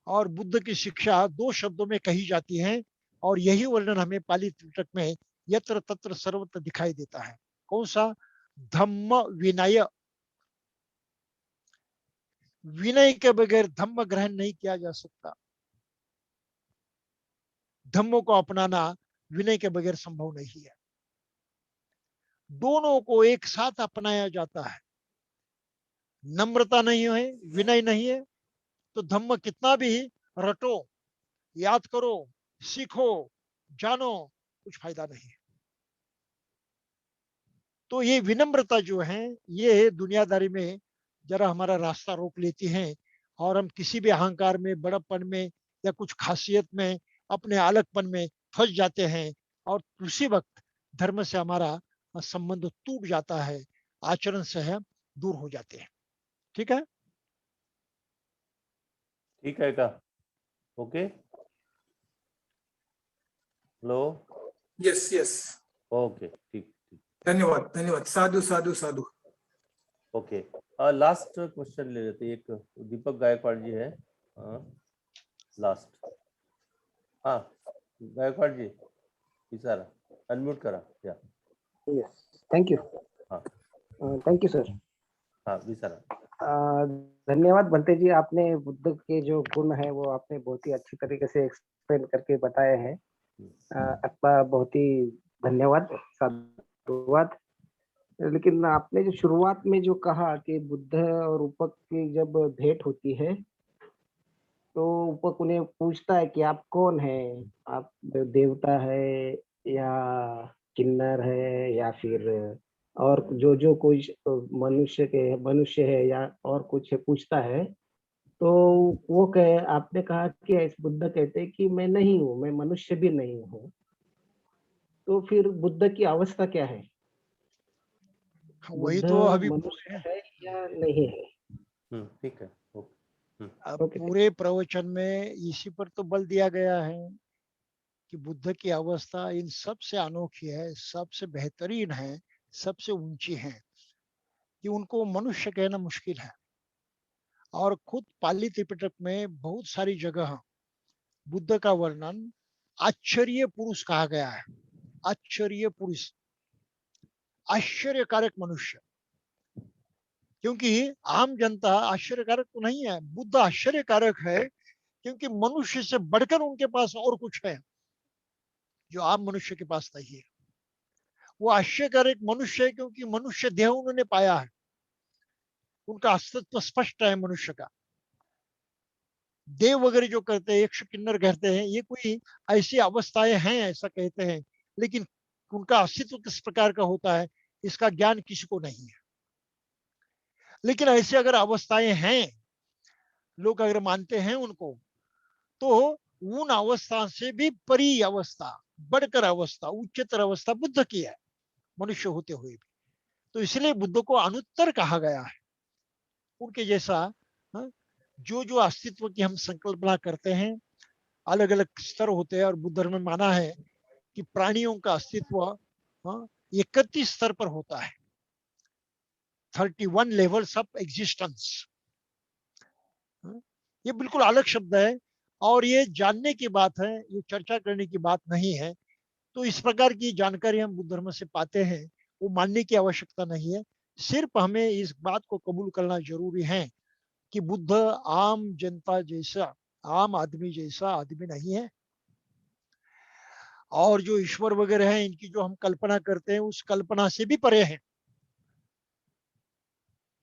और बुद्ध की शिक्षा दो शब्दों में कही जाती है, और यही वर्णन हमें पाली त्रिपिटक में यत्र तत्र सर्वत्र दिखाई देता है। कौन सा? धम्म विनय। विनय के बगैर धम्म ग्रहण नहीं किया जा सकता। धम्मों को अपनाना विनय के बगैर संभव नहीं है। दोनों को एक साथ अपनाया जाता है। नम्रता नहीं है, विनय नहीं है, तो धम्म कितना भी रटो, याद करो, सीखो, जानो, कुछ फायदा नहीं है। तो ये विनम्रता जो है ये दुनियादारी में जरा हमारा रास्ता रोक लेती है और हम किसी भी अहंकार में, बड़प्पन में या कुछ खासियत में, अपने अलगपन में फंस जाते हैं और उसी वक्त धर्म से हमारा संबंध टूट जाता है, आचरण से हम दूर हो जाते हैं। ठीक है, ठीक है का? Okay, hello, yes yes, okay, ठीक ठीक, धन्यवाद धन्यवाद, साधु साधु साधु। ओके। लास्ट क्वेश्चन ले लेते हैं, एक दीपक गायकवाड़ जी है, लास्ट। हाँ, गायकवाड़ जी, इशारा अनम्यूट करा या? Yes, thank you. हाँ Thank you, sir. हाँ, इशारा। धन्यवाद बंते जी, आपने बुद्ध के जो गुण है वो आपने बहुत ही अच्छी तरीके से एक्सप्लेन करके बताए हैं। आपका बहुत ही धन्यवाद, साधुवाद। लेकिन आपने जो शुरुआत में जो कहा कि बुद्ध और रूपक की जब भेंट होती है तो रूपक उन्हें पूछता है कि आप कौन है, आप देवता है या किन्नर है या फिर और जो कोई मनुष्य है या और कुछ है, पूछता है। तो वो कहे, आपने कहा कि इस बुद्ध कहते हैं कि मैं नहीं हूँ, मैं मनुष्य भी नहीं हूँ। तो फिर बुद्ध की अवस्था क्या है? वही बुद्ध तो अभी मनुष्य है या नहीं है? ठीक है, ओके। अब ओके, पूरे प्रवचन में इसी पर तो बल दिया गया है कि बुद्ध की अवस्था इन सबसे अनोखी है, सबसे बेहतरीन है, सबसे ऊंची है, कि उनको मनुष्य कहना मुश्किल है। और खुद पाली त्रिपिटक में बहुत सारी जगह बुद्ध का वर्णन आश्चर्य पुरुष कहा गया है। आश्चर्य पुरुष, आश्चर्यकारक मनुष्य, क्योंकि आम जनता आश्चर्यकारक तो नहीं है, बुद्ध आश्चर्यकारक है क्योंकि मनुष्य से बढ़कर उनके पास और कुछ है जो आम मनुष्य के पास नहीं है। वो आश्चर्यकारक मनुष्य है क्योंकि मनुष्य देह उन्होंने पाया है, उनका अस्तित्व स्पष्ट है मनुष्य का। देव वगैरह जो करते हैं, यक्ष किन्नर कहते हैं, ये कोई ऐसी अवस्थाएं हैं ऐसा कहते हैं, लेकिन उनका अस्तित्व किस प्रकार का होता है इसका ज्ञान किसी को नहीं है। लेकिन ऐसे अगर अवस्थाएं हैं, लोग अगर मानते हैं उनको, तो उन अवस्था से भी परी अवस्था, बढ़कर अवस्था, उच्चतर अवस्था बुद्ध की है, मनुष्य होते हुए भी। तो इसलिए बुद्ध को अनुत्तर कहा गया है। उनके जैसा जो अस्तित्व की हम संकल्पना करते हैं, अलग अलग स्तर होते हैं। और बुद्ध धर्म में माना है कि प्राणियों का अस्तित्व 31 स्तर पर होता है, 31 लेवल्स ऑफ एग्जिस्टेंस। ये बिल्कुल अलग शब्द है और ये जानने की बात है, ये चर्चा करने की बात नहीं है। तो इस प्रकार की जानकारी हम बुद्ध धर्म से पाते हैं, वो मानने की आवश्यकता नहीं है। सिर्फ हमें इस बात को कबूल करना जरूरी है कि बुद्ध आम जनता जैसा, आम आदमी जैसा आदमी नहीं है। और जो ईश्वर वगैरह है, इनकी जो हम कल्पना करते हैं उस कल्पना से भी परे हैं।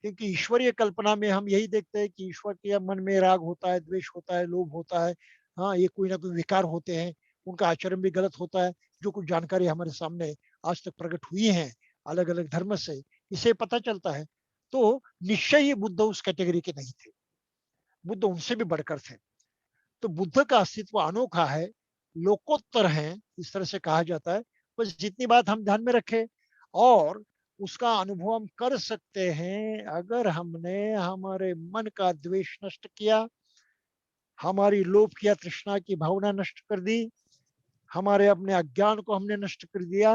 क्योंकि ईश्वरीय कल्पना में हम यही देखते हैं कि ईश्वर के मन में राग होता है, द्वेष होता है, लोभ होता है। हाँ, ये कोई ना कोई विकार होते हैं, उनका आचरण भी गलत होता है। जो कुछ जानकारी हमारे सामने आज तक प्रकट हुई है अलग अलग धर्म से, इसे पता चलता है। तो निश्चय ही बुद्ध उस कैटेगरी के नहीं थे, बुद्ध उनसे भी बढ़कर थे। तो बुद्ध का अस्तित्व अनोखा है, लोकोत्तर है, इस तरह से कहा जाता है। बस जितनी बात हम ध्यान में रखें, और उसका अनुभव हम कर सकते हैं अगर हमने हमारे मन का द्वेष नष्ट किया, हमारी लोभ किया तृष्णा की भावना नष्ट कर दी, हमारे अपने अज्ञान को हमने नष्ट कर दिया,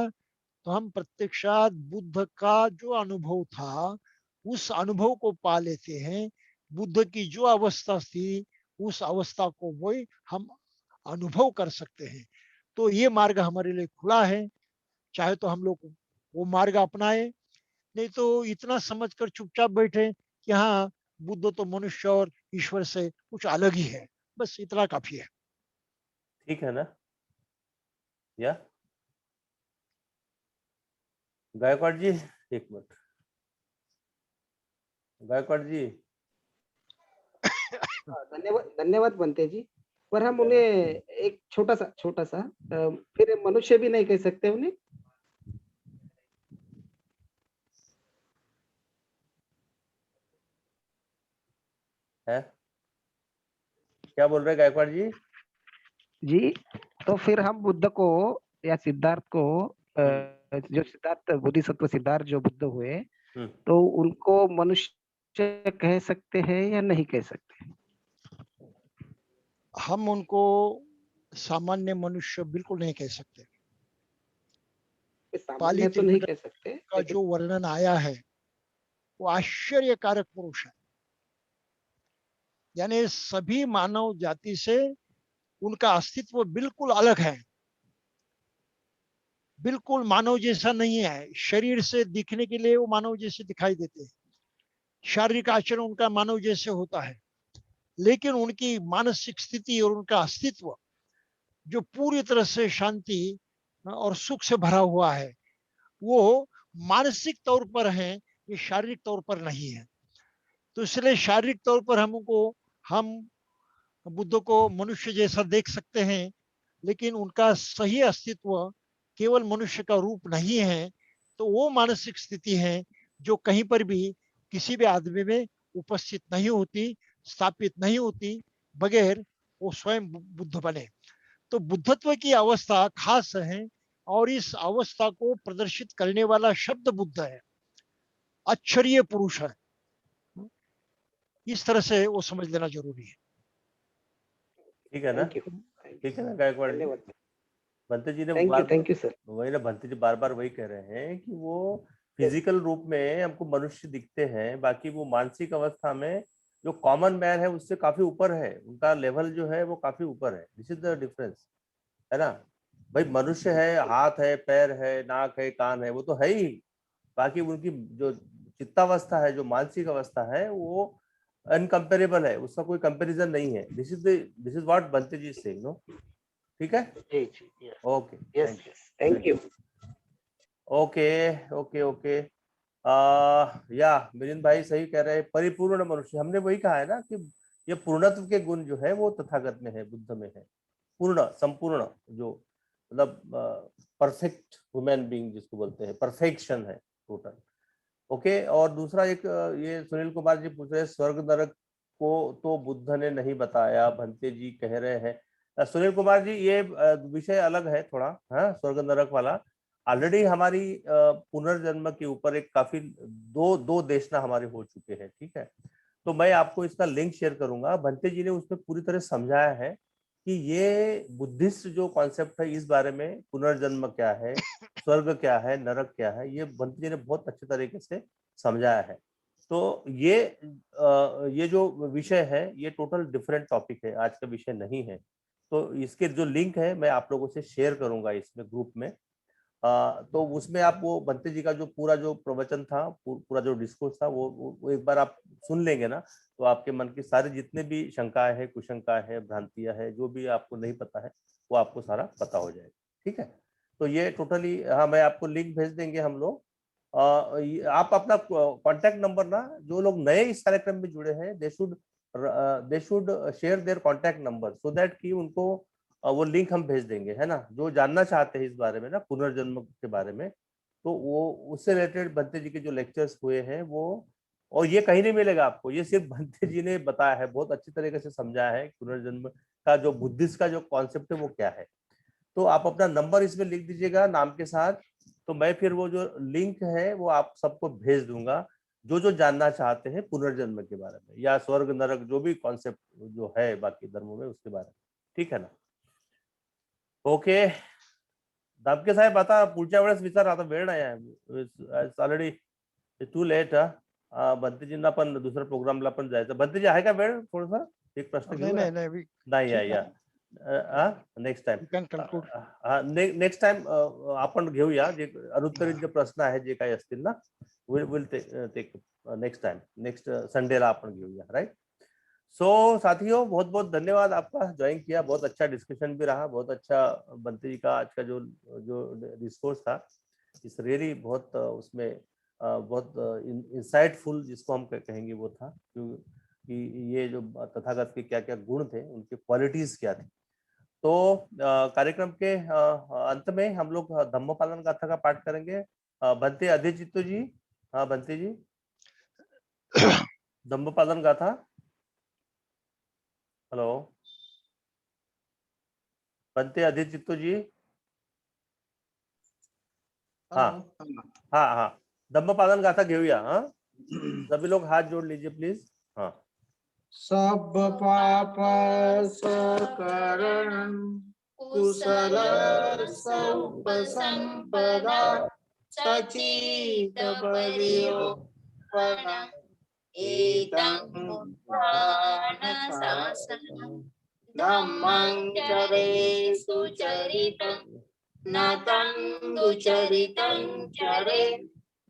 तो हम प्रत्यक्षात बुद्ध का जो अनुभव था उस अनुभव को पा लेते हैं। बुद्ध की जो अवस्था थी उस अवस्था को वही हम अनुभव कर सकते हैं। तो ये मार्ग हमारे लिए खुला है, चाहे तो हम लोग वो मार्ग अपनाए, नहीं तो इतना समझकर चुपचाप बैठे कि हाँ, बुद्ध तो मनुष्य और ईश्वर से कुछ अलग ही है, बस इतना काफी है। ठीक है ना? या गायकवाड़ जी, एक मिनट, गायकवाड़ जी। धन्यवाद धन्यवाद बनते जी। पर हम उन्हें एक छोटा सा फिर मनुष्य भी नहीं कह सकते उन्हें। है। क्या बोल रहे गायकवाड़ जी? जी, तो फिर हम बुद्ध को या सिद्धार्थ को जो सिद्धार्थ बोधिसत्व सिद्धार्थ जो बुद्ध हुए, तो उनको मनुष्य कह सकते हैं या नहीं कह सकते? हम उनको सामान्य मनुष्य बिल्कुल नहीं कह सकते। पाली सामान्य तो नहीं त्रिपिटक कह सकते, का लेकिन जो वर्णन आया है वो आश्चर्यकारक पुरुष है। यानी सभी मानव जाति से उनका अस्तित्व बिल्कुल अलग है, बिल्कुल मानव जैसा नहीं है। शरीर से दिखने के लिए वो मानव जैसे दिखाई देते हैं, शारीरिक आचरण उनका मानव जैसे होता है, लेकिन उनकी मानसिक स्थिति और उनका अस्तित्व जो पूरी तरह से शांति और सुख से भरा हुआ है, वो मानसिक तौर पर है, ये शारीरिक तौर पर नहीं है। तो इसलिए शारीरिक तौर पर हम बुद्ध को मनुष्य जैसा देख सकते हैं, लेकिन उनका सही अस्तित्व केवल मनुष्य का रूप नहीं है। तो वो मानसिक स्थिति है जो कहीं पर भी किसी भी आदमी में उपस्थित नहीं होती, स्थापित नहीं होती, बगैर वो स्वयं बुद्ध बने। तो बुद्धत्व की अवस्था खास है और इस अवस्था को प्रदर्शित करने वाला शब्द बुद्ध है, आश्चर्य पुरुष है। इस तरह से वो समझ लेना जरूरी है। ठीक है ना? थैंक यू, ठीक है ना गायकवाड़ जी? धन्यवाद। भंते जी ने थैंक यू सर। वही ना, भंते जी बार बार वही कह रहे हैं कि वो फिजिकल रूप में हमको मनुष्य दिखते हैं, बाकी वो मानसिक अवस्था में जो कॉमन मैन है उससे काफी ऊपर है, उनका लेवल जो है वो काफी ऊपर है। दिस इज द डिफरेंस, है ना भाई? मनुष्य है, हाथ है, पैर है, नाक है, कान है, वो तो है ही। बाकी उनकी जो चित्तावस्था है, जो मानसिक अवस्था है, वो अनकंपेरेबल है, उसका कोई कंपैरिजन नहीं है। This is what Bhante ji से नो। ठीक है, जी जी, okay, yes yes, thank you. Okay okay okay. या मिलिंद भाई सही कह रहे हैं, परिपूर्ण मनुष्य, हमने वही कहा है ना कि ये पूर्णत्व के गुण जो है वो तथागत में है, बुद्ध में है। पूर्ण, संपूर्ण, जो मतलब परफेक्ट ह्यूमन बीइंग जिसको बोलते हैं, परफेक्शन है टोटल। ओके। और दूसरा एक ये सुनील कुमार जी पूछ रहे हैं, स्वर्ग नरक को तो बुद्ध ने नहीं बताया, भंते जी कह रहे हैं। सुनील कुमार जी, ये विषय अलग है थोड़ा, हाँ, स्वर्ग नरक वाला। ऑलरेडी हमारी पुनर्जन्म के ऊपर एक काफी दो देशना हमारे हो चुके हैं, ठीक है? तो मैं आपको इसका लिंक शेयर करूंगा। भंते जी ने उसमें पूरी तरह समझाया है कि ये बुद्धिस्ट जो कॉन्सेप्ट है, इस बारे में पुनर्जन्म क्या है, स्वर्ग क्या है, नरक क्या है, ये भंते जी ने बहुत अच्छे तरीके से समझाया है। तो ये जो विषय है ये टोटल डिफरेंट टॉपिक है, आज का विषय नहीं है। तो इसके जो लिंक है मैं आप लोगों से शेयर करूंगा इसमें ग्रुप में। तो उसमें आप वो बंते जी का जो पूरा जो प्रवचन था, पूरा जो डिस्कोर्स था, वो एक बार आप सुन लेंगे ना, तो आपके मन की सारी जितने भी शंकाएं है, कुशंकाएं है, भ्रांतियां है, जो भी आपको नहीं पता है वो आपको सारा पता हो जाएगा। ठीक है? तो ये टोटली, हाँ, मैं आपको लिंक भेज देंगे हम लोग। आप अपना कॉन्टेक्ट नंबर ना, जो लोग नए इस कार्यक्रम में जुड़े हैं, they should share their contact number so that कि उनको वो लिंक हम भेज देंगे, है ना? जो जानना चाहते हैं इस बारे में ना, पुनर्जन्म के बारे में, तो वो उससे रिलेटेड भंते जी के जो लेक्चर्स हुए हैं वो, और ये कहीं नहीं मिलेगा आपको, ये सिर्फ भंते जी ने बताया है, बहुत अच्छी तरीके से समझाया है पुनर्जन्म का जो बुद्धिस्ट का जो कॉन्सेप्ट है वो क्या है। तो आप अपना नंबर इसमें लिख दीजिएगा नाम के साथ, तो मैं फिर वो जो लिंक है वो आप सबको भेज दूंगा, जो जानना चाहते हैं पुनर्जन्म के बारे में या स्वर्ग नरक जो भी कॉन्सेप्ट जो है बाकी धर्मों में उसके बारे में। ठीक है ना? ओके। दाबके साहेब, आता पुढच्या वेळेस विचार, आता वेळ नाही आहे, ऑलरेडी टू लेट. भंतेजींना पण दुसऱ्या प्रोग्रामला पण जायचं. भंतेजी आहे का वेळ? थोडंसं एक प्रश्न घेऊ. नाही आहे या नेक्स्ट टाइम. नेक्स्ट टाइम आपण घेऊया, जे अनुत्तरित जे प्रश्न आहेत जे काही असतील ना, will take next time, next संडेला आपण घेऊया, राइट? सो साथियों, बहुत बहुत धन्यवाद आपका, ज्वाइन किया, बहुत अच्छा डिस्कशन भी रहा, बहुत अच्छा बंते जी का आज का जो डिस्कोर्स था, इस रियली बहुत उसमें बहुत इंसाइटफुल जिसको हम कहेंगे वो था, क्योंकि ये जो तथागत के क्या क्या गुण थे, उनकी क्वालिटीज क्या थी। तो कार्यक्रम के अंत में हम लोग धम्मपालन गाथा का पाठ करेंगे। भंते अधिचित्तो जी, हाँ भंते जी, धम्मपालन गाथा। हेलो बनते अधीर चित्तू जी। हाँ हाँ हाँ धम्मपादन गाथा घेऊया। हाँ सभी लोग हाथ जोड़ लीजिए प्लीज। हाँ सब पाप सकरणं कुशल सौपसंपदा सचित पर्योपणम् एतं मुद्राण शासनं धम्मं चरे सुचरितं नतं दुचरितं चरे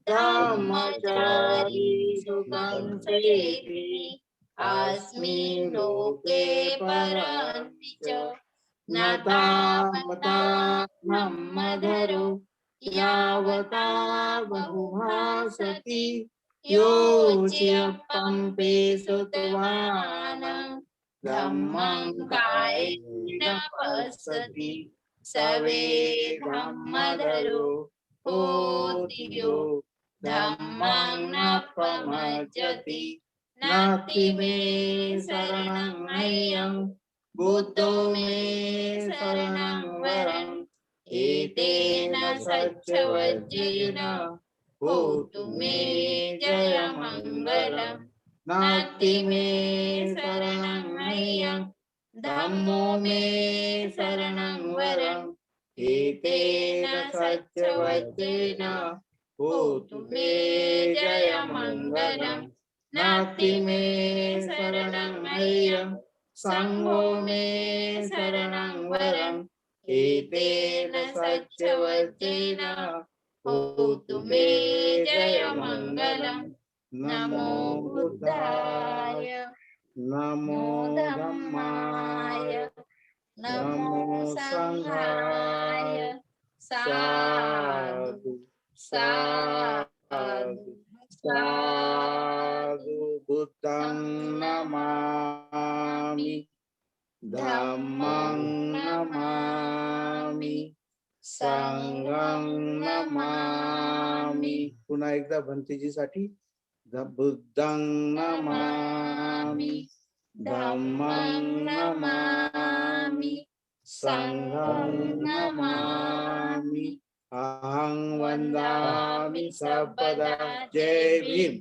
धम्मचारी सुखं सेति अस्मिन् लोके परन्ति च न तावता ब्रह्मधरो यावता बहुभासति योच्यपम्पे सुतवानं धम्मं कायेन पश्यति सवे धम्मधरो होति यो धम्मं न प्रमज्जति नास्ति मे शरणं नय्यं बुद्धो मे शरणं वरम् एतेन सच्चवज्जेन होतु मे जयमङ्गलम् नास्ति मे शरणं नय्यं धम्मो मे शरणं वरम् एतेन सच्चवज्जेन होतु मे जयमङ्गलम् नास्ति मे शरणं नय्यं संघो मे शरणं वरम् एतेन सच्चवज्जेन होतु मे जयमङ्गलम् नमो बुद्धाय नमो धम्माय नमो संघाय साधु साधु साधु बुद्धं नमामि धम्मं नमामि संघं नमामि पुन्हा एकदा भंतेजीसाठी बुद्धं नमामि धम्मं नमामि संघं नमामि अहं वंदामि सर्वदा। जय भीम।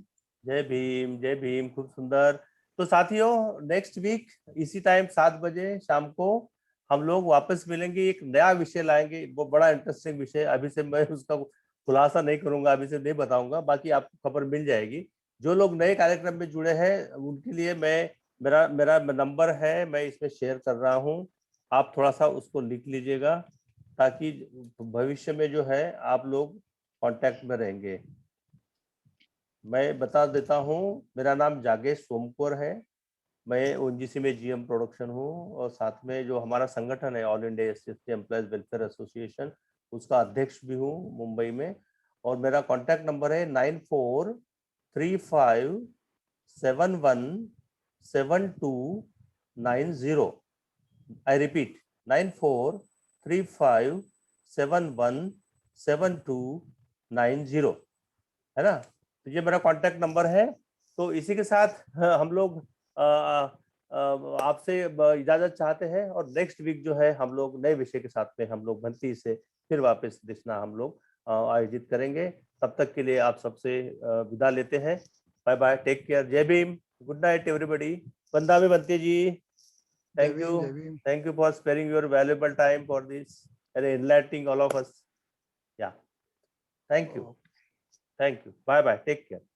जय भीम जय भीम। खूब सुंदर। तो साथियों नेक्स्ट वीक इसी टाइम 7 बजे शाम को हम लोग वापस मिलेंगे। एक नया विषय लाएंगे, वो बड़ा इंटरेस्टिंग विषय। अभी से मैं उसका खुलासा नहीं करूंगा, अभी से नहीं बताऊंगा, बाकी आपको खबर मिल जाएगी। जो लोग नए कार्यक्रम में जुड़े हैं उनके लिए मेरा नंबर है, मैं इसमें शेयर कर रहा हूं। आप थोड़ा सा उसको लिख लीजिएगा ताकि भविष्य में जो है आप लोग कांटेक्ट में रहेंगे। मैं बता देता हूं, मेरा नाम जागेश सोमकोर है। मैं ओएनजीसी में जीएम प्रोडक्शन हूं और साथ में जो हमारा संगठन है all India SC employees welfare association, उसका अध्यक्ष भी हूं मुंबई में। और मेरा कॉन्टैक्ट नंबर है 9435717290। आई रिपीट 9435717290, है ना। तो ये मेरा कांटेक्ट नंबर है। तो इसी के साथ हम लोग आपसे इजाजत चाहते हैं और नेक्स्ट वीक जो है हम लोग नए विषय के साथ में हम लोग भंती से फिर वापस दिशना हम लोग आयोजित करेंगे। तब तक के लिए आप सबसे विदा लेते हैं। बाय बाय, टेक केयर, जय भीम, गुड नाइट एवरीबॉडी। वंदा में बनते जी, thank you for sparing your valuable time for this and enlightening all of us. Yeah, thank you, bye bye, take care.